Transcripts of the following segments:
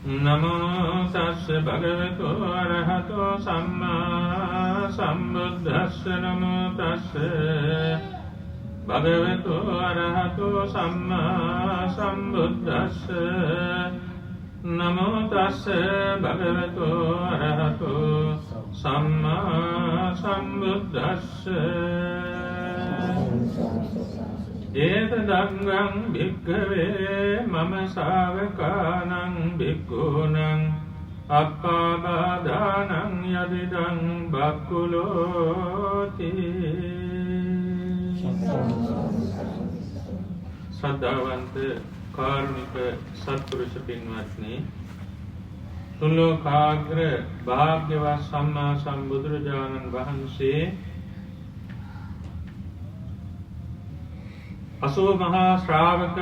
නමෝ තස්ස භගවතු අරහතෝ සම්මා සම්බුද්දස්ස නමෝ තස්ස භගවතු අරහතෝ සම්මා සම්බුද්දස්ස නමෝ තස්ස භගවතු අරහතෝ සම්මා සම්බුද්දස්ස ඒතදංගං භික්ඛවේ මම ශාවකානං භික්ඛූනං අප්පාබාධානං යදිදං බක්ඛුලෝති. ශ්‍රද්ධාවන්ත කාරුණික සත්පුරුෂ පින්වත්නි, තුන් ලෝකාග්‍ර භාග්‍යවත් සම්මා සම්බුදුරජාණන් වහන්සේ 80 මහා ශ්‍රාවක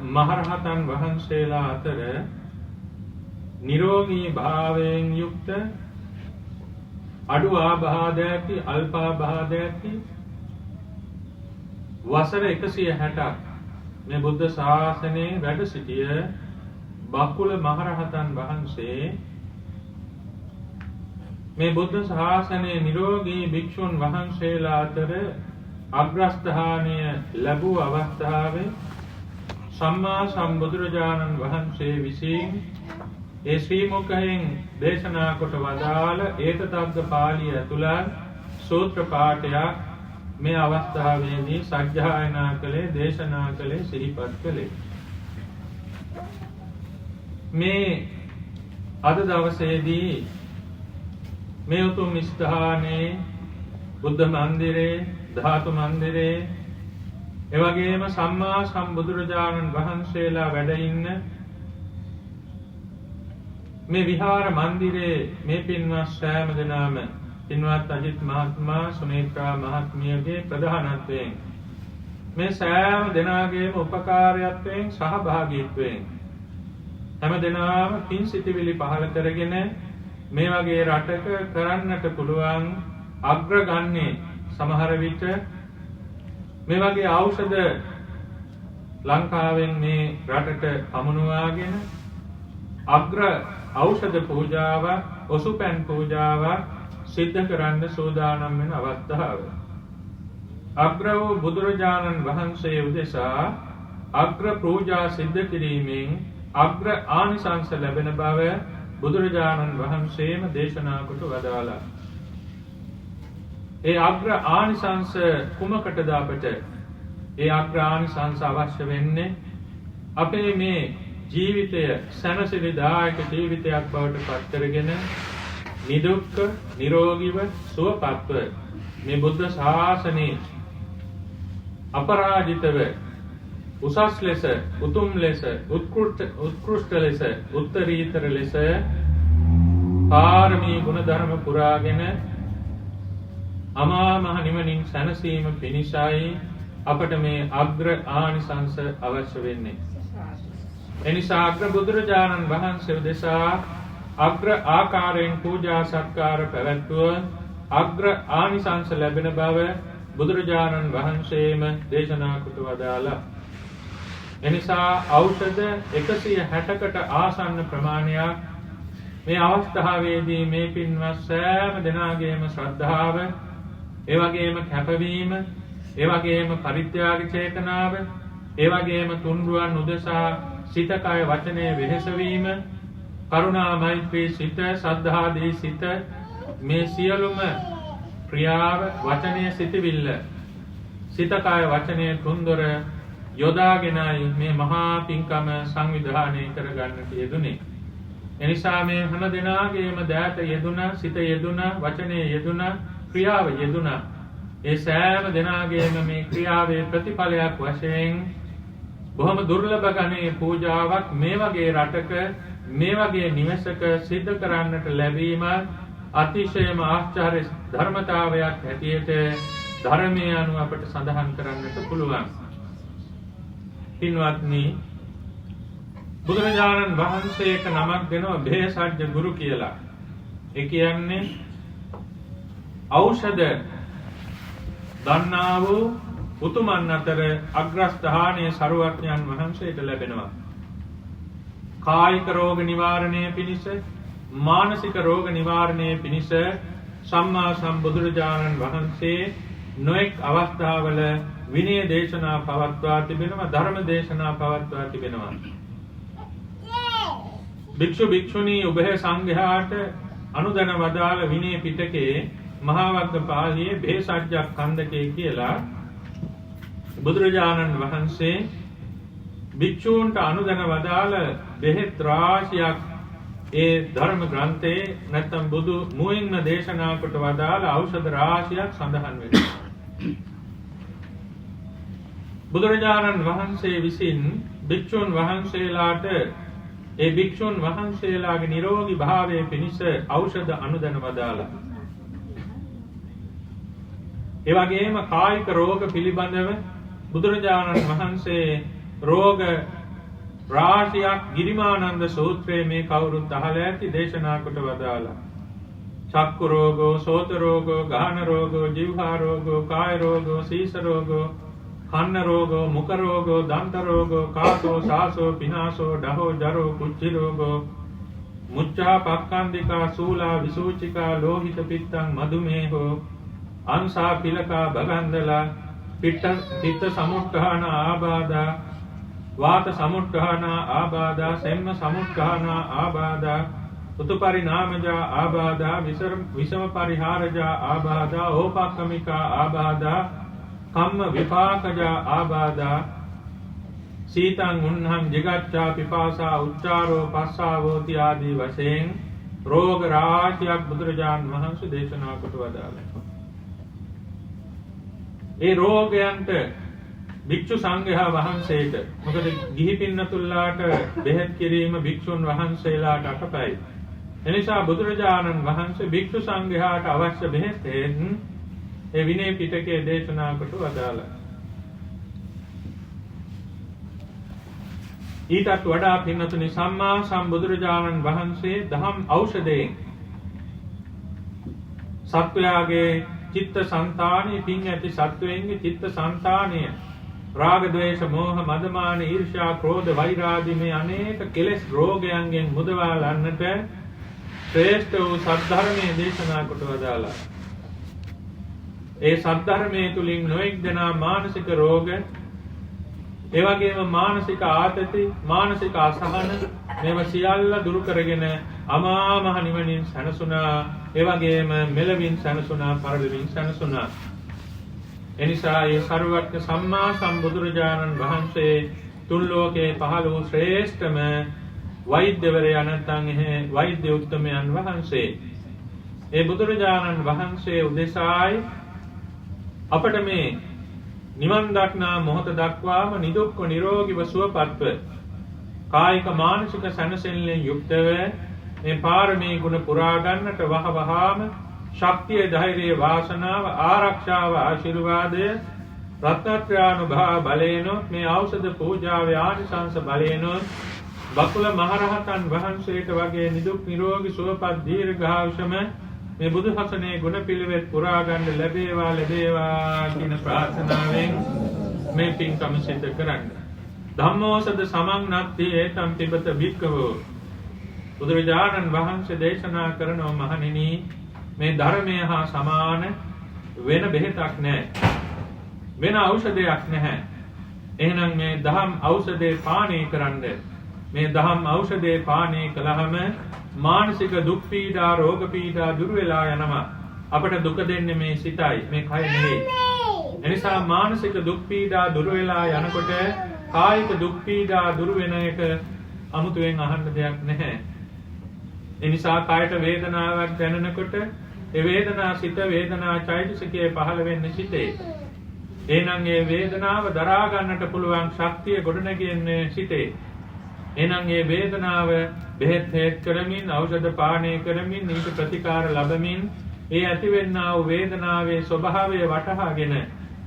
මහරහතන් වහන්සේලා අතර නිරෝගී භාවයෙන් යුක්ත අඩු ආබාධ ඇති අල්ප ආබාධ ඇති වසර 160ක් මේ බුද්ධ ශාසනයේ වැඩ සිටිය බකුල මහරහතන් වහන්සේ මේ බුද්ධ ශාසනයේ නිරෝගී භික්ෂුන් වහන්සේලා අතර අග්‍රස්ථානය ලැබූ අවස්ථාවේ සම්මා සම්බුදුරජාණන් වහන්සේ විසින් ඒ ශ්‍රී මුඛයෙන් දේශනා කොට වදාළ ඒතතග්ග පාළිය ඇතුළත් සූත්‍ර පාඨයක් මේ අවස්ථාවේදී සජ්ජායනා කළේ, දේශනා කළේ, සිහිපත් කළේ. මේ අද දවසේදී මේ උතුම් ස්ථානයේ බුද්ධ මන්දිරේ, ධාතු මන්දිරේ, එවැගේම සම්මා සම්බුදුරජාණන් වහන්සේලා වැඩ ඉන්න මේ විහාර මන්දිරේ මේ පින්වත් සෑම දෙනාම පින්වත් අජිත් මහත්මයා, සුනේත්‍රා මහත්මියගේ ප්‍රධානත්වයෙන් මේ සෑම දෙනාගේම උපකාරයත්වයෙන් සහභාගීත්වයෙන් හැම දෙනාම පින් සිටිවිලි පහළ කරගෙන මේ වගේ රටක කරන්නට පුළුවන් අග්‍රගන්නේ සමහර විට මේ වගේ ඖෂධ ලංකාවෙන් මේ රටට පමුණුවාගෙන අග්‍ර ඖෂධ පූජාවක්, ඔසුපැන් පූජාවක් සිද්ධ කරන්න සූදානම් වෙන අවස්ථාව. අග්‍ර වූ බුදුරජාණන් වහන්සේ උදෙසා අග්‍ර පූජා සිද්ධ කිරීමෙන් අග්‍ර ආනිසංස ලැබෙන බව බුදුරජාණන් වහන්සේම දේශනා කොට වදාළා. ඒ අග්‍ර ආනිසංස කුමකටද අපට ඒ අග්‍ර ආනිසංස අවශ්‍ය වෙන්නේ? අපේ මේ ජීවිතය සැනසෙලිදායක ජීවිතයක් බවට පත් කරගෙන නිදුක්ඛ නිරෝගීව සුවපත්ව මේ බුද්ධ ශාසනයේ අපරාජිතව උසස් ලෙස, උතුම් ලෙස, උත්කෘෂ්ඨ ලෙස, උත්තරීතර ලෙස පාරමී ගුණ ධර්ම පුරාගෙන අමා මහ නිවනින් සැනසීම පිණිසයි අපට මේ අග්‍ර ආනිසංස අවශ්‍ය වෙන්නේ. එනිසා අග්‍ර බුදුරජාණන් වහන්සේ උදෙසා අග්‍ර ආකාරයෙන් පූජා සත්කාර පැවැත්වුව අග්‍ර ආනිසංස ලැබෙන බව බුදුරජාණන් වහන්සේම දේශනා කොට වදාළා. එනිසා ඖෂධ 160කට ආසන්න ප්‍රමාණයක් මේ අවස්ථාවේදී මේ පින්වත් සෑම දෙනාගේම ශ්‍රද්ධාව, ඒ වගේම කැපවීම, ඒ වගේම පරිත්‍යාග චේතනාව, ඒ වගේම තුන්රුවන් උදෙසා සිත කය වචනය වෙහෙස වීම, කරුණා මෛත්‍රී සිත, සද්ධාදී සිත, මේ සියලුම ක්‍රියාව, වචනය, සිතවිල්ල, සිත කය වචනය තුන්දොර යොදාගෙනයි මේ මහා පින්කම සංවිධානය කරගන්නට යෙදුනේ. එනිසා මේ හැම දෙනාගේම දෑත යෙදුණා, සිත යෙදුණා, වචනය යෙදුණා, ක්‍රියාව යෙදුණා. ඒ සෑම දෙනාගේම මේ ක්‍රියාවේ ප්‍රතිඵලයක් වශයෙන් බොහොම දුර්ලභ ගණයේ පූජාවක් මේ වගේ රටක, මේ වගේ නිවසක සිද්ධ කරන්නට ලැබීම අතිශයම ආශ්චර්ය ධර්මතාවයක් හැටියට ධර්මයේ අනුව අපට සඳහන් කරන්නට පුළුවන්. පින්වත්නි, බුදුරජාණන් වහන්සේට නමක් දෙනවා භේසජ්ජ ගුරු කියලා. ඒ කියන්නේ ඖෂධ දන්නා වූ උතුමන් අතර අග්‍රස්ථානයේ සරුවඥයන් වහන්සේට ලැබෙනවා. කායික රෝග නිවාරණය පිණිස මානසික රෝග නිවාරණය පිණිස සම්මා සම්බුදුරජාණන් වහන්සේ නොඑක් අවස්ථාවල විනය දේශනා පවත්වා තිබෙනවා, ධර්ම දේශනා පවත්වා තිබෙනවා. භික්ෂු භික්ෂුණී උභය සංඝයාට අනුදැන වදාළ විනය පිටකයේ මහා වග්ගපාළියේ බේසජ්ජක් කන්දකේ කියලා බුදුරජාණන් වහන්සේ භික්ෂූන්ට අනුදැන වදාළ බෙහෙත් රාශියක් ඒ ධර්ම ග්‍රන්ථයේ නැත්නම් බුදු මුවින්ම දේශනා කොට වදාළ ඖෂධ රාශියක් සඳහන් වෙනවා. බුදුරජාණන් වහන්සේ විසින් භික්ෂුන් වහන්සේලාට ඒ භික්ෂුන් වහන්සේලාගේ නිරෝගී භාවයේ පිණිස ඖෂධ අනුදැන වදාළා. ඒ වගේම කායික රෝග පිළිබඳව බුදුරජාණන් වහන්සේ රෝග රාශියක් ගිරිමානන්ද සූත්‍රයේ මේ කවුරුත් අහලා ඇති දේශනා කොට වදාළා. චක්කු රෝගෝ, සෝත රෝගෝ, ගාහන රෝගෝ, જીවහා රෝගෝ, කාය රෝගෝ, සීස රෝගෝ, කන්න රෝගෝ, මුඛ රෝගෝ, දන්ත රෝගෝ, කාසෝ, සාසෝ, පිනාසෝ, ඩහෝ, ජරෝ, කුච්චි රෝගෝ, මුච්ඡා, පක්ඛන්දිකා, සූලා, විසූචිකා, ලෝහිත පිත්තං, මදුමේහෝ, අංසා, පිලකා, බගන්දලා, පිත්ත සමුත්ථාන ආබාධා, වාත සමුත්ථාන ආබාධා, සෙම්ම සමුත්ථාන ආබාධා, උතුපරිණාමජා ආබාධා, විසම පරිහාරජා ආබාධා, ඕපක්ඛමිකා ආබාධා, කම්ම විපාකජා ආබාධා, සීතං උන්හං ජිගච්ඡා පිපාසා උච්චාරෝ පස්සාවෝති ආදී වශයෙන් රෝග රාශියක් බුදුරජාණන් වහන්සේ දේශනා කොට වදාළා. ඒ රෝගයන්ට භික්ෂු සංඝයා වහන්සේට, මොකද ගිහි පින්නතුල්ලාට බෙහෙත් කිරීම භික්ෂුන් වහන්සේලාට අකපයි. එනිසා බුදුරජාණන් වහන්සේ භික්ෂු සංඝයාට අවශ්‍ය බෙහෙත් ඒ විනය පිටකයේ දේශනා කොට වදාළා. ඊටත් වඩා පින්නතුනි සම්මා සම්බුදුරජාණන් වහන්සේ දහම් ඖෂධයෙන් සත්වයාගේ චිත්ත සංතානයේ පින් ඇති සත්වයන්ගේ චිත්ත සංතානය රාග ද්වේෂ මෝහ මදමාන ඊර්ෂ්‍යා ක්‍රෝධ වෛරාදී මේ අනේක කෙලෙස් රෝගයන්ගෙන් මුදවා ගන්නට ශ්‍රේෂ්ඨ වූ සද්ධර්මයේ දේශනා කොට වදාළා. ඒ සද්ධර්මයේ තුලින් නොඑක් දෙනා මානසික රෝග, ඒ වගේම මානසික ආතති, මානසික අසහන මේවා සියල්ල දුරු කරගෙන අමා මහ නිවනින් සැනසුණා. ඒ වගේම මෙලවින් සැනසුණා, පරලොවින් සැනසුණා. එනිසා මේ සර්වඥ සම්මා සම්බුදුරජාණන් වහන්සේ තුන් ලෝකේ පහළ වූ ශ්‍රේෂ්ඨම වෛද්‍යවරයා නැත්නම් වෛද්‍ය උත්තමයන් වහන්සේ. ඒ බුදුරජාණන් වහන්සේ උදෙසායි අපට මේ නිවන් දක්නා මොහොත දක්වාම නිදුක්ඛ නිරෝගීව සුවපත්ව කායික මානසික සැනසෙල්ලෙන් යුක්තව මේ පාරමී ගුණ පුරා ගන්නට වහවහාම ශක්තිය, ධෛර්යය, වාසනාව, ආරක්ෂාව, ආශිර්වාදය, රත්නත්‍රානුභාව බලයෙන් මේ ඖෂධ පූජාවේ ආනිසංස බලයෙන් බකුල මහරහතන් වහන්සේට වගේ නිදුක් නිරෝගී සුවපත් දීර්ඝායුෂම මේ බුදු සසුනේ ගුණ පිළිවෙත් පුරා ගන්න ලැබේවා කියන ප්‍රාර්ථනාවෙන් මේ පින්කම සිදු කරන්න. ධම්මෝසද සමං නත්ති ඒතම් පිබත භික්ඛවෝ. බුදුරජාණන් වහන්සේ දේශනා කරනවා මහණෙනි, මේ ධර්මය හා සමාන වෙන බෙහෙතක් නැහැ. වෙන ඖෂධයක් නැහැ. එහෙනම් මේ දහම් ඖෂධේ පානය කරන්න. මේ දහම් ඖෂධේ පානය කළාම මානසික දුක් පීඩා, රෝග පීඩා දුර වෙලා යනවා. අපට දුක දෙන්නේ මේ සිතයි, මේ කය නෙවෙයි. එනිසා මානසික දුක් පීඩා දුර වෙලා යනකොට කායික දුක් පීඩා දුර වෙන එක අමුතුවෙන් අහන්න දෙයක් නැහැ. එනිසා කායට වේදනාවක් දැනෙනකොට ඒ වේදනා සිත වේදනා චෛතසිකයේ පහළ වෙන්නේ සිතේ. එහෙනම් ඒ වේදනාව දරා ගන්නට පුළුවන් ශක්තිය ගොඩනගෙන්නේ සිතේ. එහෙනම් මේ වේදනාව බෙහෙත් හේත් කරමින්, ඖෂධ පානය කරමින්, ඊට ප්‍රතිකාර ලැබමින් ඒ ඇතිවෙනා වූ වේදනාවේ ස්වභාවය වටහාගෙන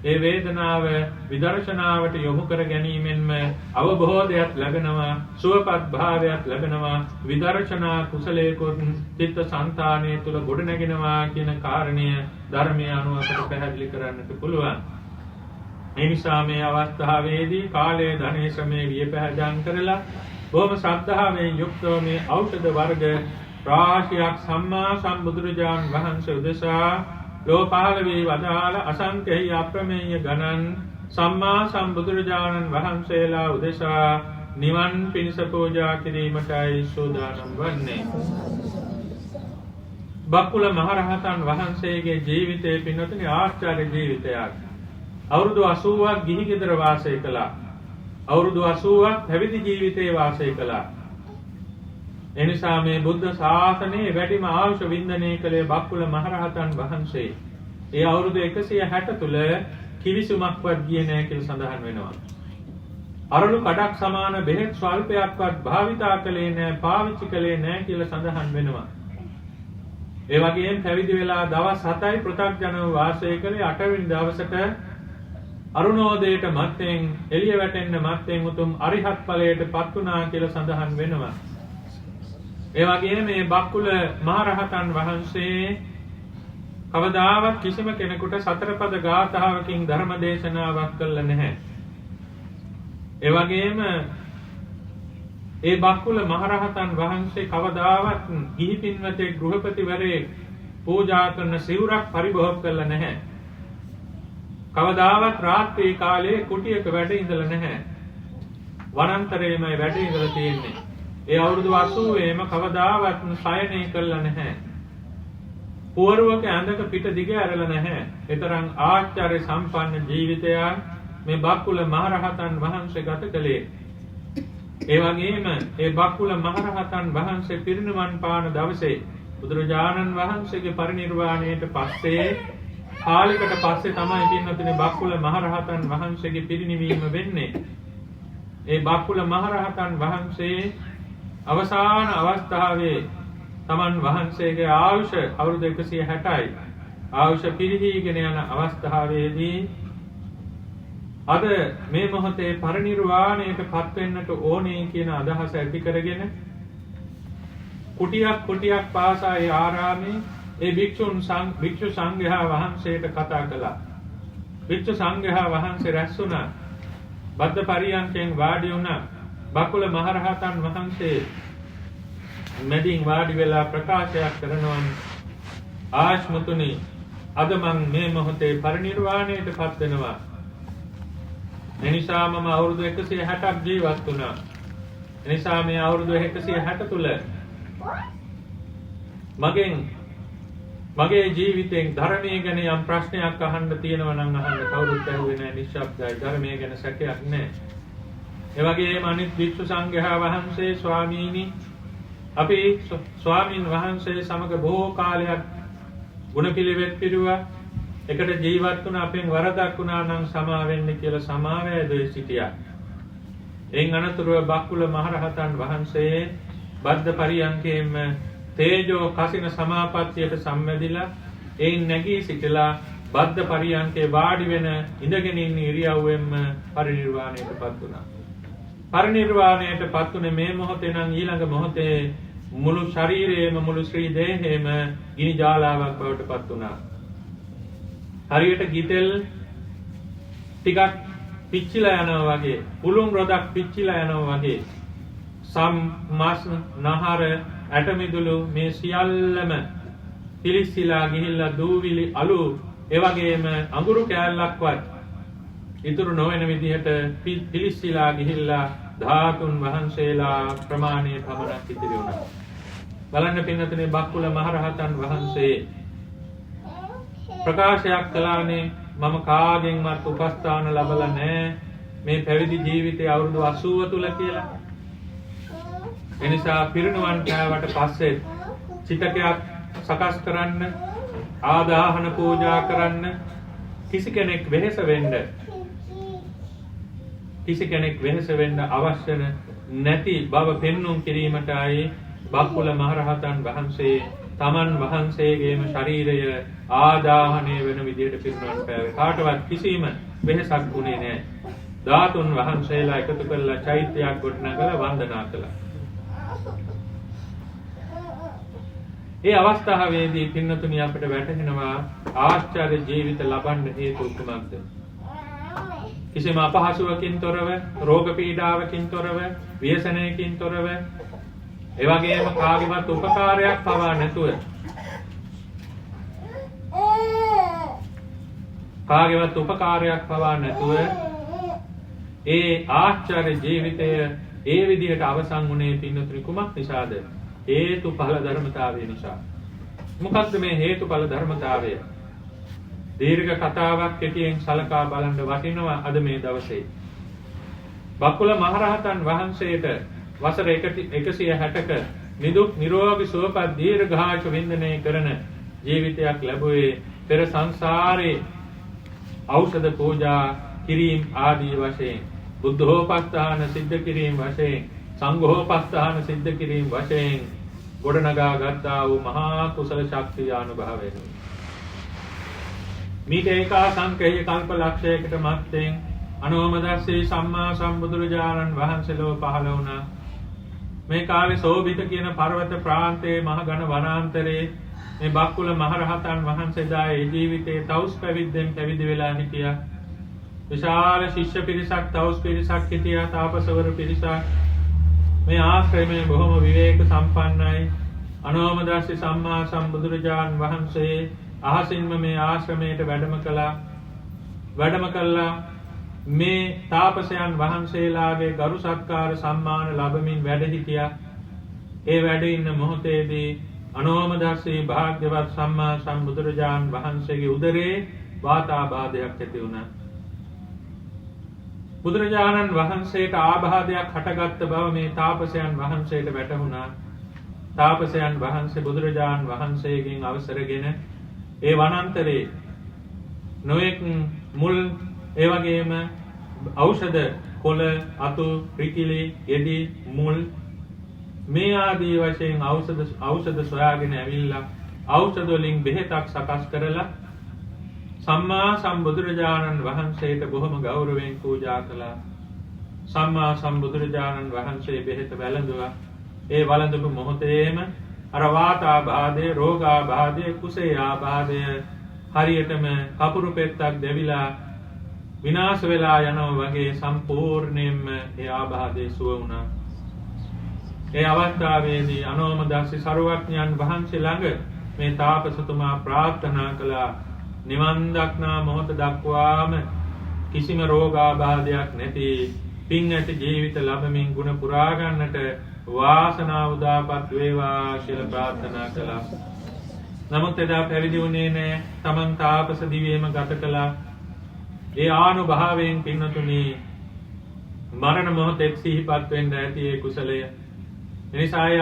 ඒ වේදනාව විදර්ශනාවට යොමු කර ගැනීමෙන්ම අවබෝධයක් ලැබෙනවා, සුවපත් භාවයක් ලැබෙනවා, විදර්ශනා කුසලයකොත් චිත්ත සංතානයේ තුල ගොඩනගෙනවා කියන කාරණය ධර්මයේ අනුව අපට පැහැදිලි කරන්නට පුළුවන්. මේ නිසා මේ අවස්ථාවේදී කාලය ධනෙ ශ්‍රමයේ වියපැහැදන් කරලා බොහොම ශ්‍රද්ධාවෙන් යුක්තව මේ ඖෂධ වර්ග රාශියක් සම්මා සම්බුදුරජාණන් වහන්සේ උදෙසා ලෝ පහළ වී වදාළ අසංඛේය අප්‍රමේය ගණන් සම්මා සම්බුදුරජාණන් වහන්සේලා උදෙසා නිවන් පිණිස පූජා කිරීමටයි සූදානම් වන්නේ. බක්කුල මහරහතන් වහන්සේගේ ජීවිතය පින්වතුනි ආශ්චර්ය ජීවිතයක්. අවුරුදු 80ක් ගිහි ගෙදර වාසය කළා. අවුරුදු 80ක් පැවිදි ජීවිතේ වාසය කළා. එනිසා මේ බුද්ධ ශාසනයේ වැඩිම ආයුෂ වින්දනය කළේ බක්කුල මහරහතන් වහන්සේ. ඒ අවුරුදු 160 තුල කිවිසුමක්වත් ගියේ නැහැ කියලා සඳහන් වෙනවා. අරලු කඩක් සමාන බෙහෙත් ස්වල්පයක්වත් භාවිතා කළේ නැහැ, පාවිච්චි කළේ නැහැ කියලා සඳහන් වෙනවා. ඒ වගේම පැවිදි වෙලා දවස් 7යි පෘථග්ජනව වාසය කළේ 8 වෙනි දවසට අරුණෝදයට මත්තෙන් එළිය වැටෙන්න මත්තෙන් උතුම් අරිහත් ඵලයට පත් වුණා කියලා සඳහන් වෙනවා. ඒ වගේම මේ බක්කුල මහරහතන් වහන්සේ කවදාවත් කිසිම කෙනෙකුට සතරපද ගාථාවකින් ධර්ම දේශනාවක් කළා නැහැ. ඒ වගේම ඒ බක්කුල මහරහතන් වහන්සේ කවදාවත් ගිහි පින්වතෙක් ගෘහපතිවරයෙක් පූජා කරන සිවුරක් පරිභෝග කළා නැහැ. කවදාවත් රාත්‍රී කාලයේ කුටියක වැඩ ඉඳලා නැහැ. වනාන්තරයේමයි වැඩ ඉඳලා තියෙන්නේ. ඒ අවුරුදු 80ෙම කවදාවත් සයනය කළා නැහැ. පුවරුවක ඇඳක පිට දිග ඇරලා නැහැ. ඒතරම් ආශ්චර්ය සම්පන්න ජීවිතයක් මේ බක්කුල මහරහතන් වහන්සේ ගත කළේ. ඒ වගේම ඒ බක්කුල මහරහතන් වහන්සේ පිරිනිවන් පාන දවසේ බුදුරජාණන් වහන්සේගේ පරිනිර්වාණයට පස්සේ කාලයකට පස්සේ තමයි පින්නතුනේ බක්කුල මහරහතන් වහන්සේගේ පිරිනිවීම වෙන්නේ. ඒ බක්කුල මහරහතන් වහන්සේ අවසාන අවස්ථාවේ තමන් වහන්සේගේ ආයුෂ අවුරුදු 160යි. ආයුෂ පිරිහීගෙන යන අවස්ථාවේදී අද මේ මොහොතේ පරිනිර්වාණයට පත් වෙන්නට ඕනේ කියන අදහස ඇති කරගෙන කුටියක් පාසා ඒ ආරාමේ ඒ භික්ෂු සංඝයා වහන්සේට කතා කළා. භික්ෂු සංඝයා වහන්සේ රැස් වුණා. බද්ද පරියන්කෙන් වාඩි වුණා. බකුල මහරහතන් වහන්සේ මැදින් වාඩි වෙලා ප්‍රකාශයක් කරනවා. ආශ්මතුනි, අද මම මේ මොහොතේ පරිනිර්වාණයට පත් වෙනවා. එනිසා මම අවුරුදු 160ක් ජීවත් වුණා. එනිසා මේ අවුරුදු 160 තුල මගේ ජීවිතෙන් ධර්මයේ ගැන යම් ප්‍රශ්නයක් අහන්න තියෙනවා නම් අහන්න කවුරුත් ඇහුවේ නැහැ. නිශ්ශබ්දයි. ධර්මයේ ගැන සැකයක් නැහැ. ඒ වගේම අනිත් භික්ෂු සංඝයා වහන්සේ ස්වාමීනි, අපි ස්වාමින් වහන්සේ සමග බොහෝ කාලයක් ගුණ පිළිවෙත් පිරුවා. එකට ජීවත් වුණ අපෙන් වරදක් වුණා නම් සමා වෙන්න කියලා සමාවැදී සිටියා. එයින් අනතුරුව බක්කුල මහරහතන් වහන්සේ බද්ද පරියන්කේම තේජෝ කසින සමාපත්තියට සම්මැදිලා එයින් නැගී සිටලා බද්ද පරියන්කේ වාඩි වෙන ඉඳගෙන ඉන්න ඉරියව්වෙන්ම පරිනිර්වාණයටපත් වුණා. පරිනිර්වාණයටපත් උනේ මේ මොහොතේ නම් ඊළඟ මොහොතේ මුළු ශරීරයේම මුළු ශ්‍රී දේහයේම ගිනි ජාලාවක් බවට පත් වුණා. හරියට ගිතෙල් ටිකක් පිච්චිලා යනවා වගේ, උළුන් රොදක් පිච්චිලා යනවා වගේ සම්මස් නහර ඇටමිදුළු මේ සියල්ලම පිලිස්සලා ගිහිල්ලා දූවිලි අලු ඒ වගේම අඟුරු කෑල්ලක්වත් ඉතුරු නොවන විදිහට පිලිස්සලා ගිහිල්ලා ධාතුන් වහන්සේලා ප්‍රමාණයේ පමණක් ඉතිරි වුණා. බලන්න පින්නතනේ බක්කුල මහරහතන් වහන්සේ ප්‍රකාශයක් කළානේ, මම කාගෙන්වත් උපස්ථාන ලැබලා නැහැ මේ පැවිදි ජීවිතයේ අවුරුදු 80 තුල කියලා. එනිසා පිරිනුවන් පෑවට පස්සේ චිතකයක් සකස් කරන්න, ආදාහන පූජා කරන්න කිසි කෙනෙක් වෙහෙස වෙන්න අවශ්‍ය නැති බව පෙන්වුම් කිරීමටයි බක්කුල මහරහතන් වහන්සේ තමන් වහන්සේගේම ශරීරය ආදාහනය වෙන විදිහට පිරිනුවන් පෑවේ. කාටවත් කිසිම වෙහෙසක් වුණේ නැහැ. ධාතුන් වහන්සේලා එකතු කරලා චෛත්‍යයක් ගොඩනගලා වන්දනා කළා. ඒ අවස්ථාවේදී පින්නතුණිය අපිට වැටහෙනවා ආශ්චර්ය ජීවිත ලබන්න හේතු කුමක්ද? කිසිම අපහසුවකින් තොරව, රෝග පීඩාවකින් තොරව, ව්‍යසනයකින් තොරව, ඒ වගේම කාගේවත් උපකාරයක් පවා නැතුව ඒ ආශ්චර්ය ජීවිතය ඒ විදිහට අවසන් වුණේ පින්නතුනි කුමක් නිසාද? හේතුඵල ධර්මතාවය නිසා. මොකක්ද මේ හේතුඵල ධර්මතාවය? දීර්ඝ කතාවක් කෙටියෙන් සලකා බලන්න වටිනවා අද මේ දවසේ. බකුල මහරහතන් වහන්සේට වසර 160ක නිදුක් නිරෝගී සුවපත් දීර්ඝායු වින්දනය කරන ජීවිතයක් ලැබුවේ පෙර සංසාරේ ඖෂධ පූජා කිරීම ආදී වශයෙන්, බුද්ධෝපස්ථාන සිද්ධ කිරීම වශයෙන්, සංඝෝපස්ථාන සිද්ධ කිරීම වශයෙන් ගොඩනගා ගත්තා වූ මහා කුසල ශක්තිය අනුභවයෙන් මීට ඒකාසංඛ්‍ය කල්ප ලක්ෂයකට මත්තෙන් අනෝමදස්සේ සම්මා සම්බුදුරජාණන් වහන්සේ ලොව පහළ වුණා. මේ කාලේ සෝභිත කියන පර්වත ප්‍රාන්තයේ මහ ඝන වනාන්තරයේ මේ බක්කුල මහරහතන් වහන්සේදා ඒ ජීවිතයේ තවුස් පැවිද්දෙන් පැවිදි වෙලා හිටියා. විශාල ශිෂ්‍ය පිරිසක්, තවුස් පිරිසක් හිටියා, තාපසවර පිරිසක්. මේ ආශ්‍රමයේ බොහොම විවේක සම්පන්නයි. අනෝමදස්සේ සම්මා සම්බුදුරජාණන් වහන්සේ අහසින්ම මේ ආශ්‍රමයට වැඩම කළා. මේ තාපසයන් වහන්සේලාගේ ගරු සත්කාර සම්මාන ලැබමින් වැඩ හිටියා. ඒ වැඩ ඉන්න මොහොතේදී අනෝමදස්සේ භාග්‍යවත් සම්මා සම්බුදුරජාණන් වහන්සේගේ උදරේ වාතාබාධයක් ඇති වුණා. බුදුරජාණන් වහන්සේට ආබාධයක් හටගත්ත බව මේ තාපසයන් වහන්සේට වැටහුණා. තාපසයන් වහන්සේ බුදුරජාණන් වහන්සේගෙන් අවසරගෙන ඒ වනාන්තරේ නොයෙක් මුල්, ඒ වගේම ඖෂධ කොළ, අතු, රිකිලි, යෙඩි, මුල් මේ ආදී වශයෙන් ඖෂධ සොයාගෙන ඇවිල්ලා ඖෂධ වලින් බෙහෙතක් සකස් කරලා සම්මා සම්බුදුරජාණන් වහන්සේට බොහොම ගෞරවයෙන් පූජා කළා. සම්මා සම්බුදුරජාණන් වහන්සේ බෙහෙත වැළඳුවා. ඒ වළඳපු මොහොතේම අර වාතාබාධය, රෝගාබාධය, කුසේයාබාධය හරියටම කපුරු පෙත්තක් දෙවිලා විනාශ වෙලා යනවා වගේ සම්පූර්ණයෙන්ම ඒ ආබාධය සුව වුණා. ඒ අවස්ථාවේදී අනෝමදස්සේ සරුවඥයන් වහන්සේ ළඟ මේ තාපසතුමා ප්‍රාර්ථනා කළා, නිවන් දක්නා මොහොත දක්වාම කිසිම රෝගාබාධයක් නැති පින් ඇති ජීවිත ලැබමින් ගුණ පුරා ගන්නට වාසනාව උදාපත් වේවා කියලා ප්‍රාර්ථනා කළා. නමුත් එදා පැවිදි වුණේ නැහැ. තමන් තාපස දිවියේම ගත කළා. ඒ ආනුභාවයෙන් පින්නතුනි මරණ මොහොතේ සිහිපත් වෙන්න ඇති ඒ කුසලය. එනිසා ඒ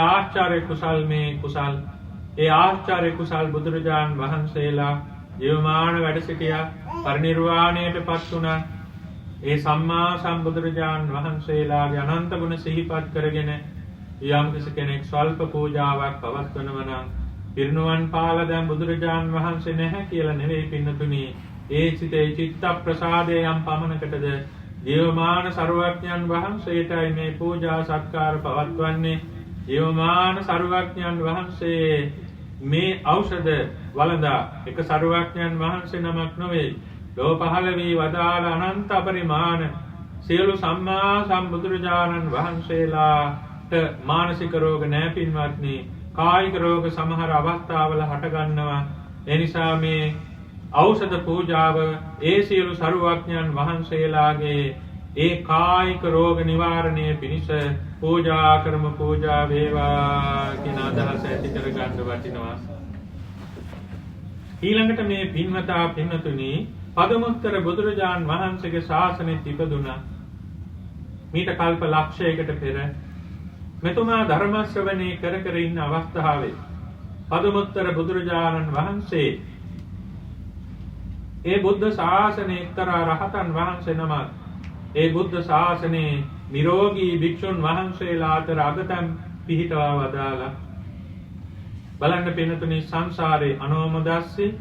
ආශ්චර්ය කුසල් බුදුරජාණන් වහන්සේලා ජීවමාන වැඩ සිටියා, පරිනිර්වාණයට පත් වුණා. ඒ සම්මා සම්බුදුරජාණන් වහන්සේලාගේ අනන්ත ගුණ සිහිපත් කරගෙන යම් කෙනෙක් ස්වල්ප පූජාවක් පවත්වනවා නම් පිරිනුවන් පාලා දැන් බුදුරජාණන් වහන්සේ නැහැ කියලා නෙවෙයි පින්නතුනි. ඒ සිතේ චිත්ත ප්‍රසාදයේ යම් පමණකටද ජීවමාන සර්වඥයන් වහන්සේටයි මේ පූජා සත්කාර පවත්වන්නේ. ජීවමාන සර්වඥයන් වහන්සේ මේ ඖෂධ වළඳා එක සර්වඥයන් වහන්සේ නමක් නොවේ. ලෝ පහළ වී වදාළ අනන්ත පරිමාණ සියලු සම්මා සම්බුදුරජාණන් වහන්සේලාට මානසික රෝග නැහැ පින්වත්නි. කායික රෝග සමහර අවස්ථාවල හට ගන්නවා. ඒ නිසා මේ ඖෂධ පූජාව ඒ සියලු සරුවඥයන් වහන්සේලාගේ ඒ කායික රෝග නිවාරණය පිණිස පූජා කරමු. පූජා වේවා කියන අදහස ඇති කර ගන්න වටිනවා. ඊළඟට මේ පින්වතා පින්වතුනි පදමුත්තර බුදුරජාණන් වහන්සේගේ ශාසනය ඉපදුණා. මීට කල්ප ලක්ෂයකට පෙර මෙතුමා ධර්ම ශ්‍රවණය කර ඉන්න අවස්ථාවේ පදමුත්තර බුදුරජාණන් වහන්සේ ඒ බුද්ධ ශාසනයේ එක්තරා රහතන් වහන්සේ නමක් ඒ බුද්ධ ශාසනයේ නිරෝගී භික්ෂුන් වහන්සේලා අතර අගතම් පිහිටවා වදාලා. බලන්න පින්නතුනි සංසාරේ අනෝමදස්සේ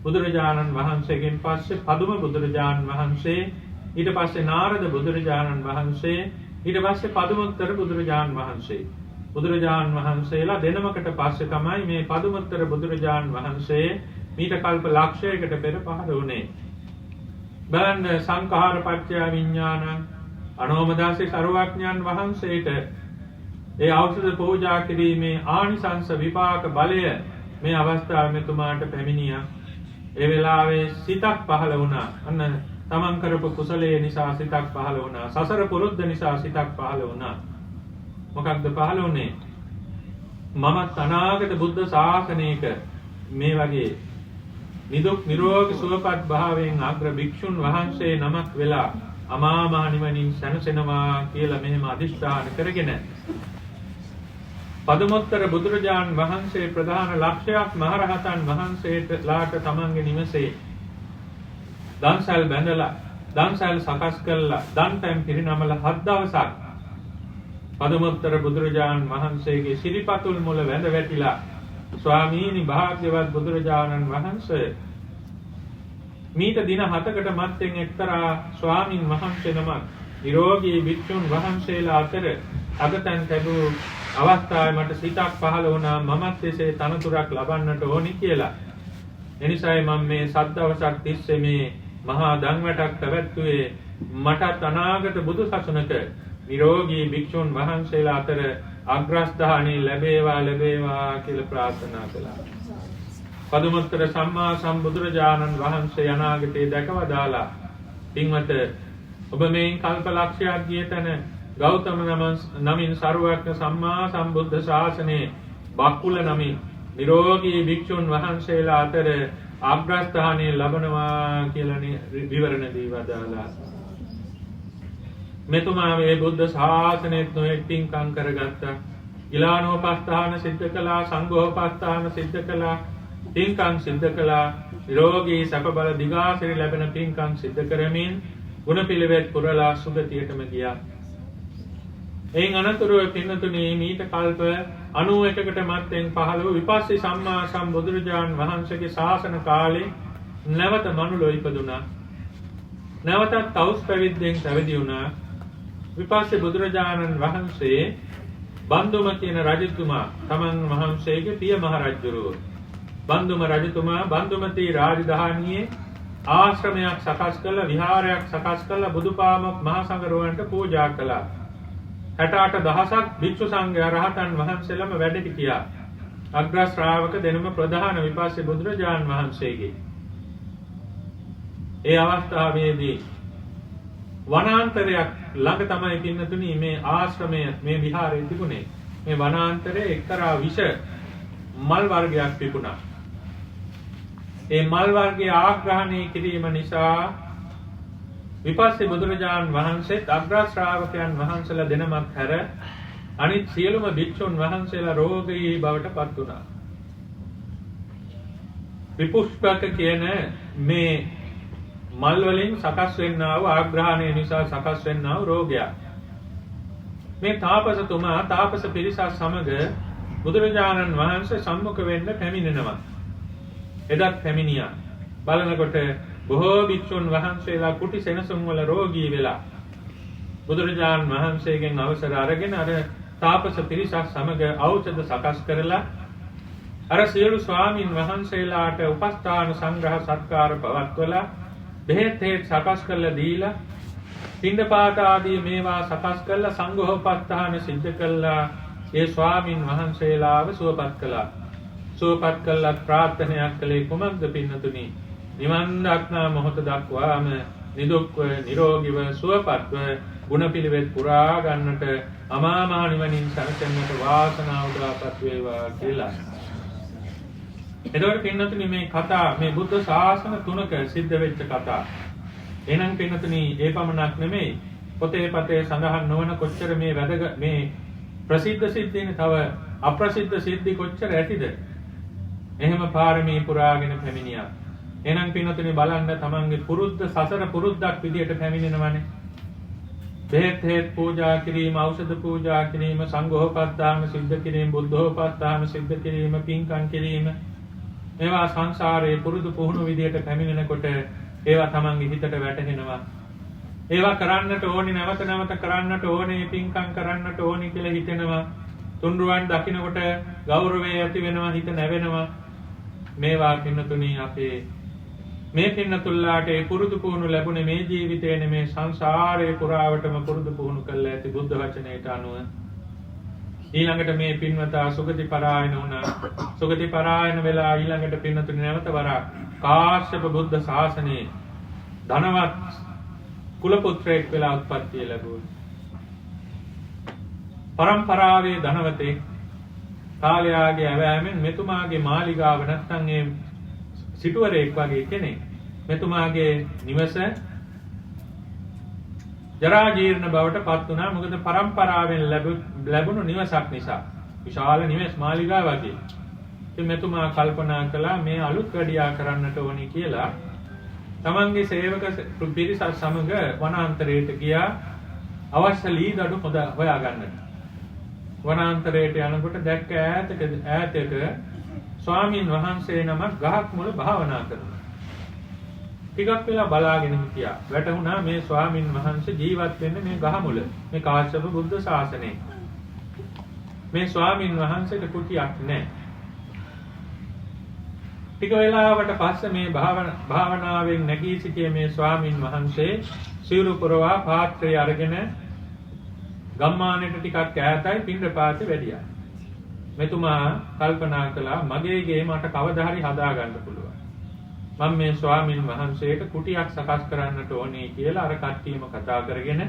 බුදුරජාණන් වහන්සේගෙන් පස්සේ පදුම බුදුරජාණන් වහන්සේ, ඊට පස්සේ නාරද බුදුරජාණන් වහන්සේ, ඊට පස්සේ පදුමුත්තර බුදුරජාණන් වහන්සේ. බුදුරජාණන් වහන්සේලා දෙනමකට පස්සේ තමයි මේ පදුමුත්තර බුදුරජාණන් වහන්සේ මීට කල්ප ලක්ෂයකට පෙර පහළ වුණේ. බලන්න සංඛාර පත්‍ය විඥානං අනෝමදාසේ සර්වඥයන් වහන්සේට ඒ ඖෂධ පූජා කිරීමේ ආනිසංස විපාක බලය මේ අවස්ථාවේ මෙතුමාට පැමිණියා. ඒ වෙලාවේ සිතක් පහළ වුණා. අන්න තමන් කරපු කුසලයේ නිසා සිතක් පහළ වුණා. සසර පුරුද්ද නිසා සිතක් පහළ වුණා. මොකක්ද පහළ වුණේ? මම අනාගත බුද්ධ ශාසනයක මේ වගේ නිදුක් නිරෝගී සුවපත් භාවයෙන් අග්‍ර භික්ෂුන් වහන්සේ නමක් වෙලා අමා මහ නිවනින් සැනසෙනවා කියලා මෙහෙම අදිෂ්ඨාන කරගෙන පදමොත්තර බුදුරජාන් වහන්සේ ප්‍රධාන ලක්ෂයක් මහරහතන් වහන්සේලාට තමන්ගේ නිවසේ දන්සල් බැඳලා දන්සල් සකස් කළා දන් පැන් පිරිනමලා 7 දවසක් පදමොත්තර බුදුරජාන් වහන්සේගේ සිරිපතුල් මුල වැඳ වැටිලා ස්වාමීනි භාග්‍යවත් බුදුරජාණන් වහන්සේ මීට දින 7කට මත්තෙන් එක්තරා ස්වාමින් වහන්සේ නමක් නිරෝගී භික්ෂුන් වහන්සේලා අතර අගතන් ලැබූ අවස්ථාවේ මට සිතක් පහළ වුණා මමත් එසේ තනතුරක් ලබන්නට ඕනි කියලා. එනිසායි මම මේ 7 දවසක් තිස්සේ මේ මහා දන්වැටක් පැවැත්වුවේ මටත් අනාගත බුදු සසුනක නිරෝගී භික්ෂුන් වහන්සේලා අතර අග්‍රස්ථානී ලැබේවා කියලා ප්‍රාර්ථනා කළා. පදුමුත්තර සම්මා සම්බුදුරජාණන් වහන්සේ අනාගතේ දැකවදාලා පින්වත ඔබ මේ කල්පලක්ෂයක් ගිය තැන ගෞතම නමින් සරුවක්න සම්මා සම්බුද්ධ ශාසනයේ බක්කුල නමින් නිරෝගී භික්ෂුන් වහන්සේලා අතර අග්‍රස්ථානයේ ලබනවා කියලා විවරණ දී වදාලා. මෙතුමා මේ බුද්ධ ශාසනයත් නොයෙක් පින්කම් කරගත්තා. ගිලානෝපස්ථාන සිද්ධ කළා, සංඝෝපස්ථාන සිද්ධ කළා, පින්කම් සිද්ධ කළා. නිරෝගී සැප බල දිගාසිරි ලැබෙන පින්කම් සිද්ධ කරමින් ගුණ පිළිවෙත් පුරලා සුගතියටම ගියා. එයින් අනතුරුව පින්නතුනි මීට කල්ප 91කට මත්තෙන් පහළ වූ විපස්සී සම්මා සම්බුදුරජාන් වහන්සේගේ ශාසන කාලේ නැවත මනුලොව ඉපදුනා. නැවතත් තවුස් පැවිද්දෙන් පැවිදි වුණා. විපස්සී බුදුරජාණන් වහන්සේ බන්දුම කියන රජතුමා තමන් වහන්සේගේ පිය මහ රජුරුව. බන්දුම රජතුමා බන්දුමති රාජධානියේ ආශ්‍රමයක් සකස් කළ විහාරයක් සකස් කළ බුදුපාමොක් මහ සංඝරුවන්ට පූජා කළා. 68000ක් භික්ෂු සංඝයා රහතන් වහන්සේලම වැඩ සිටියා. අග්‍ර ශ්‍රාවක දෙනම ප්‍රධාන විපස්සී බුදුරජාණන් වහන්සේගේ. ඒ අවස්ථාවේදී වනාන්තරයක් ළඟ තමයි පින්නතුනි මේ ආශ්‍රමය මේ විහාරය තිබුණේ. මේ වනාන්තරයේ එක්තරා විෂ මල් වර්ගයක් තිබුණා. ඒ මල් වර්ගය ආග්‍රහණය කිරීම නිසා විපස්සී බුදුරජාණන් වහන්සේත් අග්‍ර ශ්‍රාවකයන් වහන්සේලා දෙනමක් හැර අනිත් සියලුම භික්ෂුන් වහන්සේලා රෝගී බවට පත් වුණා. විපුෂ්පක කියන මේ මල් වලින් සකස් වෙන්නා වූ ආග්‍රහණය නිසා සකස් වෙන්නා වූ රෝගයක්. මේ තාපසතුමා තාපස පිරිස සමග බුදුරජාණන් වහන්සේ සම්මුඛ වෙන්න පැමිණෙනවා. එදත් පැමිණියා. බලනකොට බොහෝ භික්ෂුන් වහන්සේලා කුටි සෙනසුන් වල රෝගී වෙලා බුදුරජාණන් වහන්සේගෙන් අවසර අරගෙන අර තාපස පිරිස සමග ඖෂධ සකස් කරලා අර සියලු ස්වාමින් වහන්සේලාට උපස්ථාන සංග්‍රහ සත්කාර පවත්වලා බෙහෙත් සකස් කරලා දීලා පින්ඩපාත ආදී මේවා සකස් කරලා සංඝෝපස්ථාන සිද්ධ කළා. ඒ ස්වාමින් වහන්සේලාව සුවපත් කළා. සුවපත් කළා ප්‍රාර්ථනාවක් කළේ කුමක්ද පින්නතුනි? නිවන් දක්නා මොහොත දක්වාම නිදුක්ව නිරෝගීව සුවපත්ව ගුණ පිළිවෙත් පුරා ගන්නට අමා මහ නිවනින් සැනසෙන්නට වාසනාව උදාපත් වේවා කියලා. එතකොට පින්නතුනි මේ කතා මේ බුද්ධ ශාසන තුනක සිද්ධ වෙච්ච කතා. එහෙනම් පින්නතුනි ඒ පමණක් නෙමෙයි පොතේ පතේ සඳහන් නොවන කොච්චර මේ වැදගත් මේ ප්‍රසිද්ධ සිද්ධීන් තව අප්‍රසිද්ධ සිද්ධි කොච්චර ඇතිද? එහෙම පාරමී පුරාගෙන පැමිණියා. එහෙනම් පින්නතුනි බලන්න තමන්ගේ පුරුද්ද සසර පුරුද්දක් විදියට පැමිණෙනවනේ. බෙහෙත් පූජා කිරීම, ඖෂධ පූජා කිරීම, සංඝෝපස්ථාන සිද්ධ කිරීම, බුද්ධෝපස්ථාන සිද්ධ කිරීම, පින්කම් කිරීම මේවා සංසාරයේ පුරුදු පුහුණු විදියට පැමිණෙනකොට ඒවා තමන්ගේ හිතට වැටහෙනවා. ඒවා කරන්නට ඕනි, නැවත නැවත කරන්නට ඕනේ, පින්කම් කරන්නට ඕනි කියලා හිතෙනවා. තුන්රුවන් දකින්නකොට ගෞරවය ඇති වෙනවා, හිත නැවෙනවා. මේවා පින්නතුනි අපේ මේ පින්නතුල්ලාට ඒ පුරුදු පුහුණු ලැබුණේ මේ ජීවිතයේ මේ සංසාරේ පුරාවටම පුරුදු පුහුණු කළ ඇති බුද්ධ වචනයට අනුව ඊළඟට මේ පින්වතා සුගති පරායන වුණා. සුගති පරායන වෙලා ඊළඟට පින්නතුනි නැවත වරක් කාශ්‍යප බුද්ධ ශාසනයේ ධනවත් කුල පුත්‍රයෙක් වෙලා උත්පත්ති ලැබුවා. පරම්පරාවේ ධනවතෙක් කාලයාගේ ඇවෑමෙන් මෙතුමාගේ මාලිගාව නැත්නම් ඒ සිටුවරයෙක් වගේ කෙනෙක් මෙතුමාගේ නිවස ජරා ජීර්ණ බවට පත් වුණා. මොකද පරම්පරාවෙන් ලැබුණු නිවසක් නිසා. විශාල නිවෙස් මාලිගා වගේ. ඉතින් මෙතුමා කල්පනා කළා මේ අලුත් වැඩියා කරන්නට ඕනි කියලා. තමන්ගේ සේවක පිරිසත් සමග වනාන්තරයට ගියා අවශ්‍ය ලීදඩු හොයා ගන්නට. වනාන්තරයට යනකොට දැක්ක ඈතක ස්වාමින් වහන්සේ නමක් ගහක් මුල භාවනා කරනවා. ටිකක් වෙලා බලාගෙන හිටියා. වැටහුණා මේ ස්වාමින් වහන්සේ ජීවත් වෙන්නේ මේ ගහ මුල. මේ කාශ්‍යප බුද්ධ ශාසනයේ. මේ ස්වාමින් වහන්සේට කුටියක් නැහැ. ටික වෙලාවකට පස්සේ මේ භාවනාවෙන් නැගී සිටියේ මේ ස්වාමින් වහන්සේ සිවුරු පුරවා පාත්‍රය අරගෙන ගම්මානෙට ටිකක් ඈතයි පින්ඩපාතේ වැඩියා. මෙතුමා කල්පනා කළා මගේ ගේ මට කවදා හරි හදා ගන්න පුළුවන්. මම මේ ස්වාමින් වහන්සේට කුටියක් සකස් කරන්නට ඕනේ කියලා අර කට්ටියම කතා කරගෙන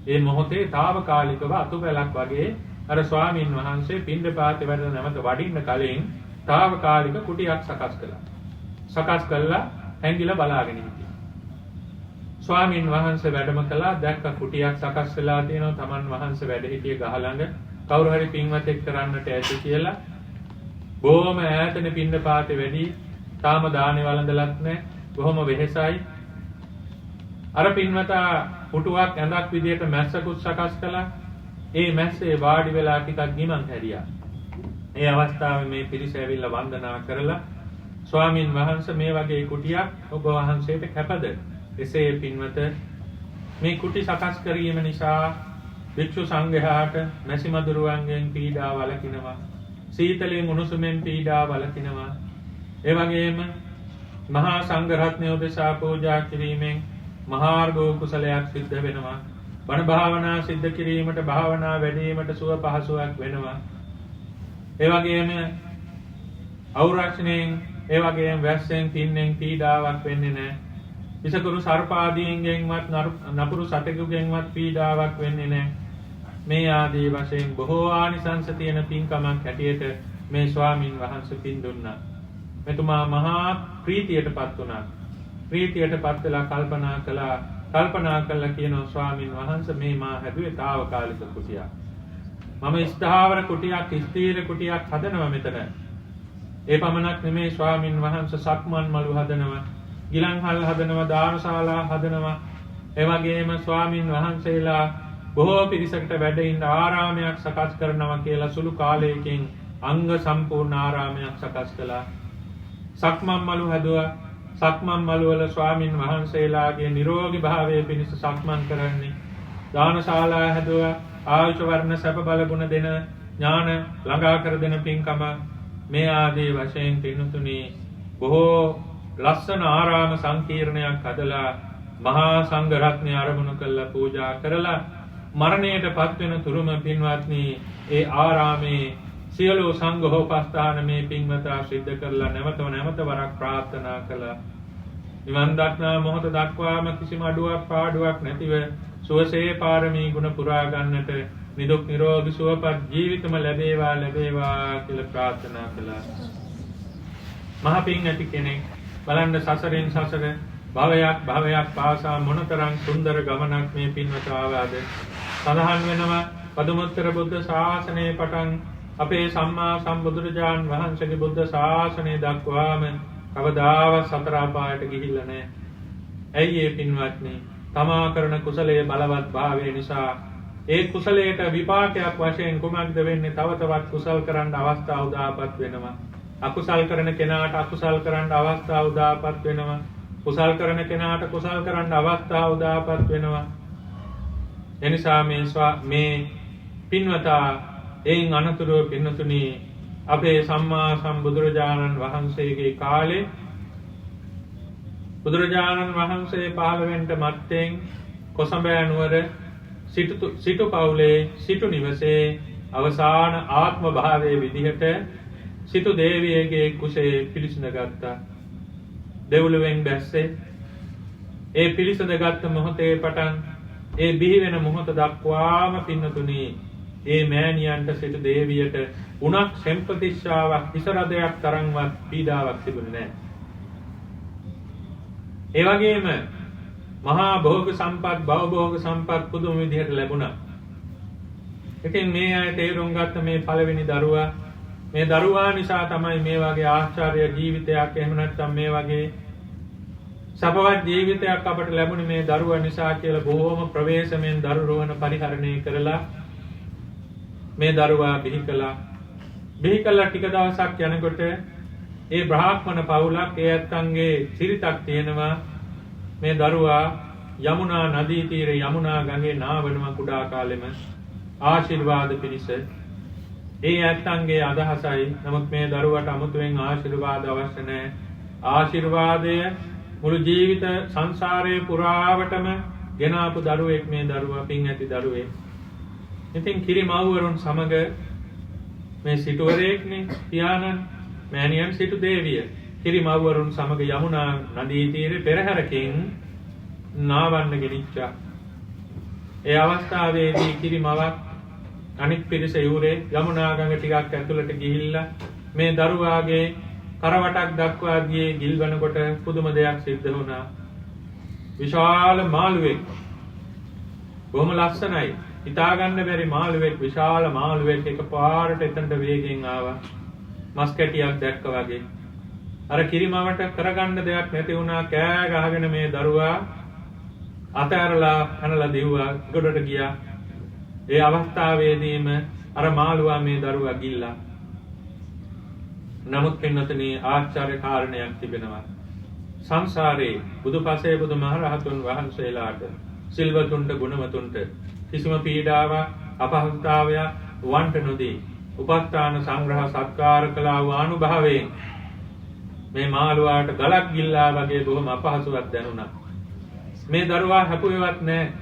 ඒ මොහොතේ తాවකාලිකව අතුබැලක් වගේ අර ස්වාමින් වහන්සේ පින්ඩපාතේ වැඩ නැවත වඩින්න කලින් తాවකාලික කුටියක් සකස් කළා. සකස් කළා හැංගිලා බලාගෙන හිටියා. ස්වාමින් වහන්සේ වැඩම කළා. දැක්ක කුටියක් සකස් වෙලා තියෙනවා. තමන් වහන්සේ වැඩ හිටියේ ගහ ළඟ. කවුරු හරි පින්වතෙක් කරන්නට ඇති කියලා බොහොම ඈතනේ පින්ඩපාතේ වැඩි. තාම දානේ වළඳලත් නැහැ. බොහොම වෙහෙසයි. අර පින්වතා පුටුවක් ඇඳක් විදියට මැස්සකුත් සකස් කළා. ඒ මැස්සේ වාඩි වෙලා ටිකක් ගිමන් හැරියා. ඒ අවස්ථාවේ මේ පිරිස ඇවිල්ලා වන්දනා කරලා ස්වාමින් වහන්සේ මේ වගේ කුටියක් ඔබ වහන්සේට කැපද? එසේ පින්වත මේ කුටි සකස් කිරීම නිසා භික්ෂු සංඝයාට මැසි මදුරුවන්ගෙන් පීඩා වළකිනවා. සීතලෙන් උණුසුමෙන් පීඩා වළකිනවා. ඒ වගේම මහා සංඝ රත්නය උදෙසා පූජා කිරීමෙන් මහාර්ගෝ කුසලයක් සිද්ධ වෙනවා. බණ භාවනා සිද්ධ කිරීමට භාවනා වැඩිවීමට සුව පහසුවක් වෙනවා. ඒ වගේම අවුරක්ෂණයෙන් ඒ වගේම වැස්සෙන් තින්නෙන් පීඩාවක් වෙන්නේ නැහැ. විසකුරු සර්පාදීන්ගෙන්වත් නපුරු සතෙකුගෙන්වත් පීඩාවක් වෙන්නේ නැහැ. මේ ආදී වශයෙන් බොහෝ ආනිසංස තියෙන පින්කමක් හැටියට මේ ස්වාමින් වහන්සේ පින් දුන්නා. මෙතුමා මහා ප්‍රීතියටපත් වුණා. ප්‍රීතියටපත් වෙලා කල්පනා කළා කියනවා ස්වාමින් වහන්සේ මේ මා හැදුවේ తాවකාලික කුටියක්. මම ස්ථාවර කුටියක් ස්ථීර කුටියක් හදනවා මෙතන. ඒ පමණක් නෙමේ ස්වාමින් වහන්සේ සක්මන් මළු හදනවා. ගිලන්හල් හදනවා, දානශාලා හදනවා. ඒ වගේම ස්වාමින් වහන්සේලා බොහෝ පිරිසකට වැඩ ඉන්න ආරාමයක් සකස් කරනවා කියලා සුළු කාලයකින් අංග සම්පූර්ණ ආරාමයක් සකස් කළා. සක්මන් මළු හැදුවා. සක්මන් මළු වල ස්වාමින් වහන්සේලාගේ නිරෝගී භාවයේ පිණිස සක්මන් කරන්නේ. දානශාලා හැදුවා. ආයුෂ වර්ණ සැප බල ගුණ දෙන ඥාන ළඟා කර දෙන පින්කම මේ ආදී වශයෙන් පින්තුණි බොහෝ ලස්සන ආරාම සංකීර්ණයක් හදලා මහා සංඝ රත්නය ආරමුණු කළා පූජා කරලා මරණයට පත් වෙන තුරුම පින්වත්නි ඒ ආරාමේ සියලු සංඝෝපස්ථාන මේ පින්වතා සිද්ධ කරලා නැවත වරක් ප්‍රාර්ථනා කළා. නිවන් දක්නා මොහොත දක්වාම කිසිම අඩුවක් පාඩුවක් නැතිව සුවසේ පාරමී ගුණ පුරා ගන්නට නිදුක් නිරෝගී සුවපත් ජීවිතම ලැබේවා කියලා ප්‍රාර්ථනා කළා. මහ පින් ඇති කෙනෙක් බලන්න සසරෙන් සසර භවයක් පාසා මොනතරම් සුන්දර ගමනක් මේ පින්වත ආවාද. සඳහන් වෙනවා පදුමුත්තර බුද්ධ ශාසනයේ පටන් අපේ සම්මා සම්බුදුරජාන් වහන්සේගේ බුද්ධ ශාසනය දක්වාම කවදාවත් සතර අපායට ගිහිල්ලා නැහැ. ඇයි ඒ පින්වත්නි? තමා කරන කුසලයේ බලවත් භාවය නිසා ඒ කුසලයට විපාකයක් වශයෙන් කුමක්ද වෙන්නේ? තව තවත් කුසල් කරන්න අවස්ථා උදාපත් වෙනවා. අකුසල් කරන කෙනාට අකුසල් කරන්න අවස්ථා උදාපත් වෙනවා. කුසල් කරන කෙනාට කුසල් කරන්න අවස්ථා උදාපත් වෙනවා. එනිසා මේ පින්වතා එයින් අනතුරුව පින්නතුනි අපේ සම්මා සම්බුදුරජාණන් වහන්සේගේ කාලේ බුදුරජාණන් වහන්සේ 15 වෙනිට මත්තෙන් කොසඹෑ නුවර සිටු පවුලේ සිටු නිවසේ අවසාන ආත්ම භාවයේ විදිහට සිටු දේවියගේ කුසේ පිළිසඳ ගත්තා. දෙවුලෙන් බැස්සේ ඒ පිළිසඳ ගත්ත මොහොතේ පටන් ඒ බිහි වෙන මොහොත දක්වාම පින්නතුණි ඒ මෑණියන්ට සිටු දේවියට උණක් සම්පතිශ්‍රාවක් ඉසරදයක් තරම්වත් පීඩාවක් තිබුණේ නැහැ. ඒ වගේම මහා භෝග සම්පත් භවභෝග සම්පත් පුදුම විදිහට ලැබුණා. ඉතින් මේ අය තේරුම් ගත්ත මේ පළවෙනි දරුවා මේ දරුවා නිසා තමයි මේ වගේ ආශ්චර්ය ජීවිතයක් එහෙම නැත්නම් මේ වගේ සපවත් ජීවිතයක් අපට ලැබුණේ මේ දරුවා නිසා කියලා බොහෝම ප්‍රවේශමෙන් දරු රෝහණ පරිහරණය කරලා මේ දරුවා බිහි කළා. බිහි කළා ටික දවසක් යනකොට ඒ බ්‍රාහ්මණ පවුලක් ඒ ඇත්තන්ගේ සිරිතක් තියෙනවා. මේ දරුවා යමුනා නදී තීරේ යමුනා ගඟේ නාවනවා කුඩා කාලෙම ආශිර්වාද පිණිස. ඒ ඇත්තන්ගේ අදහසයි. නමුත් මේ දරුවට අමුතුවෙන් ආශිර්වාද අවශ්‍ය නැහැ. ආශිර්වාදය මුළු ජීවිත සංසාරයේ පුරාවටම ගෙනාපු දරුවෙක් මේ දරුවා පින් ඇති දරුවෙක්. ඉතින් කිරිමව්වරුන් සමග මේ සිටුවරයෙක්නේ පියාණන් මෑණියන් සිටු දේවිය කිරිමව්වරුන් සමග යමුනා නදී තීරේ පෙරහැරකින් නාවන්න ගෙනිච්චා. ඒ අවස්ථාවේදී කිරිමවක් අනිත් පිරිස යූරේ යමුනා ගඟ ටිකක් ඇතුළට ගිහිල්ලා මේ දරුවාගේ කරවටක් දක්වා ගියේ ගිල්වනකොට පුදුම දෙයක් සිද්ධ වුණා. විශාල මාළුවෙක් බොහොම ලස්සනයි. හිතා ගන්න බැරි මාළුවෙක් විශාල මාළුවෙක් එකපාරට එතනට වේගෙන් ආවා. මස් කැටියක් දැක්ක වගේ. අර කිරිමවට කරගන්න දෙයක් නැති වුණා. කෑ ගහගෙන මේ දරුවා අතහැරලා කනලා දිව්වා ගොඩට ගියා. ඒ අවස්ථාවේදීම අර මාළුවා මේ දරුවා ගිල්ලා. නමුත් පින්නතනි ආශ්චර්ය කාරණයක් තිබෙනවා. සංසාරේ බුදුපසේ බුදුමහරහතුන් වහන්සේලාට සිල්වතුන්ට ගුණවතුන්ට කිසිම පීඩාවක් අපහසුතාවයක් වන්ට නොදී උපස්ථාන සංග්‍රහ සත්කාර කළා වූ අනුභවයෙන් මේ මාළුවාට ගලක් ගිල්ලා වගේ බොහොම අපහසුවක් දැනුණා. මේ දරුවා හැපුවේවත් නැහැ.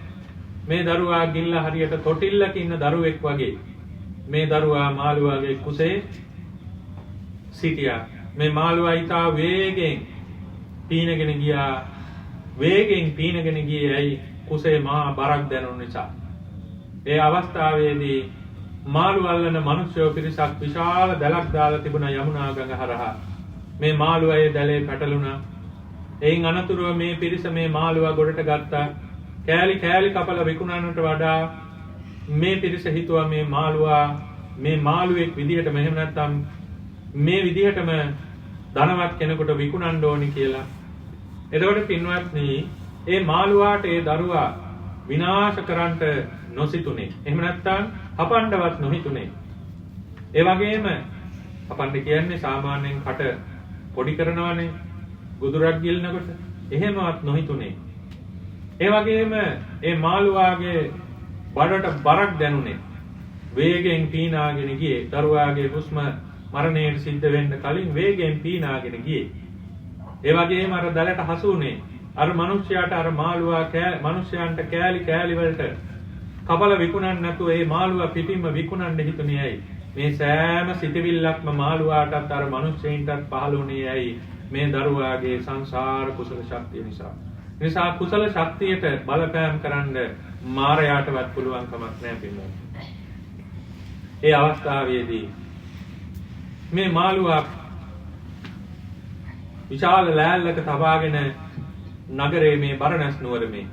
මේ දරුවා ගිල්ලා හරියට තොටිල්ලක ඉන්න දරුවෙක් වගේ මේ දරුවා මාළුවාගේ කුසේ සිටියා. මේ මාළුවා ඊටා වේගෙන් පීනගෙන ගියා. වේගෙන් පීනගෙන ගියේ ඇයි? කුසේ මහා බරක් දැනුන නිසා. ඒ අවස්ථාවේදී මාළු අල්ලන මිනිස්සු පිරිසක් විශාල දැලක් දාලා තිබුණා යමුනා ගඟ හරහා. මේ මාළුවා ඒ දැලේ පැටළුණා. එයින් අනතුරුව මේ පිරිස මේ මාළුවා ගොඩට ගත්තා. කෑලි කෑලි කපලා විකුණන්නට වඩා මේ පිරිස හිතුවා මේ මාළුවා මේ මාළුවෙක් විදිහට මෙහෙම නැත්තම් මේ විදිහටම ධනවත් කෙනෙකුට විකුණන්න ඕනි කියලා. එතකොට පින්වත්නි ඒ මාළුවාට ඒ දරුවා විනාශ කරන්නට නොසිතුනේ. එහෙම නැත්තම් හපන්නවත් නොහිතුනේ. ඒ වගේම හපන්න කියන්නේ සාමාන්‍යයෙන් කට පොඩි කරනවනේ ගුදුරක් ගිලනකොට. එහෙමවත් නොහිතුනේ. ඒ වගේම ඒ මාළුවාගේ බඩට බරක් දැනුනේ. වේගෙන් පීනාගෙන ගියේ. දරුවාගේ හුස්ම මරණයට සිද්ධ වෙන්න කලින් වේගෙන් පීනාගෙන ගියේ. ඒ වගේම අර දැලට හසු වුණේ. අර මිනිස්යාට අර මාළුවා මිනිස්යන්ට කෑලි කෑලි වලට කපල විකුණන්න නැතුව ඒ මාළුවා පිටින්ම විකුණන්න හිතුනේ ඇයි? මේ සෑම සිතවිල්ලක්ම මාළුවාටත් අර මිනිස්සෙයින්ටත් පහළ වුණේ ඇයි? මේ දරුවාගේ සංසාර කුසල ශක්තිය නිසා. නිසා කුසල ශක්තියට බලපෑම් කරන්න මාරයාටවත් පුළුවන් කමක් නැහැ පින්වත්නි. ඒ අවස්ථාවේදී මේ මාළුවා විශාල ලෑල්ලක තබාගෙන නගරේ මේ බරණැස් නුවර මේ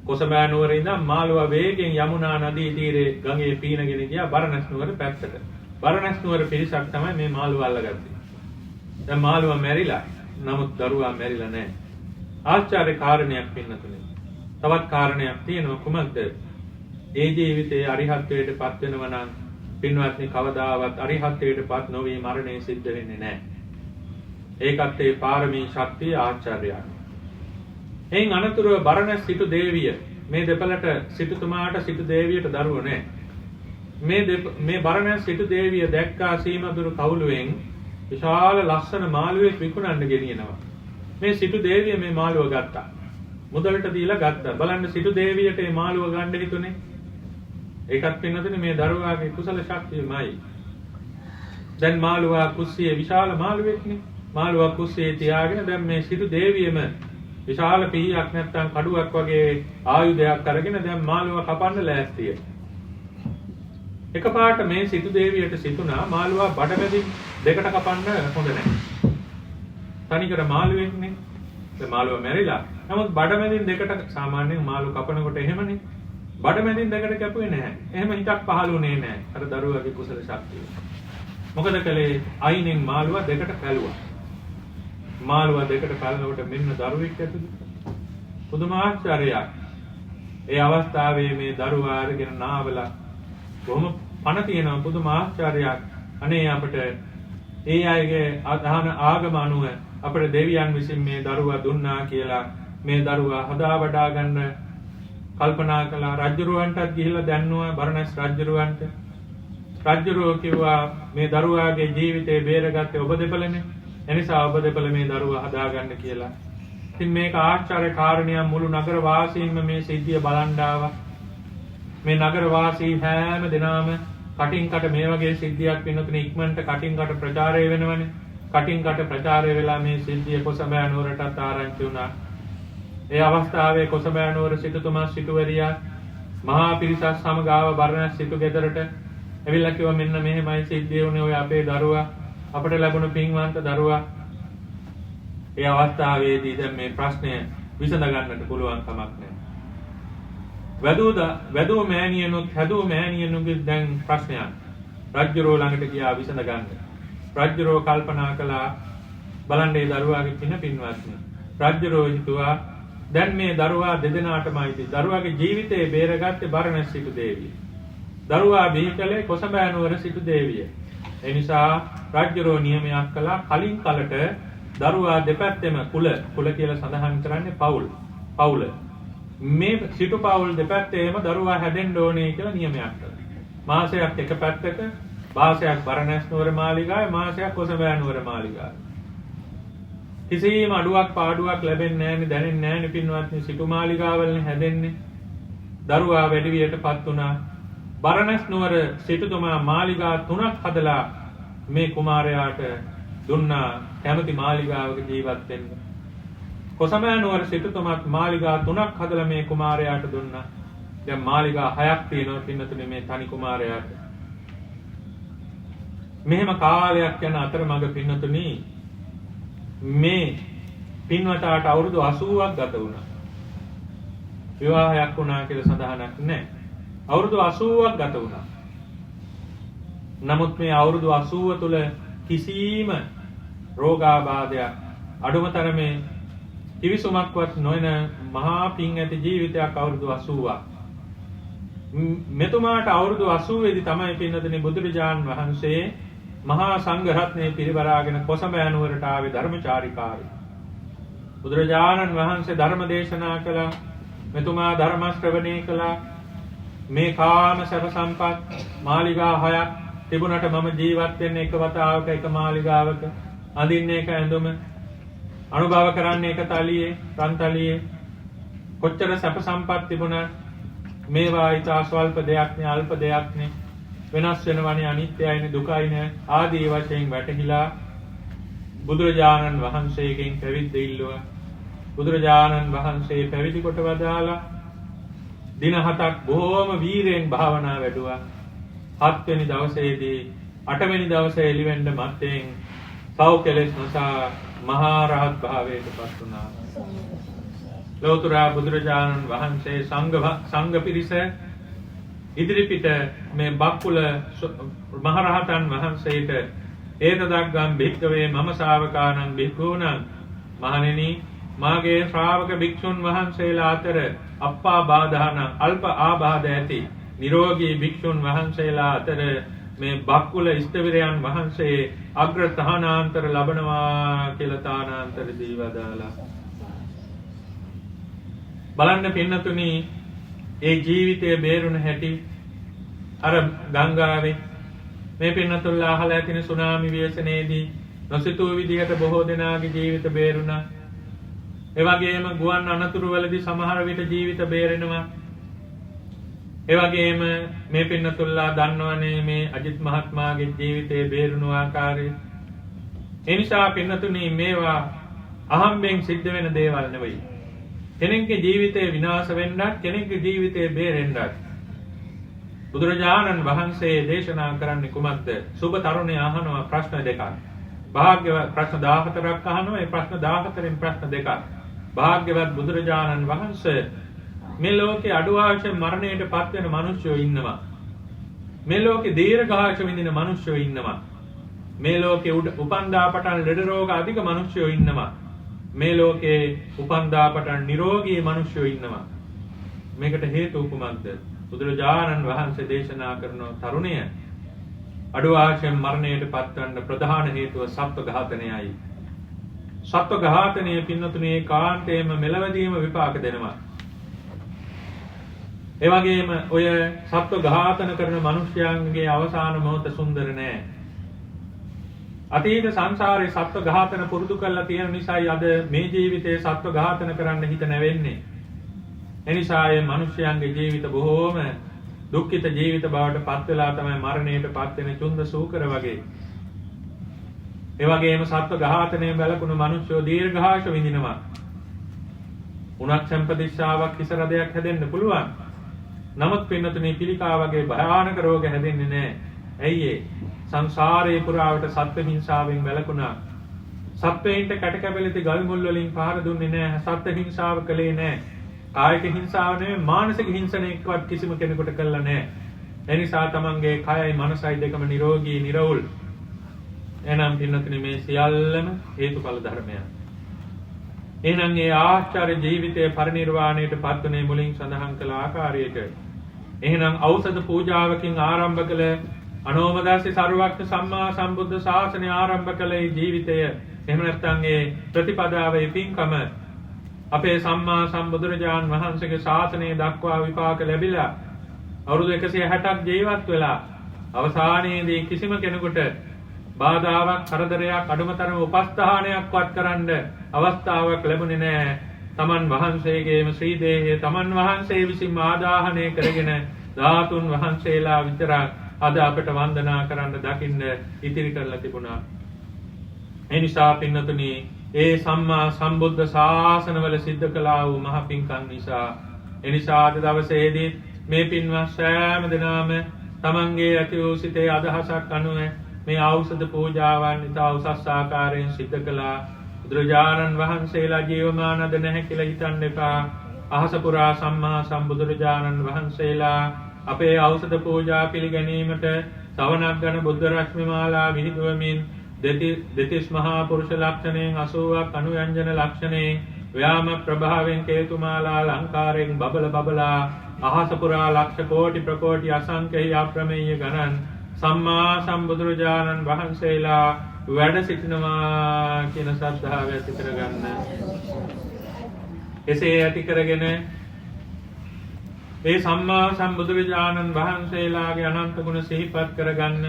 කොසඹෑ නුවර ඉඳන් මාළුවා වේගෙන් යමුනා නදී තීරේ ගඟේ පීනගෙන ගියා බරණැස් නුවර පැත්තට. බරණැස් නුවර පිරිසක් තමයි මේ මාළුවා අල්ලගත්තේ. දැන් මාළුවා මැරිලා. නමුත් දරුවා මැරිලා නැහැ. ආශ්චර්ය කාරණයක් පින්නතුනේ. තවත් කාරණයක් තියෙනවා කුමක්ද? ඒ ජීවිතයේ අරිහත්ත්වයට පත් වෙනවා නම් පින්වත්නි කවදාවත් අරිහත්ත්වයට පත් නොවි මරණය සිද්ධ වෙන්නේ නැහැ. ඒකත් ඒ පාරමී ශක්තිය ආචාර්යයන්. එයින් අනතුරුව බරණැස් සිටු දේවිය මේ දෙපළට සිටුතුමාට සිටු දේවියට දරුවෝ නැහැ. මේ බරණැස් සිටු දේවිය දැක්කා සීමදුරු කවුළුවෙන් විශාල ලස්සන මාළුවෙක් විකුණන්න ගෙනියනවා. මේ සිටු දේවිය මේ මාළුව ගත්තා. මුදලට දීලා ගත්තා. බලන්න සිටු දේවියට මේ මාළුව ගන්න හිතුනේ. ඒකත් පින්නතුනේ මේ දරුවාගේ කුසල ශක්තියමයි. දැන් මාළුවා කුස්සියේ විශාල මාළුවෙක්නේ. මාළුවා කුස්සියේ තියාගෙන දැන් මේ සිටු දේවියම විශාල පිහියක් නැත්තම් කඩුවක් වගේ ආයුධයක් අරගෙන දැන් මාළුවා කපන්න ලෑස්තියි. එකපාරට මේ සිටු දේවියට සිතුණා මාළුවා බඩමැදින් දෙකට කපන්න හොඳ නැහැ. තනිකර මාළුවෙක්නේ. ඒ මාළුවා මැරිලා. නමුත් බඩමැදින් දෙකට සාමාන්‍යයෙන් මාළු කපනකොට එහෙමනේ. බඩමැදින් දෙකට කැපුවේ නැහැ. එහෙම හිතක් පහළුනේ නැහැ. අර දරුවාගේ කුසල ශක්තිය. මොකද කලේ අයිනෙන් මාළුවා දෙකට පැලුවා. මාළුවා දෙකට පැලනකොට මෙන්න දරුවෙක් ඇතුළු. පුදුමාශ්චර්යයක්. ඒ අවස්ථාවේ මේ දරුවා අරගෙන නාවලා කොහොම පණ තියෙනවා පුදුමාශ්චර්යයක්. අනේ අපිට ඒ අයගේ අදහන ආගම අනුව අපිට දෙවියන් විසින් මේ දරුවා දුන්නා කියලා මේ දරුවා හදා වඩා ගන්න කල්පනා කළා. රජුරවන්ටත් ගිහිල්ලා දැන්නුවා බරණැස් රජුරවන්ට. රජුරෝ කිව්වා මේ දරුවාගේ ජීවිතේ බේරගත්තේ ඔබ දෙපළනේ. එනිසා ඔබ දෙපළ මේ දරුවා හදාගන්න කියලා. ඉතින් මේක ආශ්චර්ය කාරණයක්. මුළු නගර වාසීන්ම මේ සිද්ධිය බලන් ආවා. මේ නගර වාසී හැම දිනම කටින් කට මේ වගේ සිද්ධියක් වෙනතුනේ ඉක්මනට කටින් කට ප්‍රචාරය වෙනවනේ. කටින් කට ප්‍රචාරය වෙලා මේ සිද්ධිය කොසඹෑ නුවරටත් ආරංචි වුණා. ඒ අවස්ථාවේ කොසඹෑ නුවර සිටුතුමා සිටුවරියා මහා පිරිසක් සමග ආව බරණැස් සිටු ගෙදරට. ඇවිල්ලා කිව්වා මෙන්න මෙහෙමයි සිද්ධිය වුණේ ඔය අපේ දරුවා අපට ලැබුණු පින්වන්ත දරුවා. ඒ අවස්ථාවේදී දැන් මේ ප්‍රශ්නය විසඳ ගන්නට පුළුවන් කමක් නැහැ. වැදූ මෑණියනුත් හැදූ මෑණියනුගේ දැන් ප්‍රශ්නයක්. රජුරෝ ළඟට ගියා විසඳ ගන්න. රජුරෝ කල්පනා කළා බලන්න මේ දරුවාගේ පින්වත්නි. රජුරෝ හිතුවා දැන් මේ දරුවා දෙදෙනාටමයි දරුවාගේ ජීවිතේ බේරගත්තේ බරණැස් සිටු දේවිය. දරුවා බිහි කළේ කොසඹෑ නුවර සිටු දේවිය. ඒ නිසා රජුරෝ නියමයක් කළා කලින් කලට දරුවා දෙපැත්තෙම කුල කියලා සඳහන් කරන්නේ පවුල. මේ සිටු පවුල් දෙපැත්තේම දරුවා හැදෙන්න ඕනේ කියලා නියමයක් කළා. මාසයක් එක පැත්තක මාසයක් බරණැස් නුවර මාලිගාවේ මාසයක් කොසඹෑ නුවර මාලිගාවේ. කිසිම අඩුවක් පාඩුවක් ලැබෙන්නේ නැහැනේ දැනෙන්නේ නැහැනේ පින්වත්නි සිටු මාලිගාවල්නේ හැදෙන්නේ. දරුවා වැඩි වියටපත් වුණා. බරණැස් නුවර සිටුතුමා මාලිගා 3ක් හදලා මේ කුමාරයාට දුන්නා කැමති මාලිගාවක ජීවත් වෙන්න. කොසඹෑ නුවර සිටුතුමාත් මාලිගා 3ක් හදලා මේ කුමාරයාට දුන්නා. දැන් මාලිගා 6ක් තියෙනවා පින්නතුනේ මේ තනි කුමාරයාට. මෙහෙම කාලයක් යන අතරමඟ පින්නතුනි මේ පින්වතාට අවුරුදු 80ක් ගත වුණා. විවාහයක් වුණා කියලා සඳහනක් නැහැ. අවුරුදු 80ක් ගත වුණා. නමුත් මේ අවුරුදු 80 තුල කිසිම රෝගාබාධයක් අඩුම තරමේ කිවිසුමක්වත් නොවන මහා පිං ඇති ජීවිතයක් අවුරුදු 80ක්. මෙතුමාට අවුරුදු 80 දී තමයි පින්නතුනි බුදුරජාන් වහන්සේ මහා සංඝ රත්නයේ පිරිවරාගෙන කොසඹෑ නුවරට ආවේ ධර්මචාරිකාවේ. බුදුරජාණන් වහන්සේ ධර්ම දේශනා කළා. මෙතුමා ධර්ම ශ්‍රවණය කළා. මේ කාම සැප සම්පත් මාලිගා 6ක් තිබුණට මම ජීවත් වෙන්නේ එක වතාවක එක මාලිගාවක අඳින්නේ එක ඇඳුම අනුභව කරන්නේ එක තලියේ රන්තලියේ කොච්චර සැප සම්පත් තිබුණා මේවා ඊට ස්වල්ප දෙයක් නේ අල්ප දෙයක් නේ වෙනස් වෙනවනේ අනිත්‍යයිනේ දුකයිනේ ආදී වශයෙන් වැටහිලා බුදුරජාණන් වහන්සේගෙන් පැවිද්ද ඉල්ලුවා. බුදුරජාණන් වහන්සේ පැවිදි කොට වදාලා දින 7ක් බොහෝම වීරයෙන් භාවනා වැඩුවා. 7 වෙනි දවසේදී 8 වෙනි දවසේ එළිවෙන්න මත්තෙන් සව් කෙලෙස් නිසා මහා රහත් භාවයට පත් වුණා. ලෝතර බුදුරජාණන් වහන්සේ සංඝ පිරිස ඉදිරිපිට මේ බක්කුල මහරහතන් වහන්සේට ඒතදග්ගම් භික්ඛවේ මම ශාවකානං භික්ඛූණං මහණෙනි මාගේ ශ්‍රාවක භික්ෂුන් වහන්සේලා අතර අප්පා බාධාන අල්ප ආබාධ ඇති නිරෝගී භික්ෂුන් වහන්සේලා අතර මේ බක්කුල ඉස්තවිරයන් වහන්සේ අග්‍ර තහනාන්තර ලබනවා කියලා තානාන්තර දීවදාලා. බලන්න පින්නතුනි ඒ ජීවිතයේ බේරුණ හැටි අර ගංගාවේ මේ පින්නතුල්ලා අහලා ඇතින සුනාමි ව්‍යසනයේදී නොසිතූ විදිහට බොහෝ දෙනාගේ ජීවිත බේරුණා. ඒ වගේම ගුවන් අනතුරු වලදී සමහර විට ජීවිත බේරෙනවා. ඒ වගේම මේ පින්නතුල්ලා දන්නවනේ මේ අජිත් මහත්මයාගේ ජීවිතයේ බේරුණු ආකාරය. ඒ නිසා පින්නතුනි මේවා අහම්බෙන් සිද්ධ වෙන දේවල් නෙවෙයි. කෙනෙක්ගේ ජීවිතේ විනාශ වෙන්නත් කෙනෙක්ගේ ජීවිතේ බේරෙන්නත් බුදුරජාණන් වහන්සේ දේශනා කරන්නේ කුමක්ද? සුබ තරුණය අහනවා ප්‍රශ්න දෙකක්. භාග්‍යවත් ප්‍රශ්න 14ක් අහනවා. ඒ ප්‍රශ්න 14න් ප්‍රශ්න දෙකක්. භාග්‍යවත් බුදුරජාණන් වහන්සේ මේ ලෝකේ අඩුවාශයෙන් මරණයට පත් වෙන මිනිස්සුયો ඉන්නවා. මේ ලෝකේ දීර්ඝායුෂ විඳින මිනිස්සුયો ඉන්නවා. මේ ලෝකේ උපන්දා පටන් ලෙඩ රෝග අධික මිනිස්සුયો ඉන්නවා. මේ ලෝකේ උපන්දා පටන් නිරෝගී මිනිස්සුયો ඉන්නවා. මේකට හේතුව කුමක්ද? බුදුරජාණන් වහන්සේ දේශනා කරන තරුණය අඩුවාශයෙන් මරණයට පත්වන්න ප්‍රධාන හේතුව සත්ව ඝාතනයයි. සත්ව ඝාතනය පින්නතුනේ කාන්තේම මෙලවදීම විපාක දෙනවා. ඒ වගේම ඔය සත්ව ඝාතන කරන මිනිස්යාගේ අවසාන මොහොත සුන්දර නෑ. අතීත සංසාරේ සත්ව ඝාතන පුරුදු කරලා තියෙන නිසායි අද මේ ජීවිතේ සත්ව ඝාතන කරන්න හිත නැවෙන්නේ. එනිසා මේ මිනිස්යාගේ ජීවිත බොහෝම දුක්ඛිත ජීවිත බවට පත් වෙලා තමයි මරණයට පත් වෙන චුන්ද සූකර වගේ. ඒ වගේම සත්ව ඝාතනයේ බැලකුණු මිනිස්සු දීර්ඝාෂ විඳිනවා. උණක් සම්පදිස්සාවක් හිස රදයක් හැදෙන්න පුළුවන්. නමුත් පින්නතුනේ පිළිකා වගේ භයානක රෝග හැදෙන්නේ නැහැ. ඇයි ඒ? සංසාරේ පුරාවට සත්ව හිංසාවෙන් වැළකුණා. සත්වයින්ට කැටකැබලිති ගල් මුල් වලින් පහර දුන්නේ නැහැ. සත්ව හිංසාව කළේ නැහැ. කායික හිංසාව නෙමෙයි මානසික හිංසනයක්වත් කිසිම කෙනෙකුට කළා නැහැ. ඒ නිසා තමන්ගේ කයයි මනසයි දෙකම නිරෝගී නිරවුල්. එනම් පින්නතුනේ මේ සියල්ලම හේතුඵල ධර්මයන්. එහෙනම් මේ ආචාර්ය ජීවිතයේ පරිණිරවාණයට පත්වනේ මුලින් සඳහන් කළ ආකාරයට. එහෙනම් ඖෂධ පූජාවකින් ආරම්භ කළ අනෝමදාසී සර්වඥ සම්මා සම්බුද්ධ ශාසනය ආරම්භ කළ ජීවිතය එහෙම නැත්නම් ඒ ප්‍රතිපදාවේ පින්කම අපේ සම්මා සම්බුදුරජාන් වහන්සේගේ ශාසනය දක්වා විපාක ලැබිලා අවුරුදු 160ක් ජීවත් වෙලා අවසානයේදී කිසිම කෙනෙකුට බාධාවක් කරදරයක් අඩුමතරම උපස්ථානයක්වත් කරන්න අවස්ථාවක් ලැබුණේ නැහැ. තමන් වහන්සේගේම ශ්‍රී දේහය තමන් වහන්සේ විසින් ආදාහනය කරගෙන ධාතුන් වහන්සේලා විතරක් අද අපට වන්දනා කරන්න දකින්න ඉතිරි කරලා තිබුණා. ඒ නිසා පින්නතුනි ඒ සම්මා සම්බුද්ධ ශාසනවල සිද්ධ කළා වූ මහ පිංකම් නිසා එනිසා අද දවසේදී මේ පින්වත් සෑම දෙනාම තමන්ගේ ඇති වූ සිතේ අදහසක් අනුව මේ ඖෂධ පූජාවන් ඉතා උසස් ආකාරයෙන් සිද්ධ කළා. බුදුරජාණන් වහන්සේලා ජීවමානද නැහැ කියලා හිතන්න එපා. අහස පුරා සම්මා සම්බුදුරජාණන් වහන්සේලා අපේ ඖෂධ පූජා පිළිගැනීමට සවනක් ගන බුද්ධ රශ්මි මාලා විහිදුවමින් දෙතිස් මහා පුරුෂ ලක්ෂණයෙන් 80ක් අනුයන්ජන ලක්ෂණයෙන් ව්‍යාම ප්‍රභාවයෙන් කේතුමාලා ලංකාරයෙන් බබලා අහස පුරා ලක්ෂ කෝටි ප්‍රකෝටි අසංඛ්‍ය අප්‍රමේය ගණන් සම්මා සම්බුදුරජාණන් වහන්සේලා වැඩ සිටිනවා කියන ශ්‍රද්ධාව ඇති කරගන්න. එසේ ඇති කරගෙන ඒ සම්මා සම්බුදුරජාණන් වහන්සේලාගේ අනන්ත ගුණ සිහිපත් කරගන්න.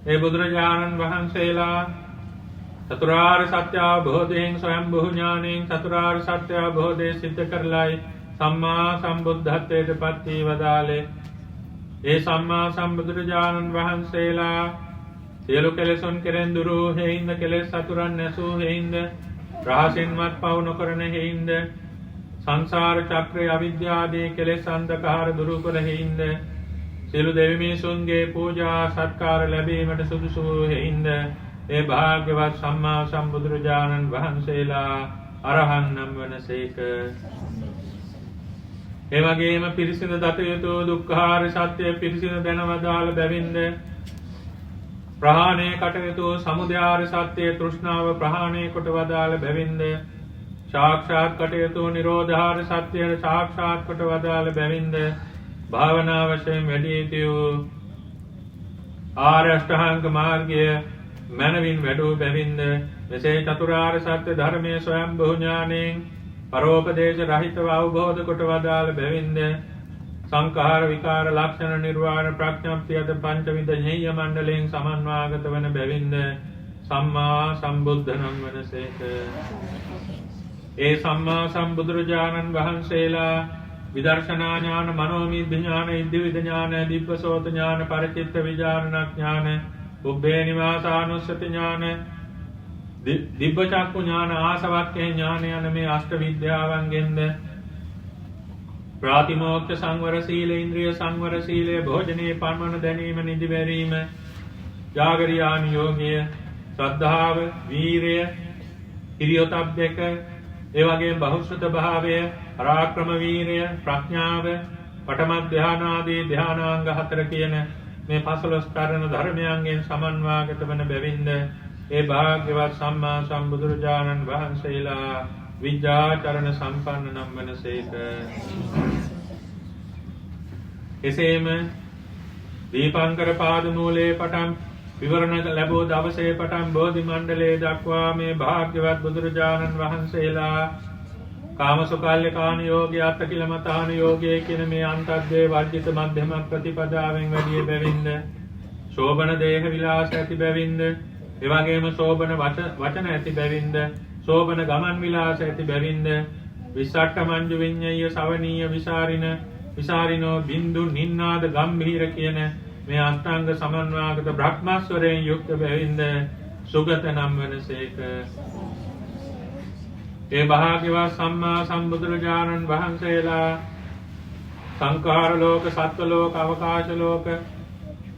ඒ බුදුරජාණන් වහන්සේලා චතුරාර්ය සත්‍ය අවබෝධයෙන් ස්වයංභූ ඥාණයෙන් චතුරාර්ය සත්‍ය අවබෝධය සිද්ධ කරලයි සම්මා සම්බුද්ධත්වයට පත් වී වදාළේ. ඒ සම්මා සම්බුදුරජාණන් වහන්සේලා සියලු කෙලෙසුන් කෙරෙන් දුරු හේින්ද කෙලෙස් සතුරන් නැසූ හේින්ද රහසින්වත් පවු නොකරන හේින්ද සංසාර චක්‍රයේ අවිද්‍යාදී කෙලෙස් අන්ධකාර දුරු කළ හේින්ද සියලු දෙවි මිනිසුන්ගේ පූජා සත්කාර ලැබීමට සුදුසු හේින්ද ඒ භාග්‍යවත් සම්මා සම්බුදුරජාණන් වහන්සේලා අරහන් නම් වනසේක. ඒ වගේම පිරිසිදු දත යුතු දුක්ඛාර සත්‍ය පිරිසිදු දැනවදාළ බැවින්ද ප්‍රහාණය කටයුතු සමුදයාර සත්‍ය තෘෂ්ණාව ප්‍රහාණය කොට වදාළ බැවින්ද සාක්ෂාත් කටයුතු නිරෝධාර සත්‍ය සාක්ෂාත් කොට වදාළ බැවින්ද භාවනා වශයෙන් වැඩි යුතු ආර්ය අෂ්ටාංග මාර්ගය මනවින් වැඩෝ බැවින්ද මෙසේ චතුරාර්ය සත්‍ය ධර්මයේ ස්වයංභූ ඥාණයෙන් පරෝපදේශ රහිතව අවබෝධ කොට වදාළ බැවින්ද සංඛාර විකාර ලක්ෂණ නිර්වාණ ප්‍රඥප්තිය අද පංචවිද ඤෙය්‍ය මණ්ඩලයෙන් සමන්වාගත වන බැවින්ද සම්මා සම්බුද්ධ නම් වනසේක. ඒ සම්මා සම්බුදුරජාණන් වහන්සේලා විදර්ශනා ඥාන, මනෝමීද්‍ය ඥාන, ඉද්ධිවිද ඥාන, දිබ්බසෝත ඥාන, පරිචිත්ත විචාරණ ඥාන, උබ්බේ නිවාසානුස්සති ඥාන, දිබ්බචක්ඛු ඥාන, ආසවක්ඛේ ඥාන යන මේ අෂ්ට විද්‍යාවන්ගෙන්ද ප්‍රාතිමෝක්ඛ සංවර සීල, ඉන්ද්‍රිය සංවර සීලය, භෝජනයේ පන්වන දැනීම, නිදි වැරීම, ජාගරියානි යෝගය, ශ්‍රද්ධාව, වීරය, ඉරියොතප් දෙක, ඒ වගේම බහුශ්‍රත භාවය, පරාක්‍රම වීරය, ප්‍රඥාව, පඨම ධාන ආදී ධානාංග 4 කියන මේ 15 කරන ධර්මයන්ගෙන් සමන්වාගත වන බැවින්ද ඒ භාග්‍යවත් සම්මා සම්බුදුරජාණන් වහන්සේලා විද්‍යාචරණ සම්පන්න නම් වනසේක. එසේම දීපංකර පාදමූලයේ පටන් විවරණ ලැබූ දවසේ පටන් බෝධි මණ්ඩලයේ දක්වා මේ භාග්‍යවත් බුදුරජාණන් වහන්සේලා කාමසුඛාල්ලිකාණ යෝගය, අත්තිකිලමතාණ යෝගය කියන මේ අන්තද්දේ වර්ජිත මධ්‍යම ප්‍රතිපදාවෙන් වැඩි බැවින්ද, ශෝභන දේහ විලාස ඇති බැවින්ද, එවැගේම ශෝභන වචන ඇති බැවින්ද, ශෝභන ගමන් විලාස ඇති බැවින්ද, විසට්ඨ මංජු විඤ්ඤය සවනීය විසාරිනෝ බින්දු නින්නාද ගම්භීර කියන මේ අෂ්ටාංග සමන්වාගත බ්‍රහ්මස්වරයෙන් යුක්ත බැවින්ද සුගත නම් වනසේක. ඒ භාග්‍යවත් සම්මා සම්බුදුරජාණන් වහන්සේලා සංඛාර ලෝක, සත්ත්ව ලෝක, අවකාශ ලෝක,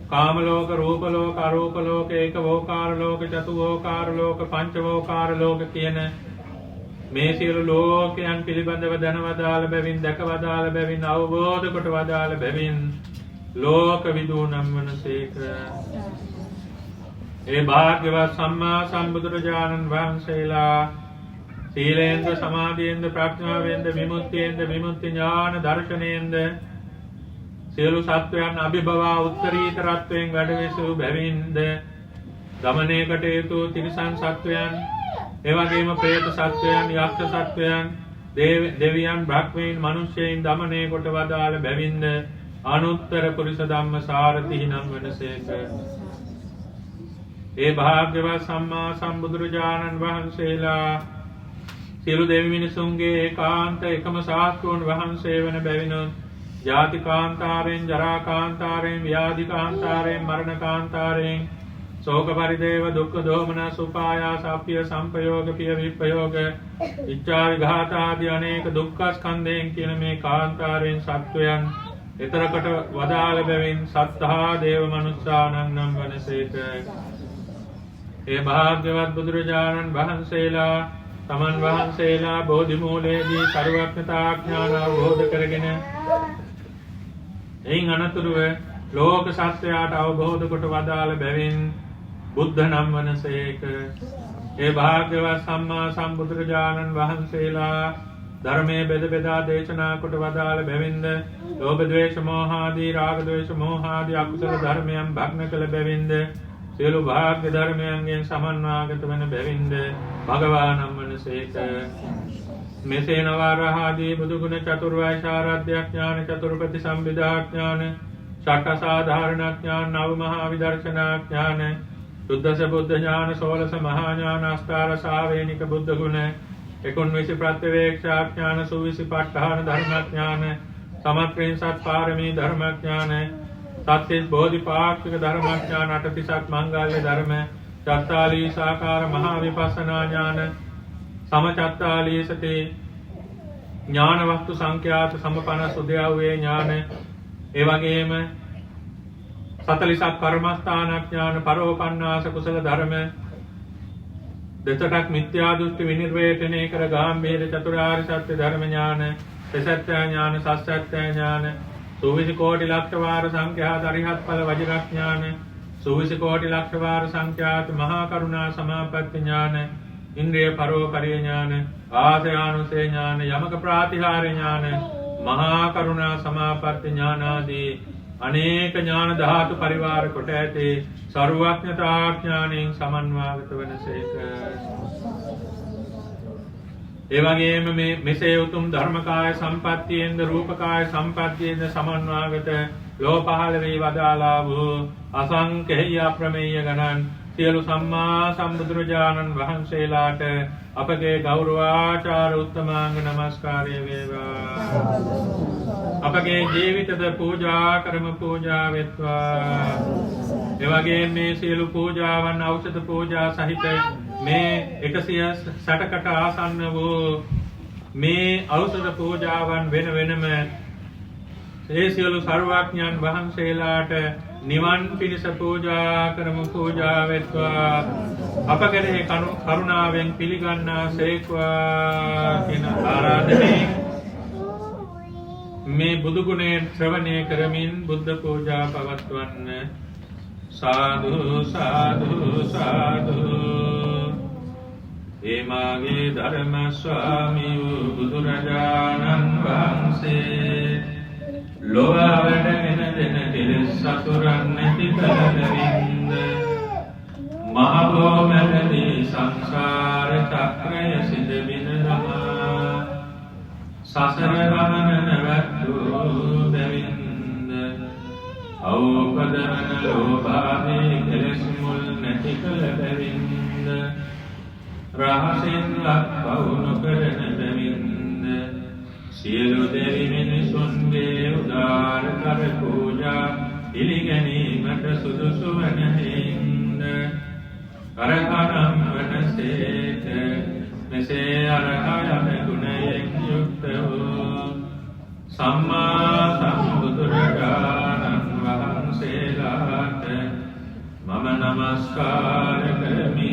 කාම ලෝක, රූප ලෝක, අරූප ලෝක, ඒකවෝකාර ලෝක, චතුවෝකාර ලෝක, පංචවෝකාර ලෝක කියන මේ සියලු ලෝකයන් පිළිබඳව දැනවදාළ බැවින්, දැකවදාළ බැවින්, අවබෝධ කොට වදාළ බැවින් ලෝක විදූ නම් වනසේක. ඒ භාග්‍යවත් සම්මා සම්බුදුරජාණන් වහන්සේලා සීලෙන්ද, සමාධියෙන්ද, ප්‍රඥාවෙන්ද, විමුක්තියෙන්ද, විමුක්ති ඥාන දර්ශනයෙන්ද සියලු සත්වයන් අභිභවා උත්තරීතරත්වයෙන් වැඩවිසූ බැවින්ද දමනය කටයුතු තිරිසන් සත්වයන්, එවැගේම ප්‍රේත සත්වයන්, යක්ෂ සත්වයන්, දෙවියන්, බ්‍රහ්මයන්, මනුෂ්‍යයන් දමනය කොට වදාළ බැවින්ද අනුත්තර පුරිස ධම්ම සාරථි නම් වනසේක. ඒ භාග්‍යවත් සම්මා සම්බුදුරජාණන් වහන්සේලා සියලු දෙවි මිනිසුන්ගේ ඒකාන්ත එකම ශාස්ත්‍රෝන් වහන්සේ වන බැවිනොත් ජාති කාන්තාරයෙන්, ජරා කාන්තාරයෙන්, ව්‍යාධි කාන්තාරයෙන්, මරණ කාන්තාරයෙන්, ශෝක පරිදේව, දුක්ඛ දෝමනස්, උපායාස, අප්පිය සම්පයෝග, පිය විප්පයෝග, ඉච්ඡා විඝාත ආදී අනේක දුක්ඛ ස්කන්ධයෙන් කියන මේ කාන්තාරයෙන් සත්වයන් ඊතරකට වදාළ බැවින් සත්තා දේව මනුස්සානං නම් වනසේක. ඒ භාග්‍යවත් බුදුරජාණන් වහන්සේලා තමන් වහන්සේලා බෝධි මූලයේදී සර්වඥතා ඥාන අවබෝධ කරගෙන එයින් අනතුරුව ලෝක සත්‍යයට අවබෝධ කොට වදාළ බැවින් බුද්ධ නම් වනසේක. ඒ භාග්‍යවත් සම්මා සම්බුදුරජාණන් වහන්සේලා ධර්මයේ බෙද බෙදා දේශනා කොට වදාළ බැවින්ද ලෝභ ද්වේෂ මෝහ ආදී, රාග ද්වේෂ මෝහ ආදී අකුසල ධර්මයන් භග්න කළ බැවින්ද සියලු භාග්‍ය ධර්මයන්ගෙන් සමන්වාගත වන බැවින්ද භගවා නම් වනසේක. මෙසේ නවරහාදී බුදුගුණ චතුර්වෛශාරද්‍ය ඥාන, චතුර්පති සම්බිදා ඥාන, ෂට්ඨසාධාරණ ඥාන, නව මහා විදර්ශනා ඥාන, සුද්ධස බුද්ධ ඥාන, 16 මහා ඥාන, අෂ්ටාර ශාවේනික බුද්ධ ගුණ, 19 ප්‍රත්‍යවේක්ෂා ඥාන, 24 ප ဋ ාණ ධර්ම ඥාන, සමත්‍රිංසත් පාරමී ධර්ම ඥාන, සත්‍තිස් බෝධිපාක්ෂික ධර්ම ඥාන, 38ක් මංගල්‍ය ධර්ම, 44 ආකාර මහා විපස්සනා ඥාන, සමචත්තාලීසති ඥාන වස්තු සංඛ්‍යාත සමපන සුදයවේ ඥාන, ඒ වගේම 40ක් කර්මස්ථාන ඥාන, පරෝපන්නාස කුසල ධර්ම, දෙතටක් මිත්‍යා දෘෂ්ටි විනිර්වේෂණය කර ගාම්භීර චතුරාර්ය සත්‍ය ධර්ම ඥාන, සසත්‍ය ඥාන, සස්සත්‍ය ඥාන, සූවිසි කෝටි ලක්ෂ වාර සංඛ්‍යාත අරිහත් ඵල වජිරඥාන, සූවිසි කෝටි ලක්ෂ වාර සංඛ්‍යාත මහා කරුණා සමාපatti ඥාන, ඉන්ද්‍රිය පරෝපරිය ඥාන, ආසයානුසේ ඥාන, යමක ප්‍රාතිහාර්ය ඥාන, මහා කරුණා සමාපatti ඥාන ආදී අනේක ඥාන ධාතු පරිවාර කොට ඇති සර්වඥතා ඥාණයෙන් සමන්වාගත වනසේක. ඒ වගේම මෙසේ උතුම් ධර්මකාය සම්පත්තියෙන්ද, රූපකාය සම්පත්තියෙන්ද සමන්වාගත ලෝ පහළ වේ වදාලා වූ අසංඛේය අප්‍රමේය ගණන් සියලු සම්මා සම්බුදුරජාණන් වහන්සේලාට අපගේ ගෞරවාචාර උත්තමාංග නමස්කාරය වේවා. අපගේ ජීවිතද පූජා කරම පූජා වෙත්වා. එවගේ මේ සියලු පූජාවන් ඖෂධ පූජා සහිත මේ 160කට ආසන්න වූ මේ ඖෂධ පූජාවන් වෙන වෙනම ඒ සියලු සර්වඥයන් වහන්සේලාට නිවන් පිණිස පූජා කරමු පූජා වෙත්වා. අප කෙරෙහි කරුණාවෙන් පිළිගන්නා සේක්වා කියන ආරාධනයෙන් මේ බුදු ගුණයෙන් ශ්‍රවණය කරමින් බුද්ධ පූජා පවත්වන්න. සාදු සාදු සාදු. ඒ මාගේ ධර්ම ස්වාමී වූ බුදුරජාණන් වහන්සේ ලොව වැඩගෙන දෙන කෙලෙස් සතුරන් නැති කරදරින්ද මහ භවමෙහි සංසාර චක්‍රය සිඳ බිඳදමා සසර ගමන නැවැත්වූ බැවින්ද අවපදවන ලෝභාදී කෙලෙස් මුල් නැති කළ බැවින්ද රහසින් ලක් පවු නොකරන බැවින්ද සියලු දෙවි මිනිසුන්ගේ උදාර කර පූජා පිළිගැනීමට සුදුසු වන හේින්ද කරකනම් වනසේත මෙසේ අරහයන ගුණයෙන් යුක්ත වූ සම්මා සම්බුදුරජාණන් වහන්සේලාට මම නමස්කාර කරමි.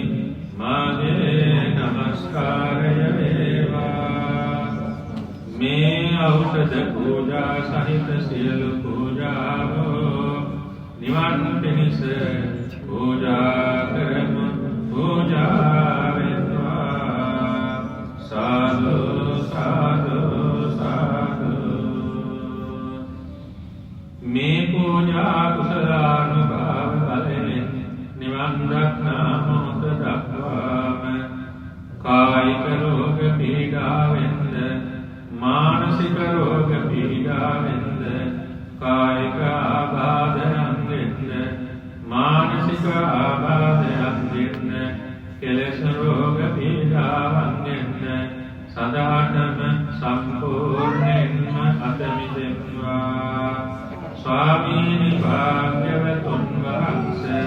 මාගේ නමස්කාරය වේවා. මේ ඖෂධ පූජා සහිත සියලු පූජාවෝ නිවන් පිණිස පූජා කරමු පූජා වෙත්වා. සාදු සාදු සාදු. මේ පූජා කුසලානුභාව බලයෙන් නිවන් දක්නා මොහොත දක්වාම කායික රෝග පීඩාවෙන්ද මානසික රෝග පීඩාවෙන්ද කායික ආබාධයන්ගෙන්ද මානසික ආබාධයන්ගෙන්ද කෙලෙස් රෝග පීඩාවන්ගෙන්ද සදාටම සම්පූර්ණයෙන්ම අත මිදෙත්වා. ස්වාමීනි භාග්‍යවතුන් වහන්සේ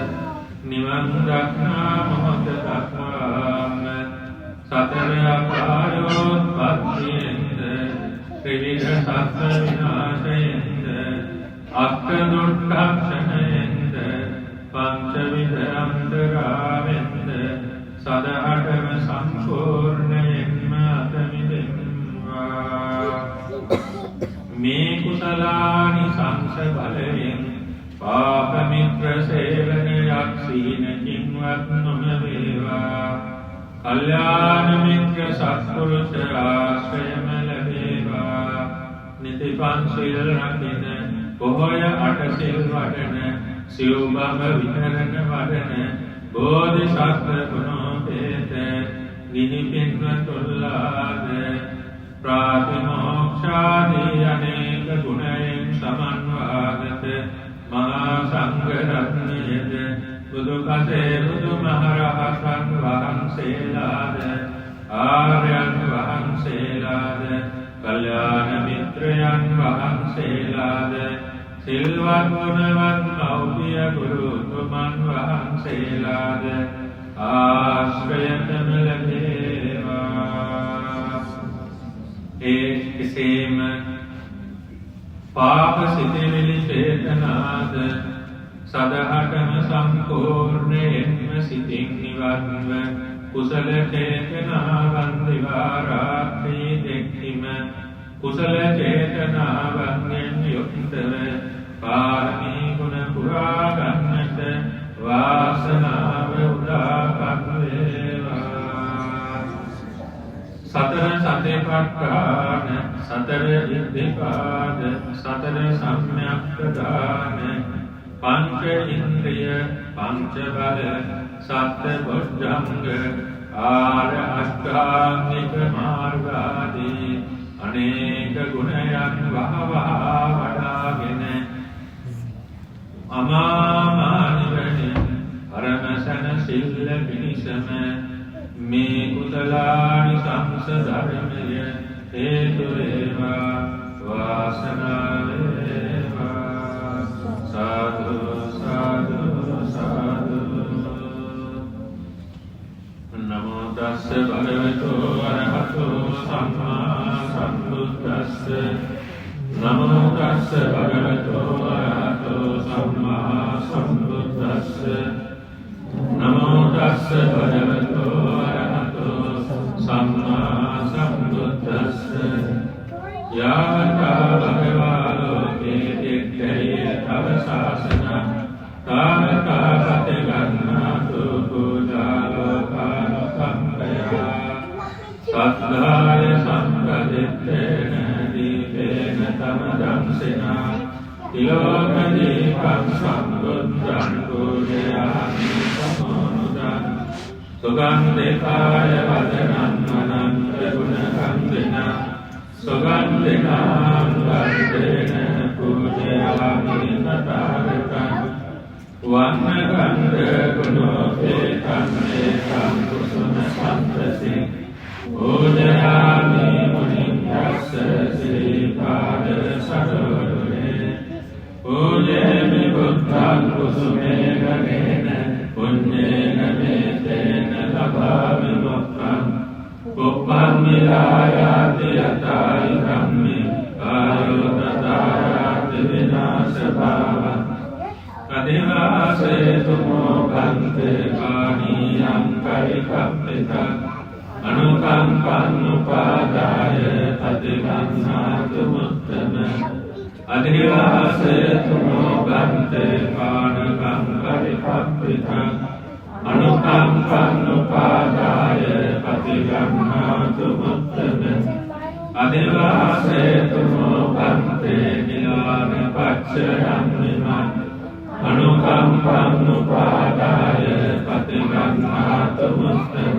නිවන් දක්නා මොහොත දක්වාම සතර අපාරෝත්පත්තියෙන්ද ත්‍රිවිධ සත්ත්ව විනාශයෙන්ද අක්ඛ දුක්ඛක්ෂණයෙන්ද පංචවිධ අන්තරාවෙන්ද සදාටම සම්පූර්ණයෙන්ම අත මිදෙත්වා. මේ කුසලානි සංස බලයෙන් පාප මිත්‍ර සේවනයක් සීනකින්වත් නොමවේවා. කල්යාණ මිත්‍ර සත්පුරුෂ ආශ්‍රයම ලැබේවා. නිති පන්සිල් රකින පොහොය අටසිල් වඩන සිව්බඹ විහරණ වඩන බෝධිසත්ව ගුණෝපේත නිහි පින්වතුන්ලාද ප්‍රාතිමෝක්ෂාදී අනේක ගුණයෙන් සමන්වාගත මහා සංඝ රත්නයද බුදු කසේ බුදු මහරහතන් වහන්සේලාද ආර්යයන් වහන්සේලාද කල්යාණ මිත්‍රයන් වහන්සේලාද සිල්වත් ගුණවත් මෞපිය ගුරුතුමන් වහන්සේලාද ආශ්‍රයතම ලැබේවා. ඒ කෙසේම පාප සිතවිලි චේතනාද සදහටම සම්පූර්ණයෙන්ම සිතින් නිවන්ව කුසල චේතනාවන් දිවාරාත්‍රී දෙක්හිම කුසල චේතනාවන්ගෙන් යුක්තව පාරමී ගුණ පුරා ගන්නට වාසනාව උදාපත් වේවා. සතර සතිපට්ඨාන සතර ඉද්ධිපාද සතර සම්‍යක් ප්‍රදාන පංච ඉන්ද්‍රිය පංච බල සත්‍ය බොද්ධංග ආර අෂ්ටාංගික මාර්ගාදී අනේක ගුණයන් වහවහා වඩාගෙන අමා නිවනින් පරම සැනසෙල්ල පිණිසම මේ කුසලා වංශ ධර්මය හේතු වේවා වාසනාව වේවා සාදු සාදු සාදු නමෝ තස්ස භගවතු අරහතෝ සම්මා සම්බුද්දස්ස නමෝ තස්ස භගවතු අරහතෝ සම්මා සම්බුද්දස්ස නමෝ තස්ස භගවතු අරහතෝ සම්මා සම්බුද්දස්ස යාවතා භගවා ලෝකේ තිත්තේ තව ශාසන තාවතා පතිගන්නාතු පූජා ලෝකානුකම්පයා සද්ධාය සම්පදිත්තේන දීපේන තමදංසිනා තිලෝකදීපං සම්බුද්ධං පූජයාමි සමෝනුදං සුගන්ධිකාය වදනං අනන්ත ගුණකන්දිනා සුගන්ධිකාං වන්දේන පූජයාමි තථාගතං වන්නගන්ධ ගුණෝපේතං ඒකං කුසුම සම්පති පූජයාමි මුනිං ශ්‍රීපාද සරෝරුනේ පූජේමි බුද්ධං කුසුමේ ගනේන පුඤ්ඤේන මේතේන ලබාමි මොක්ඛං පුප්පං මිලායාති යතායි ධම්මේ ආයෝ තථායාති විනාශ භාවං කදේවාසේතු මොඛන්තේ කාණීයං පරිකප්පිතං අනුකම්පන්නුපාදාය පතිගන්නාතු මුත්තම අදිවාසේතු මොඛන්තේ කාණකං පරිකප්පිතං අනුකම්පන්නුපාදාය පතිගන්නාතු මුත්තම අදිවාසේතු මොඛන්තේ නිලාන පච්චයං විමං අනුකම්පන්නුපාදාය පතිගන්නාතු මුත්තම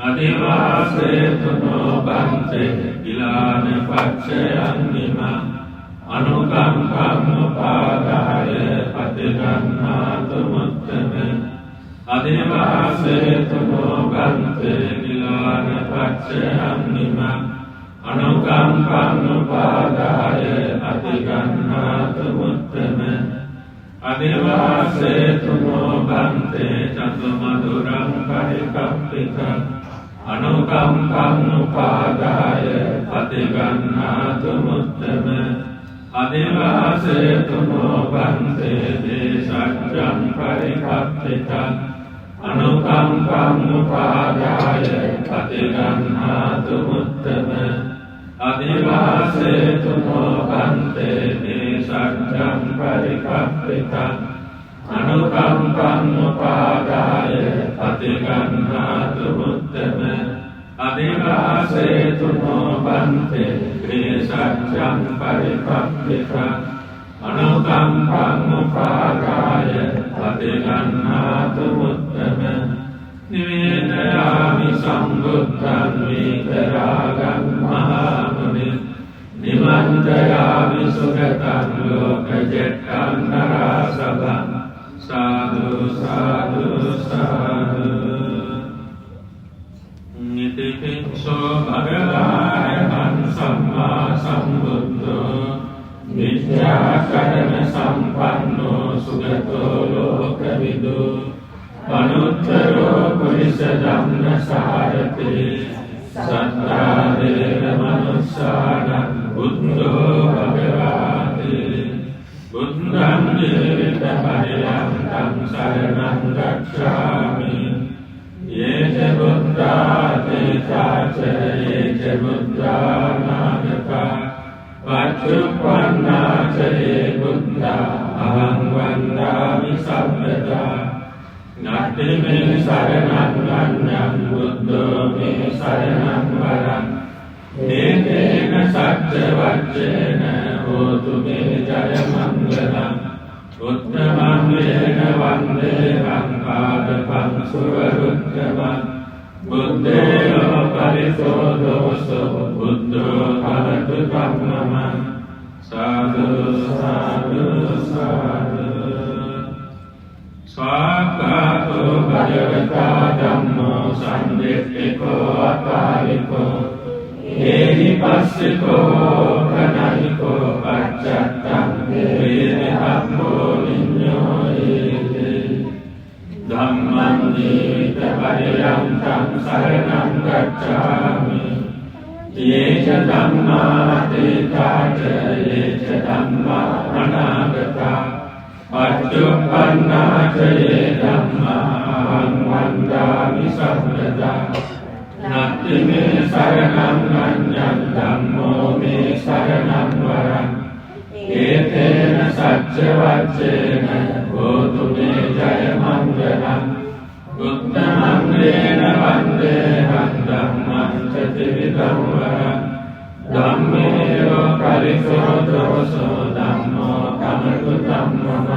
අදිවාසේතු නොබන්තේ ඉලාන පච්චයං නිමං අනුකම්පන්නුපාදාය පතිගන්නාතු මුත්තම අදිවාසේතු නොබන්තේ ඉලාන පච්චයං නිමං අනුකම්පන්නුපාදාය පතිගන්නාතු මුත්තම අදිවාසේතු නොබන්තේ චතුමදුරං පරිකප්පිතං අනුකම්පන්නුපාදාය පතිගන්නාතු මුත්තම අදිවාසේතු නොබන්තේ දේසජ්ජං පරිකප්පිතං අනුකම්පන්නුපාදාය පතිගන්නාතු මුත්තම අදිවාසේතු නොබන්තේ දේසජ්ජං පරිකප්පිතං අනුකම්පන්නුපාදාය පතිගන්නාතු මුත්තම අදිවාසේතු නොබන්තේ දේසජ්ජං පරිකප්පිතං අනුකම්පන්නුපාදාය පතිගන්නාතු මුත්තම නිවේදයාමි සම්බුද්ධං විතරාගං මහාමුනි නිමන්තයාමි සුගතං ලෝකජෙට්ඨං නරාසභං සාදු සාදු සාදු නිතිපිච්ඡෝ භගවාන් සම්මා සම්බුද්ධෝ විද්‍යාකරණ සම්පන්නෝ සුගතෝ ලෝකවිදු අනුත්තරෝ පුරිස ධම්ම සාරති සත්තා දේව මනුස්සානං බුද්ධෝ භගවාති බුද්ධං ජීවිත පරියන්තං සරණං ගච්ඡාමි යේච බුද්ධාති තාච යේච බුද්ධානාගතා පච්චුප්පන්නාච යේ බුද්ධා අහං වන්දාමි සම්පදා නත්ති මේ සරණං ගඤ්ඤං බුද්ධෝ මේ සරණං වරං ඒකේන සච්ච වච්චේන හෝතු මේ ජය මංගලං උත්තමං වේන වන්දේ රංකාදපං සුවරුත්තමං බුද්ධේන පරිසෝදෝසෝ බුද්ධෝ භවතු පම්මමං සාදු සාදු සාදු ස්වාගතෝ භගවතා ධම්මෝ සම්දෙත්තිකෝ අකාලිකෝ ඒහිපස්සිකෝ ප්‍රණයිකෝ පච්චත්තං වේදහම්මෝ විඤ්ඤෝ ඒති ධම්මං ජීවිත පරියන්තං සරණං ගච්ඡාමි යේච ධම්මා තේතාච යේච ධම්මා අනාගතා පච්චුප්පන්නාච යේ ධම්මා වන්දාමි සම්පදා නත්ති මේ සරණං අඤ්ඤං ධම්මෝ මේ සරණං වරං ඒතේන සච්ච වච්චේන හෝතු මේ ජය මංගලං උත්තමං වේන වන්දේහං ධම්මං චතිවිධං වරං ධම්මේව පරිසෝ දවසෝ ධම්මෝ කමතු ධම්මම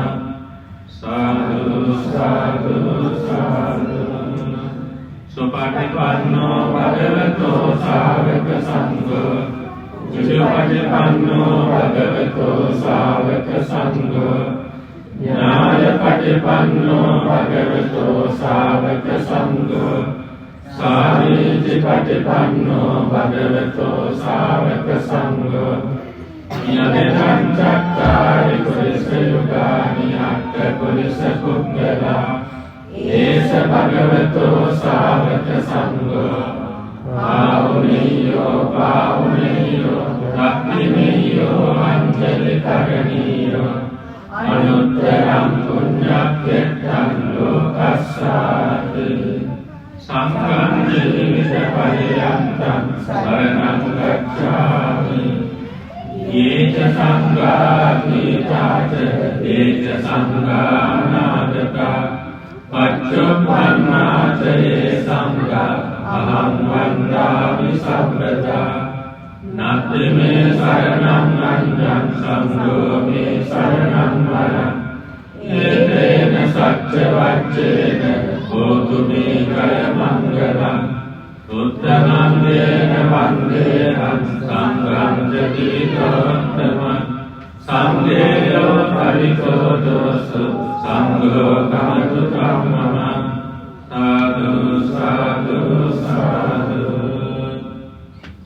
සාදු සාදු සාදු සුපටිපන්නෝ භගවතෝ සාවක සංඝෝ සුපටිපන්නෝ භගවතෝ සාවක සංඝෝ ඥායපටිපන්නෝ භගවතෝ සාවක සංඝෝ සාරීචිපටිපන්නෝ භගවතෝ සාවක සංඝෝ යදෙනං චක්කාරි කුරිස යුගානි අක්ඛ කුරිස කුංගලා ඒස භගවතෝ සාවක සංඝෝ පාවුනීයෝ පාවුනීයෝ රත්නිමීයෝ අංජලි කරණීයෝ අනුත්තරං පුඤ්ඤක්ඛෙත්තං ලෝකස්සාති සංඝං ජීවිත පරියන්තං සරණං ගච්ඡාමි යේච සංඝා නීතාච යේච සංඝා නාගතා පච්චුප්පන්නාච යේ සංඝා අහං වන්දාමි සම්පදා නත්ති මේ සරණං අඤ්ඤං සංඝෝ මේ සරණං වරං ඒතේන සච්ච වච්චේන හෝතු මේ ජය මංගලං උත්තමං වේන වන්දේහං සංඝං චතිවිධෝත්තමං සංඝේයෝ පරිකෝ දෝසු සංඝෝ කමතු ධම්මං සාදු සාදු සාදු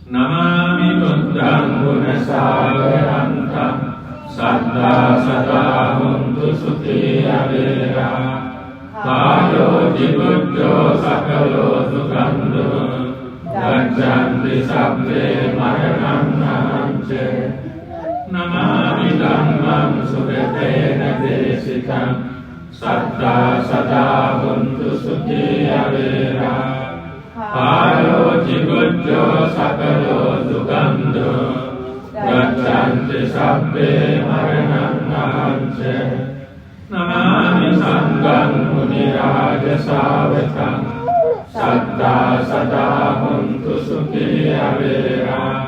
නමාමි බුද්ධං ගුණ සාගරන්තං සද්දා සදා හුන්තු සුඛී අවේරා කායෝ ජිගුච්ඡෝ සකලෝ සුඛන්දෝ ගච්ඡන්ති සබ්බේ මරණං අංච නමාමි ධම්මං සුගතේන දේශිතං සද්දා සදා හුන්තු සුඛී අවේරා කායෝ ජිගුච්ඡෝ සකලෝ සුඛන්දෝ ගච්ඡන්ති සබ්බේ මරණං අංච නමාමි සංඝං මුනි රාජ ශාවකං සද්දා සදා හුන්තු සුඛී අවේරා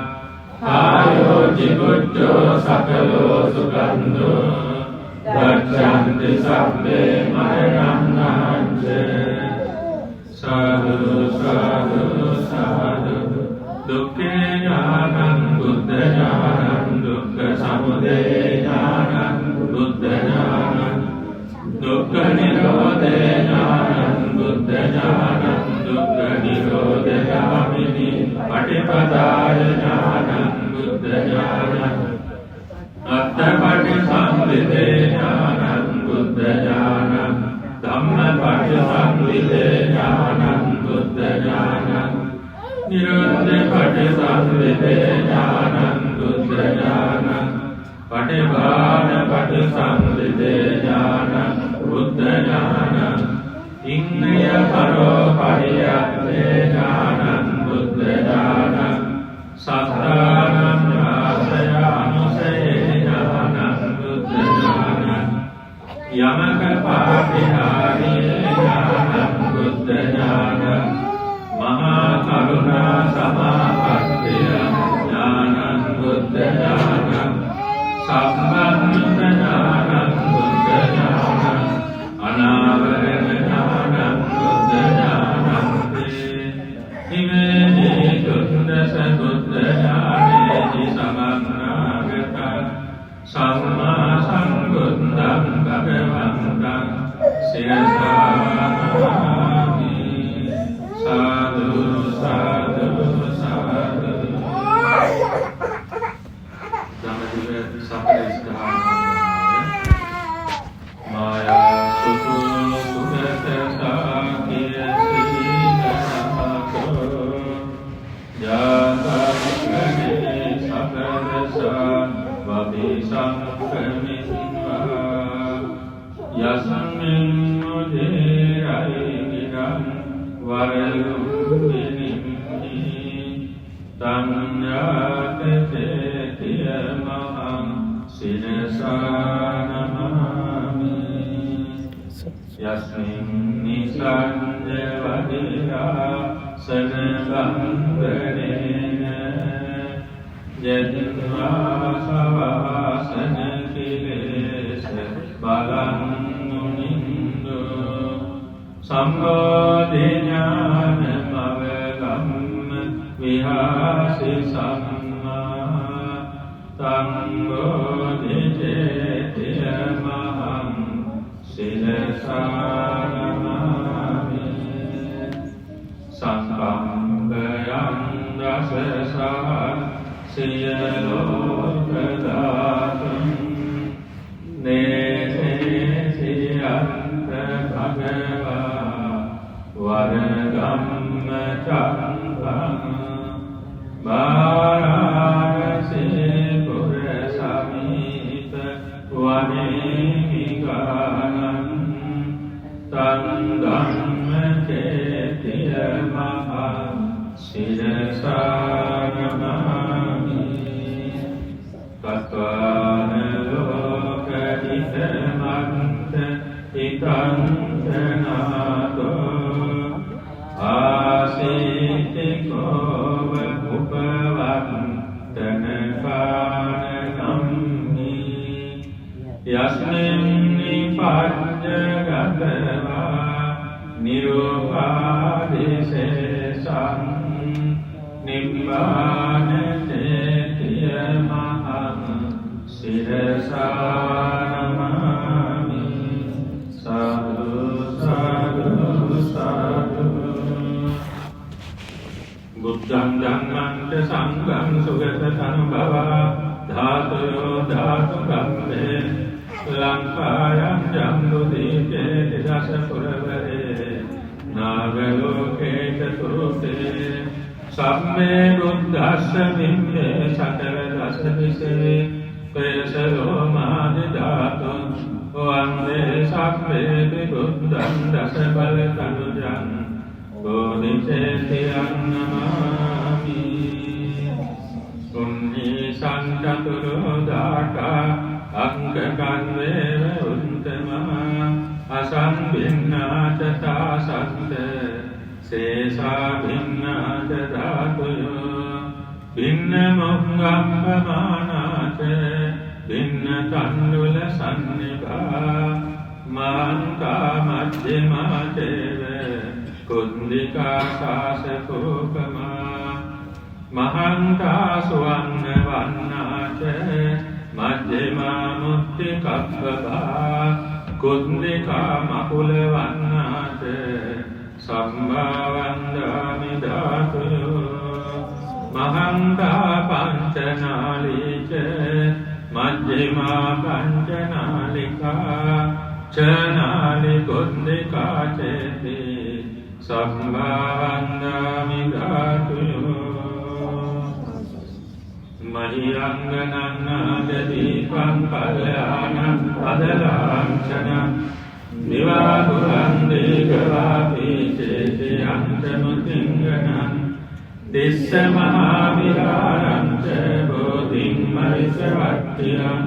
කායෝ ජිගුච්ඡෝ සකලෝ සුඛන්දෝ ගච්ඡන්ති සබ්බේ මරණං අංච සාදු සාදු සාදු දුක්ඛේ ඥානං බුද්ධ ඥානං දුක්ඛ සමුදය ඥානං බුද්ධ ඥානං දුක්ඛ නිරෝධේ ඥානං බුද්ධ ඥානං දුක්ඛ නිරෝධ ගාමිනී පටිපදාය ඥානං බුද්ධ ඥානං අත්තපටි සම්විදේ ඥානං බුද්ධ ඥානං ධම්මපටි සම්විදේ ඥානං බුද්ධ ඥානං නිරෝධ පටි සම්විදේ ඥානං බුද්ධ ඥානං පටිභාන පටි සම්විදේ ඥානං බුද්ධ ඥානං ඉන්ද්‍රිය පරෝ පරියත්තේ ඥානං බුද්ධ ඥානං සත්තානං ආශ්‍රය අනුසයේ ඥානං බුද්ධ ඥානං යමක පාටිහාරී ඥානං බුද්ධ ඥානං මහා කරුණා සමාපත්තිය ඥානං බුද්ධ ඥානං සම්බන්ධ ඥානං බුද්ධ ඥානං අනාවරණ ඥානං බුද්ධ ඥානං ඉමේ දුක්ඛ බුද්ධ ඥානේති සමන්නාගත සම්මා සම්බුද්ධං භගවන්තං සිරසාමි යස්මින් මුදිරයි ගිරං වරලුම්බිනිම්හි තඤ්ඤාත චේතිය මහං සිනසානමාමි යස්මින් නිසංජ වදිරා සනබන්දනේන යද්වා සවාසන කිලේස බලං මුනින්දු සම්බෝධි ඥානමවගම්ම විහාසි සම්මා තංගෝධි චේතිය මහං සිනසානමාමි සංකම්බයං රසසාර සියලෝකදාතුන් නේසියන්ත භගවා වරගම්ම චක්ඛං වාරාණසී පුර සමීප වනේහි ගානං තං ධම්ම චේතිය මහං සිරසානමාමි තත්වාන ලෝකහිතමන්ත හිතං තනාතෝ ආසීතිකෝව උපවත්තන කානනම්හි යස්මින් නිපඤ්ඤගතවා නිරෝපාදිශේෂං නිබ්බාන චේතිය මහං සිරසානමාමි සාදු සාදු සාදු බුද්ධං ධම්මං ච සංඝං සුගතතනුභවා ධාතයෝ ධාතු ගම්මේ ලංකායං ජම්බුදීපේ දස පුරවරේ නාගලෝකේ චතුර්ථේ සම්මේ බුද්දස්ස විම්මේ සකල දස විසේ ප්‍රේසලෝ මාදි ධාතු වන්දේ සම්මේ විබුද්ධං දස බල තනුජං බෝධිසේතියං නමාමි පුඤ්ඤී සංචතුරෝ දාඨා අංගකන්වේව උත්තමා අසම්භින්නාච තාසන්ත සේසා භින්නාච ධාතුයෝ භින්න මොංගම්පමානාච භින්න තණ්ඩුල සන්නිභා මාන්කා මධ්‍යමාචේව කුන්දිකා සාසකෝපමා මහන්තා සුවන්න වන්නාච මධ්‍යමා මුක්ති කප්පභා කුන්දිකා මකුල වන්නාච සම්භාවන්දාමි ධාතුයෝ මහන්තා පංචනාලීච මධ්‍යමා පංචනාලිකා චනාලි කුන්දිකා චේති සම්භාවන්දාමි ධාතුයෝ මහියංගනන්නාදීපං කල්යාණං පදලාංචනං නිවාපුරං දීඝවාපි චේතියං චමුතිංගනං තිස්ස මහා විහාරං ච බෝධිං මරිසවට්ඨියං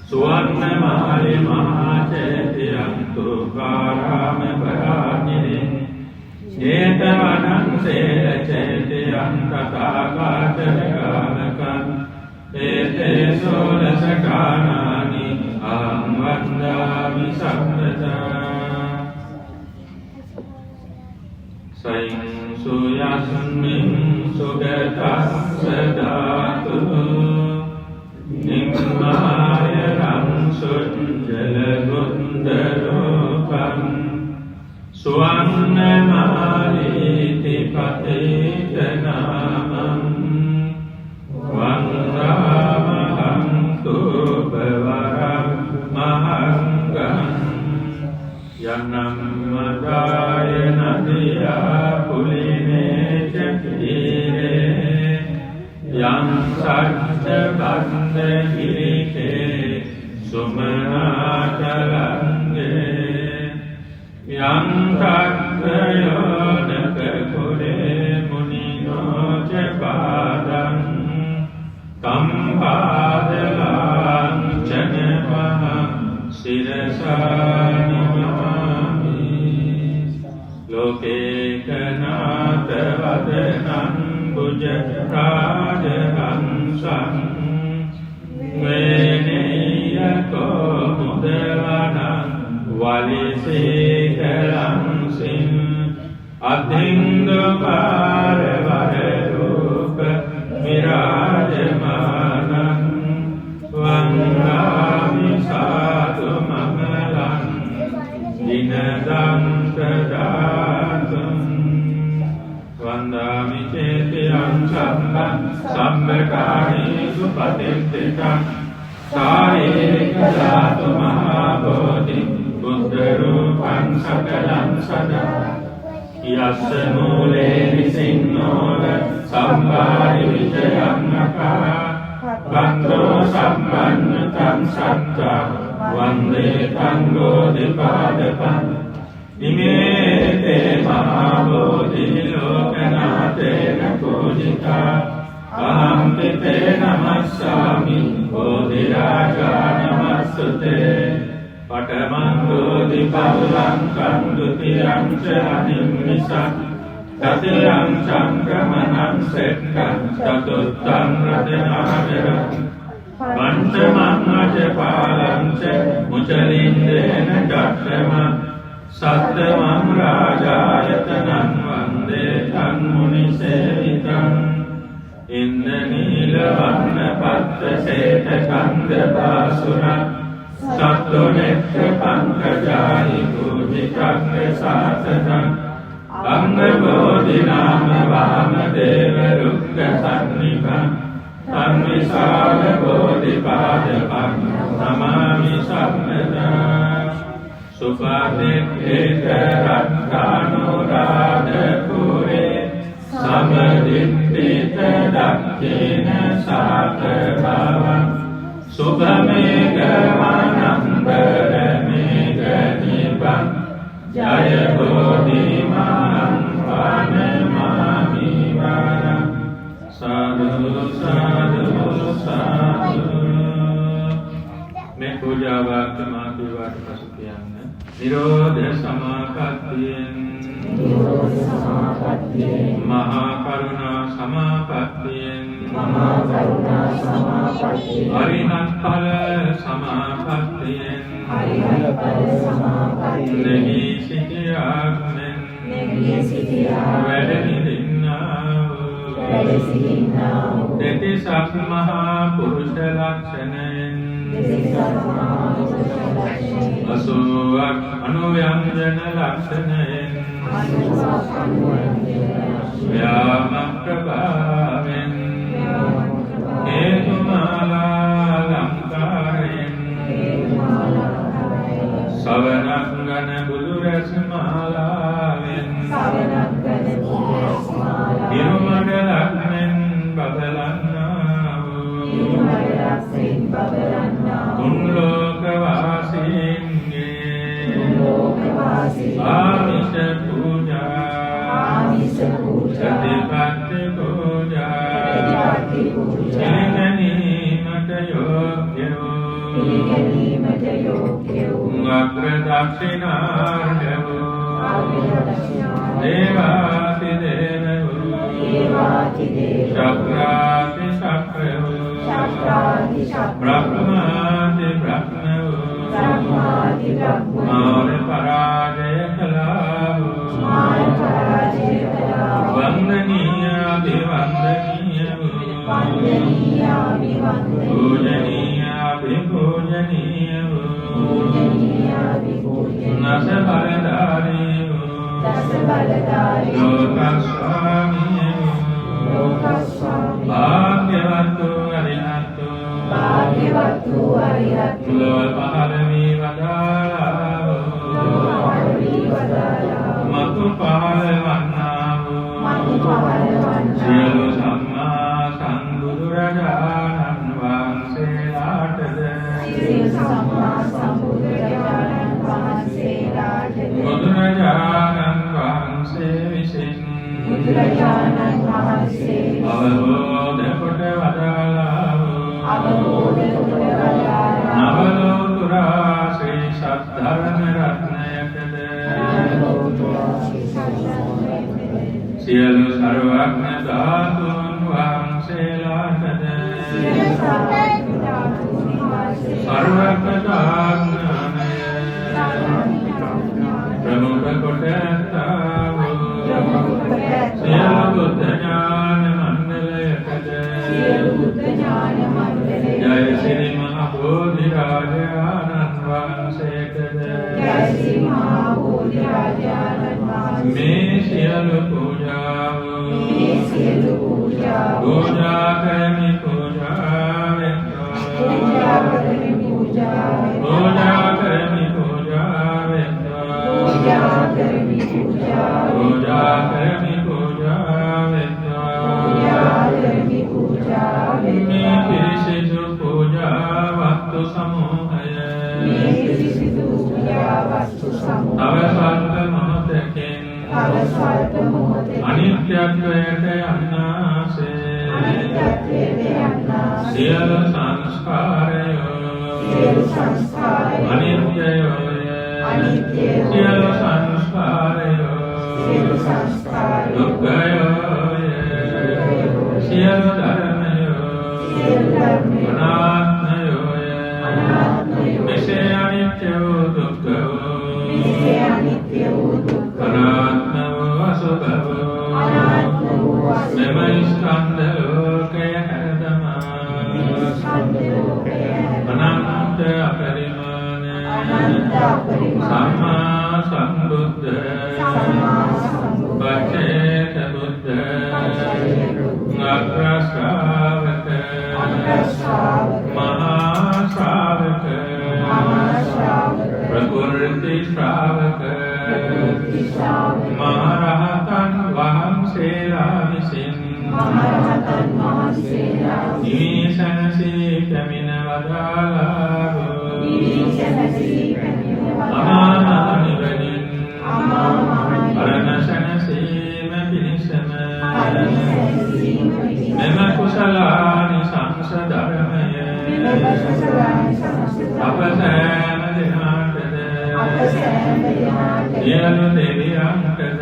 සුවර්ණ මාලි මහා චේතියං තුකාරාම පරාජිනේ ජේතවනං සේල චේතියං තථාගතගාමකං ඒතේ සෝලසකානානි අහං වන්දාමි සම්පදා සයින් සුයස්මින් සුගතස්ස ධාතු නිම්මාය රංසුජ්ජල ගුන්දරෝපං සුවන්නමාලීති පතේතනාමං වන්දාමහං තුබවරං මහංගං යනම් මදාය නදියා පුලිනේ චක්තිරේ යං සච්ච බන්ධ කිරිකේ සුමනාචලංගේ යන්තත්‍රයෝනක කුලේ මුනිනෝච පාදං තම්පාදලාං චනමහං සිරසානිමාමි ලෝකේකනාත වදනං බුජ රාජහංසං වේනේයකෝ මුදවනං වලිසේකලං සින් අධින්දුපාරවරූප විරාජමානං වංගාමි සාදු මංගලං දිනදං සදාතුම් වන්දාමි චේතියං සම්බං සම්බකානීසු පතිත්තිකං සාරේක ධාතු මහාබෝධි බුද්ධ රූපං සකලං සදා යස්ස මූලේ විසින්නෝව සම්පාරි විජයං අකා බන්ධෝ සම්පන්නතං සත්තා වන්දේ තං බෝධිපාදපං ඉමේතේ මහාබෝධි ලෝකනාතේන පූජිතා අහං පිතේ නමස්සාමි බෝධිරාජා නමස්සුතේ පඨමං බෝධිපවලං කන්දුතියං ච අනිම්මිසං තතියං සංක්‍රමණං සෙක්ඛං චතුත්තං රතනාදරං පංචමං අජපාලං ච මුචලින්දේන චක්ඛමං සත්තමං රාජායතනං වන්දේ තං මුනිසේවිතං ඉන්ද්‍රනීල වර්ණ පත්ත සේත කන්ද පාසුරං සත්තු නෙත්‍ර පංකජායි පූජිතං සාසනං අංග බෝධි නාම වාම දේව රුක්ඛ සන්නිභං අන්විසාල බෝධි පාදපං නමාමි සම්මදා සුපාදේක රත්තානුරාධ පුරේ සමදිත්තිත දක්ඛින සාත භවං සුභමේඝ වනම්බර මේඝ නිපං ජය බෝධි මහං වනමාමි වරං සාදු සාදු සාදු මේ පූජාවක් මාතිවාට පසු කියන්න නිරෝධ සමාපත්තියෙන් මහා කරුණා සමාපත්තියෙන් අරිහත් ඵල සමාපත්තියෙන් නෙගී සිටියාක් මෙන් වැඩ සිටින්නා වූ දෙතිසක් මහා පුරුෂ ලක්ෂණයෙන් අසුවක් අනුව්‍යංජන ලක්ෂණයෙන් ව්‍යාම ප්‍රභාවෙන් හේතුමාලා ලංකාරයෙන් සවනක්ගන බුදුරැස් මාලාවෙන් ඉරුමඩලක් මෙන් බබලන්නා වූ තුන්ලෝකවාසීන්ගේ ආමිෂ පූජා සතිපට්ඨි පූජා පිළිගැනීමට යෝග්‍යෝ අග්‍ර දක්ෂිනාර්හවෝ දේවාති දේවෝ ශක්‍රාති ශක්‍රවෝ බ්‍රහ්මාති බ්‍රහ්මවෝ මාන පරාජය කලාවෝ වන්දනීය අභිවන්දනීයවෝ පූජනීය අභිපූජනීයවෝ නස බලධාරීවෝ ලෝකස්වාමීවෝ භාග්‍යවතු අරිහත්තු ලොව පහළ වී වදාළාවෝ මතු පහළ වන්නාවෝ සියලු සම්මා සම්බුදුරජාණන් වහන්සේලාටද බුදුරජාණන් බුදුරජාණන් වහන්සේ අවබෝධ කොට වදාළා අවබෝධ කොට වදාළා නවලෝතුරා ශ්‍රී සද්ධර්ම රත්නයකද සියලු සර්වඥ ධාතුන් වහන්සේලාටද සර්වඥාඥානය ප්‍රමුඛ කොට ඇත්තාවෝ සියලු බුද්ධ ඥාන මණ්ඩලයකද ජය ශ්‍රී මහ බෝධි රාජානන් වහන්සේටද මේ සියලු පූජාව පූජා කරමි පූජා වෙත්වා පූජා කරමි පූජා වෙත්වා පූජා කරමි පූජා වෙත්වා මේ පිරිසිදු පූජා වස්තු සමූහය තව සල්ප මොහොතකින් අනිත්‍යත්වයට යන්නාසේ සියලු සංස්කාරයෝ අනිත්‍යයෝය සියලු සංස්කාරයෝ දුක්ඛයෝය සියලු ධර්මයෝ අනාත්මයෝය මෙසේ අනිත්‍ය වූ දුක්ඛ අනාත්ම වූ අසුභ වූ මෙම ස්කන්ධ ලෝකය හැරදමා අනන්ත අපරිමාණ සම්මා සම්බුද්ධ පච්චේක බුද්ධ අග්‍රශ්‍රාවක මහා ශ්‍රාවක ප්‍රකෘති ශ්‍රාවක මහරහතන් වහන්සේලා විසින් නිසනසී පැමිණ වදාළාවෝ අමා නිවනින් පරණසනසීම පිණිසම මෙම කුසලානි සංස ධර්මය අප සෑම දෙනාටද සියලු දෙවියන්ටද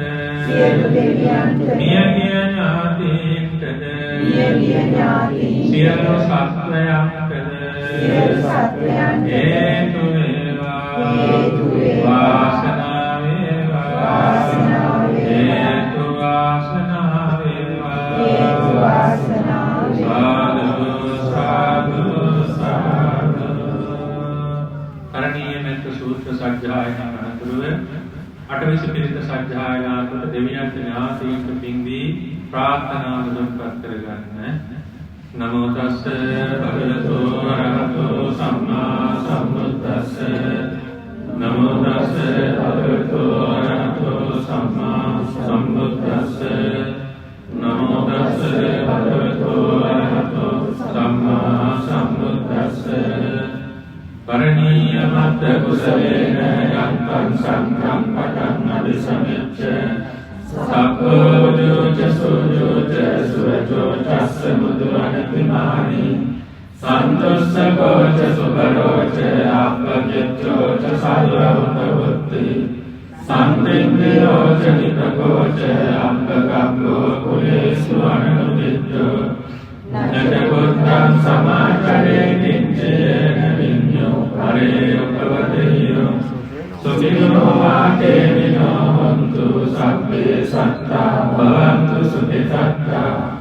මියගිය ඥාතීන්ටද සියලු සත්වයන්ටද හේතු වේවා වාසනාව වේවා හේතු වාසනාව වේවා සාදු සාදු සාදු කරණීය මෙත්ත සූත්‍ර සජ්ජායනා අනතුරුව අටවිසි පිරිත සජ්ජායනා කොට දෙවියන්ට ඥාතීන්ට පින්දී ප්‍රාර්ථනා මුදුන්පත් කරගන්න. නමෝ තස්ස භගවතු අරහතෝ සම්මා සම්බුද්දස්ස නමෝ තස්ස භගවතු අරහතෝ සම්මා සම්බුද්දස්ස නමෝ තස්ස භගවතු අරහතෝ සම්මා සම්බුද්දස්ස කරණීය මත්ත කුසලේන යන්තං සංඝං පඨං අபிසමෙච්ච සක්ඛෝජෝච සෝජෝච සුවචෝචස්ස මුදුවනතිමානි සන්තුස්සකෝච සුබරෝච අප්පජ්ජෝච සල්වවුතවුත්ති සම්පින්දියෝච නිතකෝච අප්පකම්බෝ කුලේසු අනනුදිච්චෝ නචකුත්තං සමාචරේ කිංචේන විඤ්ඤෝ පරේ උපවදෙයෝ සුඛිනෝ වාතේ විනෝ හොන්තු සබ්බේ සත්තා භවන්තු සුඛිතත්තා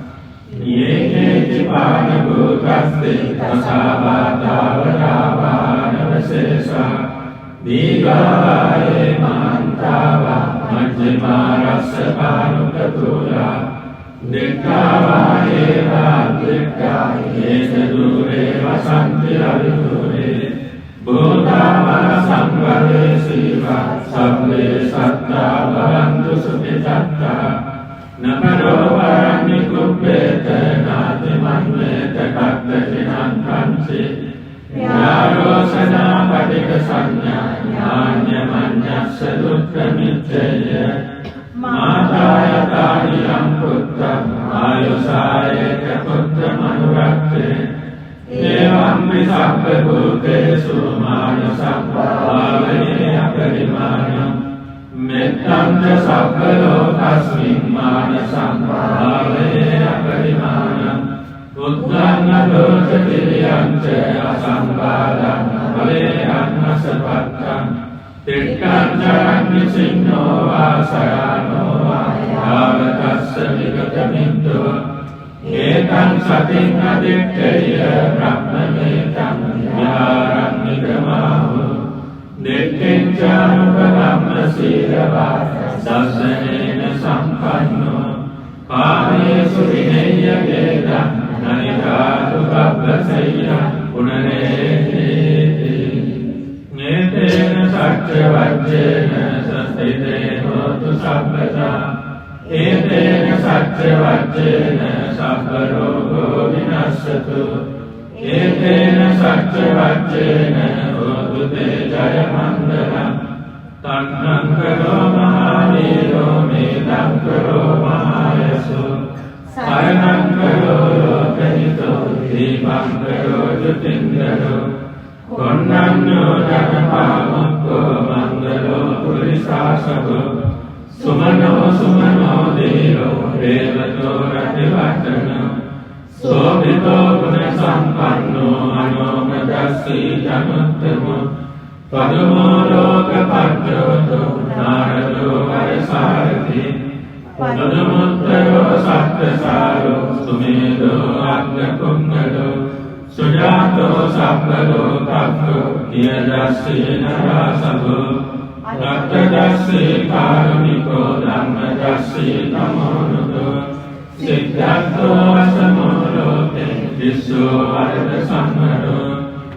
යේකේච පාන භූතස්සේ තසාවාතාවරාවානවශේෂා දීඝායේ මාන්තාවා මජ්ජිමා රස්ස පානුකතුලා දික්ඛාවායේ වාද්දික්ඛායේ සදුරේ වසන්ති අවිදුරේ භූතාවා සංවරේ සීවා සබ්බේ සත්තා භවන්තු සුඛිතත්තා නපරෝ වරණි කුප්පේත නාති මන්නේත කද්දචිනං කංචි යාරෝසනා පටික සංඥා ඥාඤ්ඤමඤ්ඤස්ස දුක්ඛ මිච්ඡය මාතායතානියං මෙත්තං ච සබ්බ ලෝකස්මින් මාන සම්භාවේ අපරිමාණං උද්ධං දෝෂ කිරියං ච අසංබාධං බලේයං අසපත්තං තිට්ඨං චරඤ්ඤ සින්නෝ වාසයානෝ යාවතස්ස විගතමින්තෝ ඒතං සතින් අදිත්තේය බ්‍රහ්මමේතං විහාරං නිගමාහු දෙක්ඛෙන් චානුපගම්ම සීලවා දස්සනේන සම්පන්නෝ කාමේසු විනය්‍ය වේදං නනිකාතු බබ්බසෙය්‍යං පුනරේති නේතේන සච්ච වච්චේන සස්තිතේ හෝතු සබ්බතා ඒතේන සච්ච වච්චේන සබ්බ රෝගෝ විනස්සතු ඒතේන සච්ච වච්චේන හෝතු තේ ජය මංගලං තන්නං කරෝ මහාවීරෝ මේතං කරෝ මහායසු සරණං කරෝ ලෝකහිතෝ දීපං කරෝ ජුතින්දරෝ කොණ්ණඤ්ඤෝ ජනපාමුක්ඛෝ මංගලෝ පුරිසාසකෝ සුමනෝ සුමනෝ දේවෝ දේවතෝ රතිවට්ටනෝ සෝභිතෝ ගුණ සම්පන්නෝ අනෝමදස්සී ජනුත්තමෝ පදමෝ ලෝක පච්චවතෝ නාරදෝ වරසාරති පදමුත්තරෝ සත්‍යසාරෝ සුමේදෝ අග්ගකුංගලෝ සුජාතෝ සබ්බලෝ කක්ඛෝ නියදස්සී නරසභෝ රත්තදස්සී කාරුණිකෝ ධම්මදස්සී තමෝනුතෝ සිද්ධාර්ථෝ අසමෝ ලෝකේ විස්සෝ වරද සම්මරෝ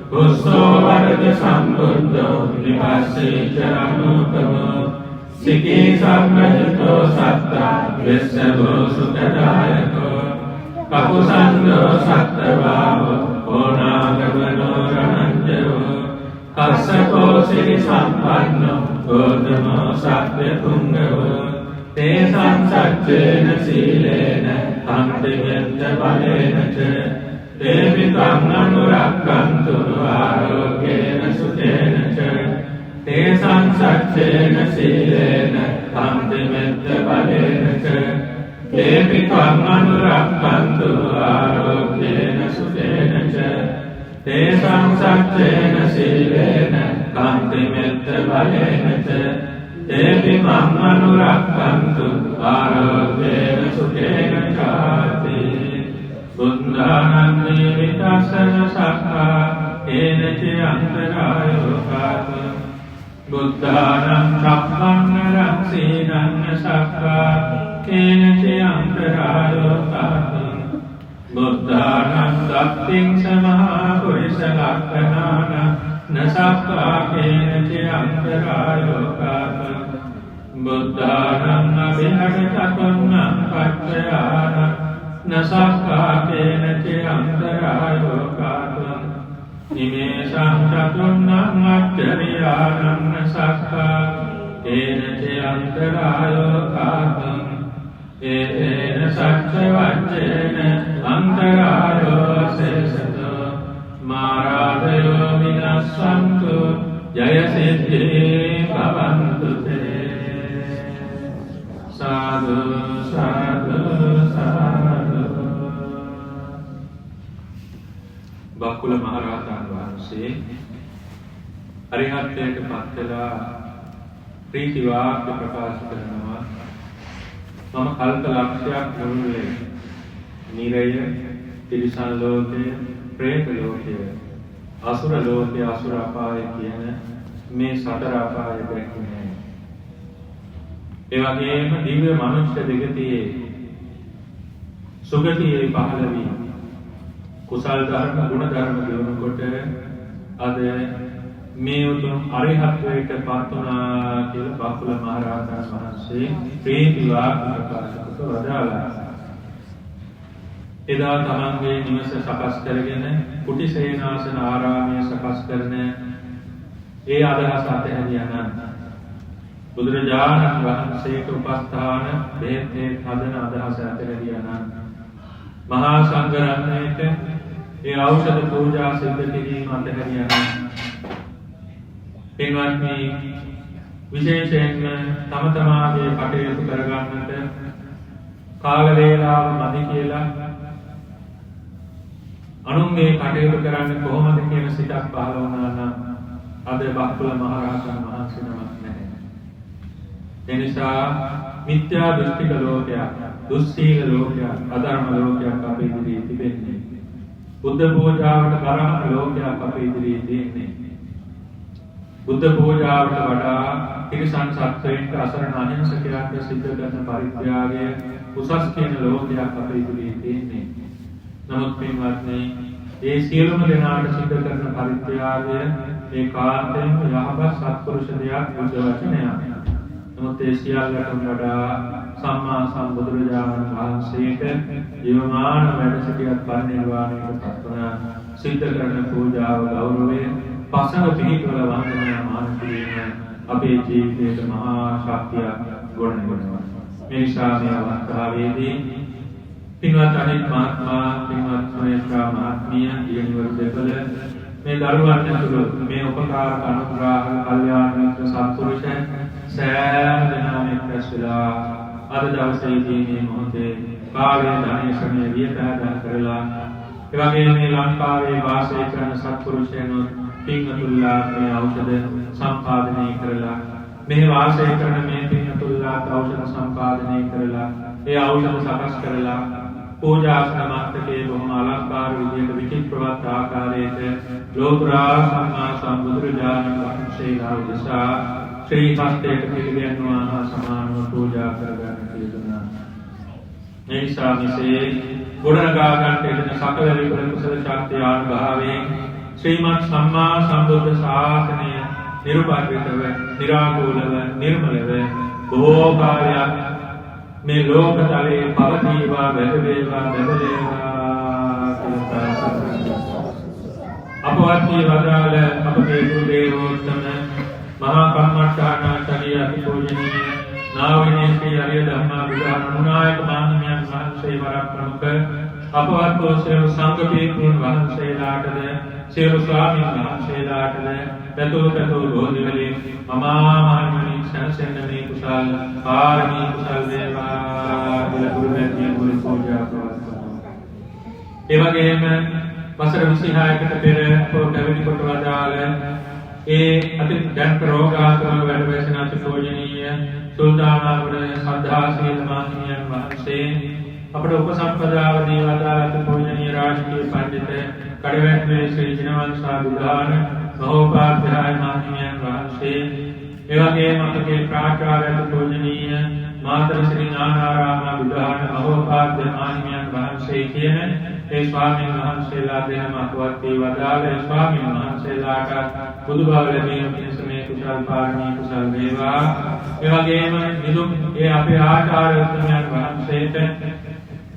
කුස්සෝ වරද සම්බුද්ධෝ විපස්සී චරණෝපමෝ සිකී සම්මජිතෝ සත්තා විස්සවෝ සුඛදායකෝ කකුසන්දෝ සත්තවාවෝ ඕනාගමනෝ රණංජයෝ කස්සකෝ සිරි සම්පන්නෝ ගෝතමෝ සත්‍ය තුංගවෝ තේසං සච්චේන සීලේන අන්තිමෙන්ත බලේන ච තේමිතං අනුරක්ඛන්තු ආරෝග්‍යේන සුතේන ච තේසං සච්චේන සීලේන අන්තිමෙන්ත බලේන ච තේමිතං අනුරක්ඛන්තු ආරෝග්‍යේන සුතේන ච තේසං සච්චේන සීලේන අන්තිමෙන්ත බලේන ච තේමිතං අනුරක්ඛන්තු ආරෝග්‍යේන සුතේන චාති බුද්ධානං නිවිතස්සන සක්ඛා ඒන ච අන්තරායෝ කාතු බුද්ධානං සම්පන්න රක්ඛේනං සක්ඛා ඒන ච අන්තරායෝ කාතු බුද්ධානං සත්තිං සමහා පුරිස ලක්ඛනාන නසක්ඛා ඒන ච අන්තරායෝ කාතු බුද්ධානං අභිහත චතුන්නං පච්චයාන නසක්ඛා ඒන ච අන්තරායෝ කාතු නිමේෂං චතුන්නං අච්චරියානං නසක්ඛා ඒන ච අන්තරායෝ කාතු ඒතේන සච්ච වච්චේන අන්තරායෝ සේසතෝ මාරාදයෝ විනස්සන්තු ජය සිද්ධේ භවන්තු තේ සාදු සාදු සාදු. බක්කුල මහරහතන් වහන්සේ අරිහත්ත්වයට පත් වෙලා ප්‍රීති වාක්‍ය ප්‍රකාශ කරනවා. මම කල්ප ලක්ෂයක් මුළුල්ලේ නිරය, තිරිසන් ලෝකය, ප්‍රේත ලෝකය, අසුර ලෝකය, අසුර අපාය කියන මේ සතර අපාය දැක්කේ. ඒ වගේම දිව්‍ය මනුෂ්‍ය දෙගතියේ සුගතියේ පහළ වී කුසල් ධර්ම, ගුණ ධර්ම දිනකොට අද මේ උතුම් අරිහත්ත්වයට පත් වුණා කියලා බකුල මහරහතන් වහන්සේ ප්‍රීති වාක්‍ය ප්‍රකාශ කොට වදාළා. එදා තමන්ගේ නිවස සකස් කරගෙන කුටි සේනාසන ආරාමයේ සකස් කරන ඒ අදහස අතහැරියා නම් බුදුරජාණන් වහන්සේට උපස්ථාන බෙහෙත් හදන අදහස අතහැරියා නම් මහා සංඝ රත්නයට ඒ ඖෂධ පූජා සිද්ධ කිරීම අතහැරියා නම් පින්වත්නි විශේෂයෙන්ම තම තමාගේ කටයුතු කරගන්නට කාල වේලාව මදි කියලා අනුන්ගේ කටයුතු කරන්න කොහොමද කියන සිතක් පහළ වුණා නම් අද බක්කුල මහරහතන් වහන්සේ නමක් නැහැ. ඒ නිසා මිත්‍යා දෘෂ්ටික ලෝකයක්, දුස්සීල ලෝකයක්, අධර්ම ලෝකයක් අපේ ඉදිරියේ තිබෙන්නේ. බුද්ධ පූජාවට කරහන ලෝකයක් අපේ ඉදිරියේ තියෙන්නේ. බුද්ධ පූජාවට වඩා තිරිසන් සත්වයන්ට අසරණ අහිංසකයන්ට සිද්ධ කරන පරිත්‍යාගය උසස් කියන ලෝකයක් අපේ ඉදිරියේ තියෙන්නේ. නමුත් පින්වත්නි, ඒ සියලුම දෙනාට සිද්ධ කරන පරිත්‍යාගය ඒකාන්තයෙන්ම යහපත් සත්පුරුෂ දෙයක් බුද්ධ වචනයක්. නමුත් ඒ සියල්ලටම වඩා සම්මා සම්බුදුරජාණන් වහන්සේට ජීවමාන වැඩ සිටියත් පරිනිර්වාණයට පත්වන සිද්ධ කරන පූජාව ගෞරවය පසඟ පිහිටවල වන්දනාමාන කිරීම අපේ ජීවිතයට මහා ශක්තියක් ගොඩනගනවා. මේ නිසා මේ අවස්ථාවේදී පින්වත් අනිත් මහත්මයා, පින්වත් සුනේත්‍රා මහත්මිය, දියණිවරු දෙපළ මේ දරුවන් ඇතුළු මේ උපකාර අනුග්‍රහ කල්යාණ මිත්‍ර සත්පුරුෂ සෑම දෙනාම එක්රැස් වෙලා අද දවසේදී මේ මොහොතේ කාලය ධනය ශ්‍රමය වියතහදා කරලා එවැගේ මේ ලංකාවේ වාසය කරන සත්පුරුෂයන් පින්වතුන්ලා මේ ඖෂධ සම්පාදනය කරලා මේ වාසය කරන මේ පින්වතුන්ලා ඖෂධ සම්පාදනය කරලා ඒ ඖෂධ සකස් කරලා පූජාසන මස්තකයේ බොහොම අලංකාර විදියට විචිත්‍රවත් ආකාරයට ලෝතුරා සම්මා සම්බුදුරජාණන් වහන්සේලා උදෙසා ශ්‍රී හස්තයට පිළිගැන්වුවා හා සමානව පූජා කරගන්න කියනවා. මේ නිසා මෙසේ ගොඩනගා ගන්නට යෙදෙන සකල විපල කුසල ශක්තිය අනුභවයෙන් ශ්‍රීමත් සම්මා සම්බුද්ධ ශාසනය නිර්භාගිතව, නිරාකූලව, නිර්මලව බොහෝ කාලයක් මේ ලෝක තලයේ පවතිවා, වැළවේවා, බැබලේවා කියලා අපවත් මේ වදාළ අපගේ ගුරු දේවෝත්තම මහා කම්මඨානාචාර්ය අතිපූජනීය නාවිනේ ශ්‍රී අරිය ධම්මා විහාරමුනායක මහත්මයන් වහන්සේ වරක් ප්‍රමුඛ අපවත් පොසේව සංඝ පීඨුන් වහන්සේලාටද සියලු ස්වාමීන් වහන්සේලාටද දතෝතෝ බෝධිවලින් මමා මහණෙනි සැනසෙන්න මේ කුසල් පාරමී කුසල් වේවා කියලා ගුරුවරයන් ගුරු පූජා කරනවා. ඒ වගේම වසර 26කට පෙර පොඩවැනි කොට වදාළ ඒ අති දැන්ක රෝගාතුරව වැඩ වැසෙන අතිපූජනීය සුල්තානාවර සද්ධා සීල මහත්මියන් වහන්සේ අපට උපසම්පදාව දී වදාළ අතිපූජනීය රාජකීය පඬිත කඩවැට්ටුවේ ශ්‍රී ජිනවංශා බුද්ධාන මහෝපාධ්‍යාය මහත්මියන් වහන්සේ එවැගේම අපගේ ප්‍රාචාර්ය අතිපූජනීය මාතර ශ්‍රී ඥානාරාම බුද්ධාන මහෝපාධ්‍ය මහත්මියන් වහන්සේ කියන ඒ ස්වාමීන් වහන්සේලා දෙනම අපවත් වී වදාළ ස්වාමීන් වහන්සේලාට බුදු බව ලැබීම පිණිස මේ කුසල් පාරමී කුසල් වේවා. ඒ වගේම නිදුක් ඒ අපේ ආචාර්ය උත්තමයන් වහන්සේට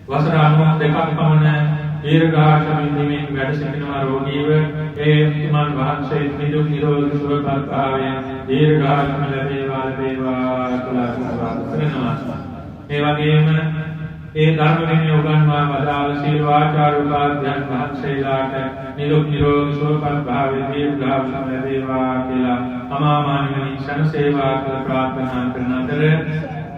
වසර 92ක් පමණ දීර්ඝාෂ විඳින්මින් වැඩ සිටිනවා රෝගීව ඒ උතුමන් වහන්සේ නිදුක් නිරෝගී සුවපත් භාවයෙන් දීර්ඝාෂ ලැබේවා කියලා කරනවා. ඒ වගේම ඒ ධර්ම විනය උගන්වා වදාළ සීල ආචාර්ය උපාධ්‍යයන් වහන්සේලාට නිරුක් නිරෝගී සුවපත් භාවයෙන් දීර්ඝායුෂ ලැබේවා කියලා අමා මහ නිවනින් සැනසේවා කියලා ප්‍රාර්ථනා කරන අතර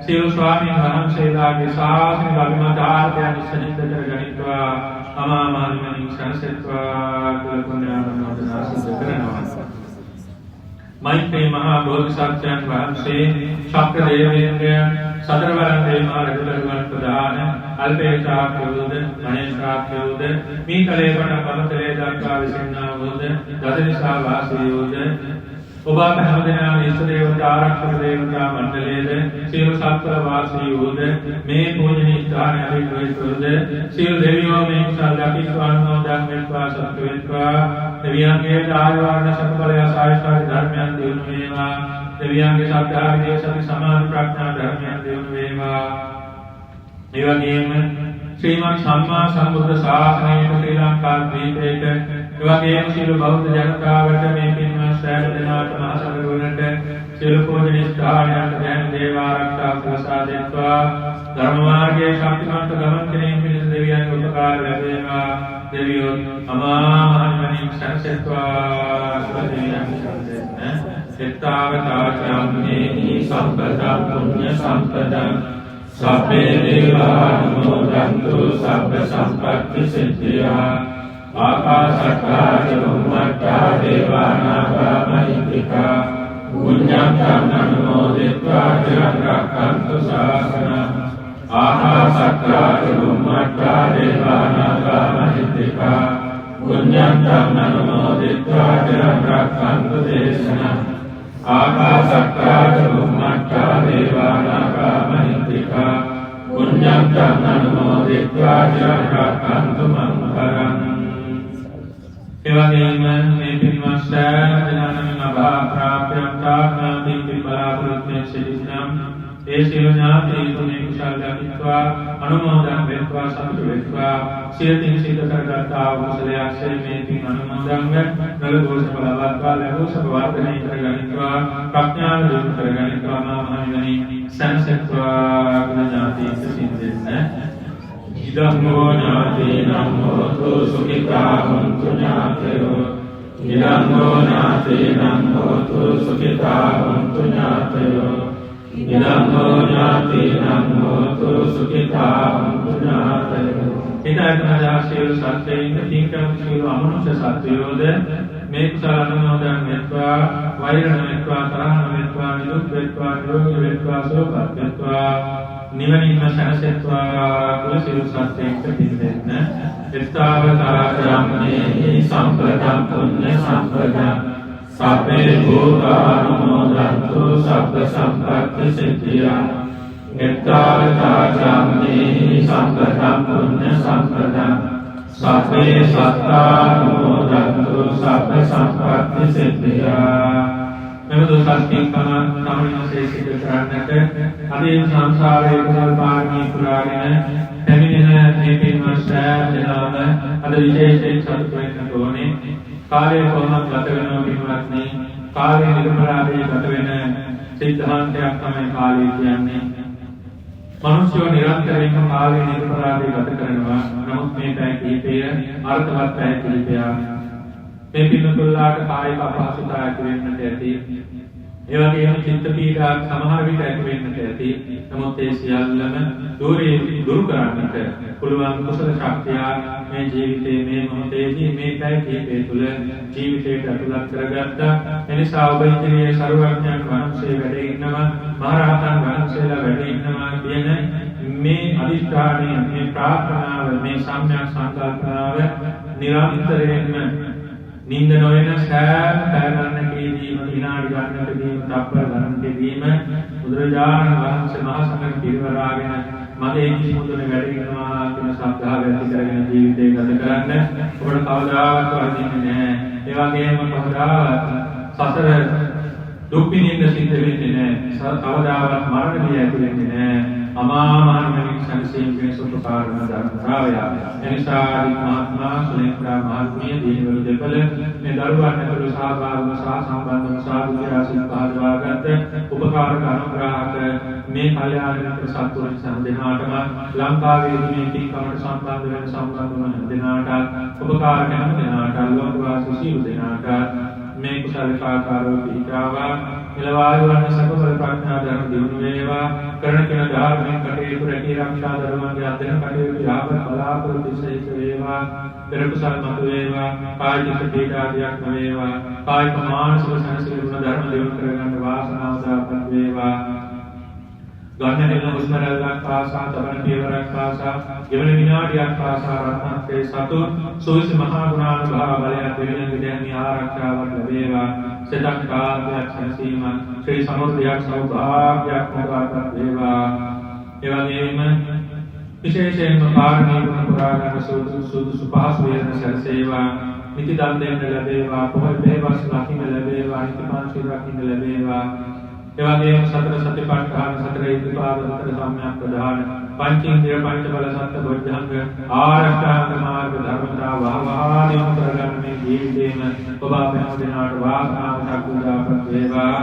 සියලු ස්වාමීන් වහන්සේලාගේ ශාසනික අභිමතාර්ථයන් සහිත කරගනිත්වා අමා මහ නිවනින් සැනසෙත්වා කියලා පුණ්‍යානුමෝදනා සිදු කරනවා. මෛත්‍රී මහා බෝධිසත්වයන් වහන්සේ ශක්‍ර දේවේන්ද්‍රයන් සතරවරන් දේමා රජුලරුවන් ප්‍රදාන අල්පේශාක්‍යවුද මහේශාක්‍යවුද මීකලේ පට පමතලේ දක්වා විසින්නා වූද දසනිසා වාසීවුද ඔබ අප හැමදෙනාම ඉෂ්ට දේවතා ආරක්ෂක දේවතා මණ්ඩලයේද සියලු සත්වල වාසී වූද මේ පූජනීය ස්ථානයේ අධිග්‍රහිතවද සියලු දෙවියෝ මේ කුසල දකිස්වානුමෝදන් වෙත්වා සතු වෙත්වා දෙවියන්ගේ ආයුර්ණ සකබලය සායසාරි ධර්මයන් දිනු වේවා දෙවියන්ගේ ශ්‍රද්ධා විදේ සති සමාධි ප්‍රඥා ධර්මයන් දිනු වේවා. ඒ වගේම ශ්‍රීමත් සම්මා සම්බුද්ධ ශාසනයට ශ්‍රී ලංකා ද්වීපයට ඒ වගේම සියලු බෞද්ධ ජනතාවට මේ පින්වත් සෑම දෙනාට මහ සමරුවනට සියලු පූජනීය ස්ථානයන්ට දැන දේව ආරක්ෂා ප්‍රසාද දෙත්වා ධර්ම මාර්ගයේ ශක්තිමත් ගමන් කිරීම පිණිස දෙවියන් උපකාර ලැබේවා. දෙවියෝ අමා මහ නිවනින් සැනසෙත්වා කියලා දෙවියන් සැනසෙන්න එත්තාවතාචම්මේහි සම්පතං පුඤ්ඤ සම්පතං සබ්බේ දේවානුමෝදන්තු සබ්බ සම්පත්ති සිද්ධියා ආකාශත්තා ච බුම්මත්තා දේවානාගා මහිත්‍තිකා පුඤ්ඤං අනුමෝදිत्वा චිරං රක්ඛන්තු ශාසනං ආකාශත්තා ච බුම්මත්තා දේවානාගා මහිත්‍තිකා පුඤ්ඤං අනුමෝදිत्वा චිරං රක්ඛන්තු දේශනං ආකාශත්තා ච බුම්මත්තා දේවානාගා මහිත්‍තිකා පුඤ්ඤං අනුමෝදිत्वा චිරං රක්ඛන්තු මං පරං. එවැගේම මේ පින්වත් සෑම අභා ප්‍රාප්තියක් තානාති බලාපොරොත්තු සිටිනම් ඒ සියලු ඥාතීතුනේ කුසල දක්වා අනුමෝදන් වෙත්වා සතුට වෙත්වා සියතින් සිද්ධ කරගත්තා වූ කුසලයන්සේ මේ පින් අනුමෝදන්ව නලදෝෂ බලවත්වා ලැබූ සබ වර්ධනය කරගනිත්වා ප්‍රඥාව දිනු කරගනිත්වා මහණෙනි සංසත්වා ඥාතීත සින්දෙන්න ඉදංගෝ ඥාතීනං හෝතු සුඛිතා හොන්තු ඥාතයෝ ඉදංගෝ ඥාතීනං හෝතු සුඛිතා හොන්තු ඥාතයෝ ඉදංගෝ ඥාතීනං හෝතු සුඛිතා හොන්තු ඥාතයෝ. හිතායතනදා සියලු සත්‍යයින් තීක්ෂණ සියලු අමනුෂ්‍ය සත්වයෝද මේ කුසල අනුමෝදන් වෙත්වා වෛර නොවෙත්වා තරහ නොවෙත්වා නිදුක් වෙත්වා නිරෝගී වෙත්වා සුවපත් වෙත්වා නිවනින්ම සැනසෙත්වා කුල සියලු සත්‍යයින්ට පින් දෙන්න. එත්තාවතාචම්මේහි සම්පතං පුඤ්ඤ සම්පතං සබ්බේ භූතානුමෝදන්තු සබ්බ සම්පත්ති සිද්ධියා එත්තාවතාචම්මේහි සම්පතං පුඤ්ඤ සම්පතං සබ්බේ සත්තානුමෝදන්තු සබ්බ සම්පත්ති සිද්ධියා. මෙවදු සත්‍යං තමන්සේ සිද්ධ කරන්නට අදී සංසාරයේ කුසල පාරමී පුරාගෙන පැමිණෙන මේ පින්වත් සෑම දෙනාම අද විශේෂයෙන් සතුට වෙන්න ඕනේ. කාලය කොහොමද ගත වෙනව පින්වත්නි? කාලය නිර්මලාවේ ගත වෙන සිද්ධාන්තයක් තමයි කාලය කියන්නේ. මනුෂ්‍යව නිරන්තරයෙන්ම කාලය නිර්මලාවේ ගත කරනවා. නමුත් මේ පැය කිහිපය අර්ථවත් පැය කිහිපයක්. මේ පින්නතුල්ලාට කායික අපහසුතා ඇති වෙන්නට ඇති. ඒ වගේම චිත්ත පීඩා සමහර විට ඇති වෙන්නට ඇති. නමුත් ඒ සියල්ලම දුරු කරන්නට පුළුවන් කුසල ශක්තිය මේ ජීවිතයේ මේ මොහොතේදී මේ පැය කිහිපය තුළ ජීවිතයට අතුලත් කරගත්තා. එනිසා ඔබ ඉදිරියේ සර්වඥයන් වහන්සේ වැඩ ඉන්නවා, මහරහතන් වහන්සේලා වැඩ ඉන්නවා කියන මේ අදිෂ්ඨානය, මේ ප්‍රාර්ථනාව, මේ සම්‍යක් සංකල්පනාව නිරන්තරයෙන්ම නින්ද නොවන සෑම පැයකදීම විනාඩි ගණනකදීම තප්පර ගණනකදීම බුදුරජාණන් වහන්සේ මහා සංඝ පිරිවරාගෙන මගේ ජීවිතේ වැඩ ඉන්නවා කියන ශ්‍රද්ධාව ඇති කරගෙන ජීවිතය ගත කරන්න ඔබට කවදාවත් වරදින්නේ නැහැ. ඒ වගේම කවදාවත් සසර දුක් විඳින්න සිද්ධ වෙන්නේ නැහැ. කවදාවත් මරණය ඇති වෙන්නේ නැහැ. අමා මහ නිවනින් සංසීමේ සුපකාරණ ධර්මතාවය. එනිසා මහත්මා සුලේන්ද්‍රා මහත්මිය දීනවල දෙපළ මේ දරුවන් ඇතුළු සහභාගීව සහ සම්බන්ධව සාධුත්‍රාසින් පහදවාගත් උපකාරක අනුග්‍රහක මේ කල්යාණ මිත්‍ර සත්වයන් සම්දෙනාටම ලංකාවේදී මේ පින්කමට සම්බන්ධ වෙන සම්බන්ධ වන දෙනාට උපකාරක හැම දෙනාට ලෝකවාසී සියලු දෙනාට මේ කුසල කාකාරෝ පිටාවා මෙලවායු වන සකල ප්‍රඥා ධර්ම දිනු වේවා. කරන කෙන ධර්මයෙන් කටයුතු රැකී ආරක්ෂා ධර්මයන්ගේ අධ්‍යයන කටයුතු යාපන බලාපොරොත්තු සහිත වේවා. පෙර කුසල මත වේවා. කායික පීඩාදියක් නොවේවා. කායික මානසික සංසිඳන ධර්ම දිනු කරගන්න වාසනාව දාපත් වේවා. ගන්නගෙන උස්මරල්ලක් පාසා තවන පියවරක් පාසා ජීවන විනාඩියක් පාසා රත්නත්‍රේ සතු සෝයිස මහා ගුණානුභාව බලයෙන් දෙවියන් විදයන්හි ආරක්ෂාවක් ලැබේවා. සතක් කාර්යයක් සැනසීම ශ්‍රී සමුද්‍රයක් සෞභාග්‍යයක් උදාපත් වේවා. ඒ වගේම විශේෂයෙන්ම පාරමී ගුණ පුරාගෙන සුදුසු පහසු වේදන සැලසේවා. නිති දන් දෙන්න ලැබේවා. පොහොය බේවස් ලකින්න ලැබේවා. නිතිපාන්සි රකින්න ලැබේවා. එවැගේම සතර සතිපට්ඨාන සතර ඉතිපාද සතර සම්‍යක් ප්‍රදාන පංචේන්ද්‍රිය පංච බල සත්ත බොද්ධංග ආරෂ්ඨාංග මාර්ග ධර්මතා වහවහා දිනු කරගන්න මේ ජීවිතේම ඔබ අපේ දිනාට වාසනාව සක්ුදාපත් වේවා.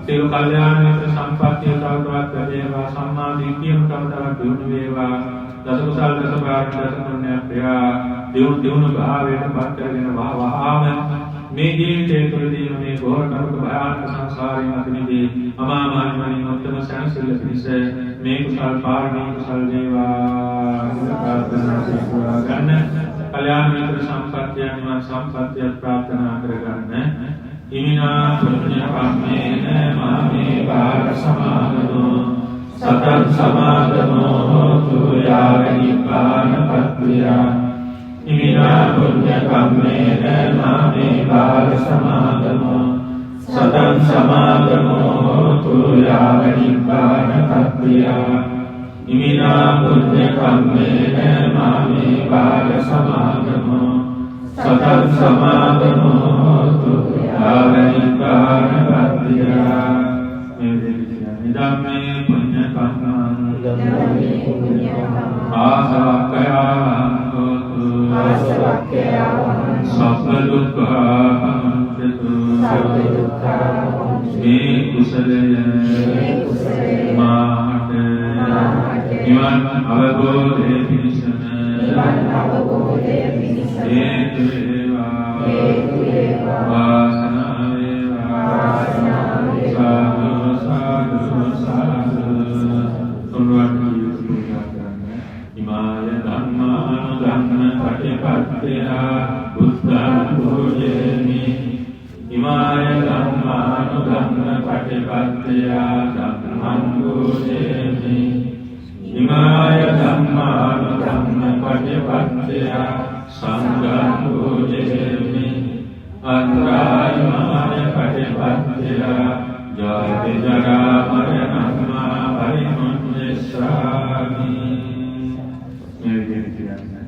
සියලු කල්යාණ මිත්‍ර සම්පත්තිය තවතවත් ලැබේවා. සම්මා දිට්ඨියම තවතවත් දිනු වේවා. දස කුසල් දස භාග දස පුණ්‍ය ප්‍රයා දිනු භාවයට පත් කරගෙන වහවහාම මේ ජීවිතය තුළදී මේ ඝෝර කර්ම භයානක සංසාරයෙන් අත මිදී අමා මහ නිවනින් උත්තම සැනසෙල්ල පිණිස මේ කුසල් පාරමී කුසල් වේවා ප්‍රාර්ථනා කරලා ගන්න. කල්‍යාණ මිත්‍ර සම්පත්තිය නිවන් සම්පත්තිය ප්‍රාර්ථනා කරගන්න. ඉමිනා පුඤ්ඤ කම්මේන මාමේ බාල සමාදනෝ සතං සමාදනෝ හෝතු යාව නිපාන පත්තියා. ඉමිනා පුඤ්ඤ කම්මේන මාමේ බාල සමාදනෝ සතං සමාදනෝ හෝතු යාව නිපාන පත්තියා. ඉමිනා පුඤ්ඤ කම්මේන මාමේ බාල සමාදනෝ සතං සමාදනෝ හෝතු යාව නිපාන පත්තියා. ධම්මේ පුඤ්ඤ කම්මං ආසවක්ඛයං හෝතු සබ්බ දුක්ඛාපමුච්ඡතු. මේ කුසලය මාට නිවන් අවබෝධය පිණිසම හේතු වේවා. වාසනාව වේවා. සාදු සාදු සාදු. තුන්වන ඉමාය ධම්මානුධම්ම පටිපත්තියා බුද්ධං පූජේමි. ඉමාය ධම්මානුධම්ම පටිපත්තියා ධම්මං පූජේමි. ඉමාය ධම්මානුධම්ම පටිපත්තියා සංඝං පූජේමි. අත්‍රායිමාය පටිපත්තියා ජාති ජරා මරණං පරිමුඤ්ඤස්සාමි.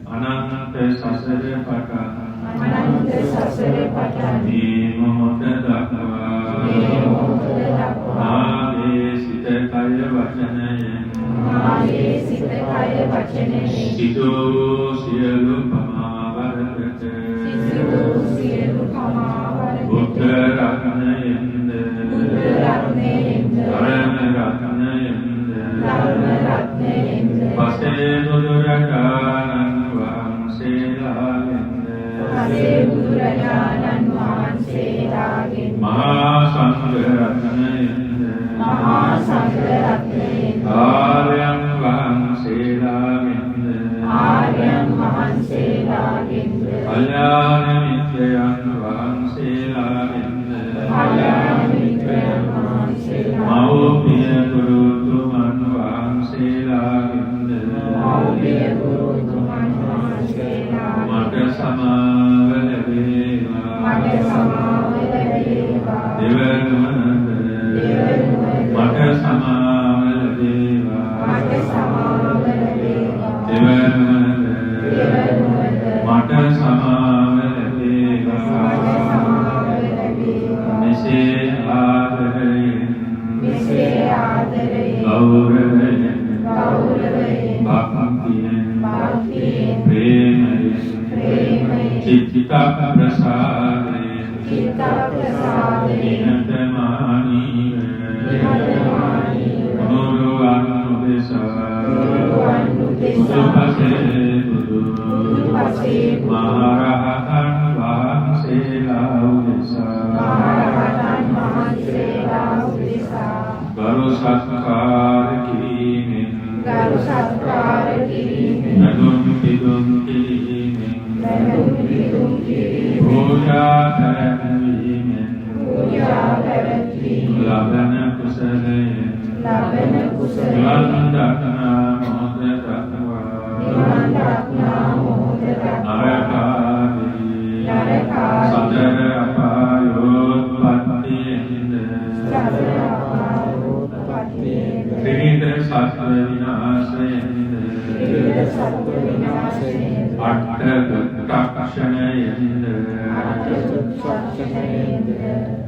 අනන්ත සසර පටන් මේ මොහොත දක්වා මාගේ සිත කය වචනයෙන් සිතෝ සියලු පමාවරකට බුද්ධ රත්නයෙන්ද ධර්ම රත්නයෙන්ද පසේ බුදුරජාණන් වහන්සේලාගෙන් මහා සංඝ රත්නයෙන්ද ආර්යයන් වහන්සේලාගෙන්ද කල්‍යාණ මිත්‍රයන් වහන්සේලාගෙන්ද මෞපිය ගුරුතුමන් වහන්සේලාගෙන්ද මට සමාව ලැබේවා. දෙවනුවනද මට සමාව ලැබේවා. දෙවනුවනද මට සමාව ලැබේවා. මෙසේ ආදරයෙන් ගෞරවයෙන් භක්තියෙන් ප්‍රේමයෙන් චිත්ත ප්‍රසාදයෙන් නිහතමානීව අනුරුවන් උදෙසා උතුපසේ බුදු මහරහතන් වහන්සේලා උදෙසා ගරු සත්කාර කිරීමෙන් නදුන් පිදුන් කිරීමෙන් පූජා පැවැත්වීමෙන් ලබන කුසලයෙන් නිවන් දක්නා මොහොත දක්වා නරකාදී සතර අපායෝත්පත්තියෙන්ද ත්‍රිවිධ සත්ව විනාශයෙන්ද අට්ඨ දුක්ඛක්ෂණයෙන්ද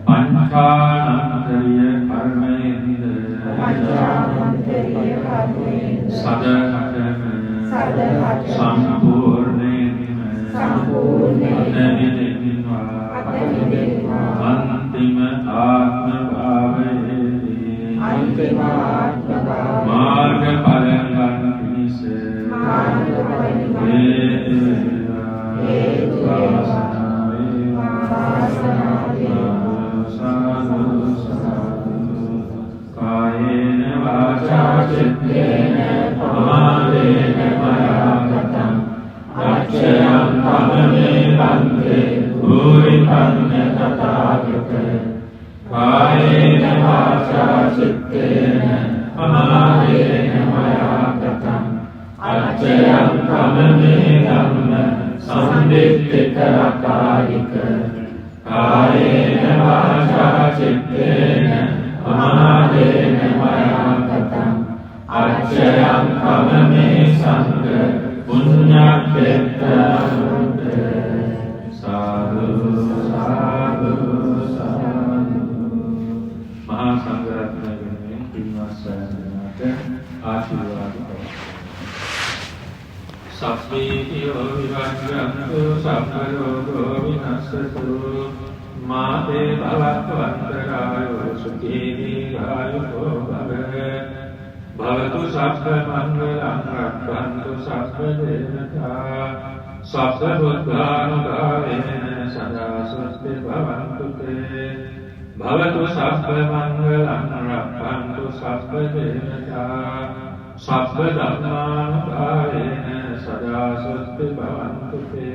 පංචානන්තරිය කර්මයෙන්ද සදහටම සම්පූර්ණයෙන්ම අතමිදෙන්වා අන්තිම ආත්ම භාවයේදී මාර්ග ඵලයන් පිණිස හේතු වේවා. चित्तेन प्रमादेन मया गतं अक्षयं पदमे बन्धे भूरि पन्य तथागत कायेन वाचा चित्तेन प्रमादेन मया गतं अक्षयं पदमे धम्म संदिग्धित अकालिक कायेन वाचा चित्तेन प्रमादेन मया गतं अक्षयं पदमे संग पुण्यक्षेत्रमुक्त साधु साधु साधु। महासंघरत्न में श्रीनिवास आशीर्वाद सप्पीतियो विभज्रन्तु सप्परोगो विनश्यतु माते भवत्वन्तरायो सुखी दीर्घायुको भव भवतु सप्पमङ्गलं रक्षन्तु सप्पदेवता सप्पबुद्धानुभावेन सदा स्वस्ति भवन्तु ते भवतु सप्पमङ्गलं रक्षन्तु सप्पदेवता सप्पधर्मानुभावेन सदा स्वस्ति भवन्तु ते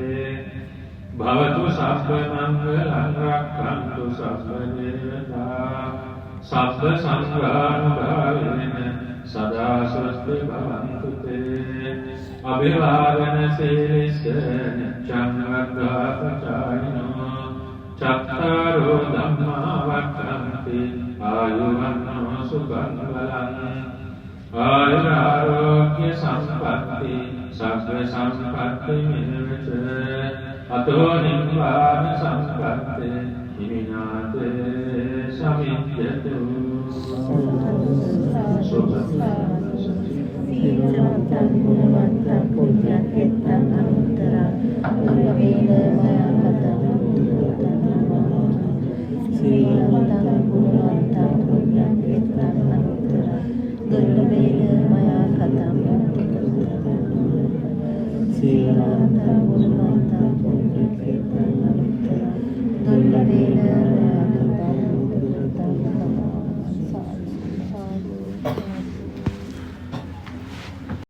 भवतु सप्पमङ्गलं रक्षन्तु सप्पदेवता सप्पसङ्घानुभावेन सदा स्वस्ति भवन्तु ते अभिवादनशीलिस्य नित्यं वर्धपचारिणो चत्तारो धम्मा वर्धन्ति आयुवन्नो सुखं बलम् आयुरारोग्य संपत्ति सर्वसंपत्ति मिलच अतो निवान संपत्ति हिमिनाते समित्यतु Siratan Gunawantan Punya Ketan Anuttara Agaveda Maya Katam Siratan Gunawantan Punya Ketan Anuttara Agaveda Maya Katam Siratan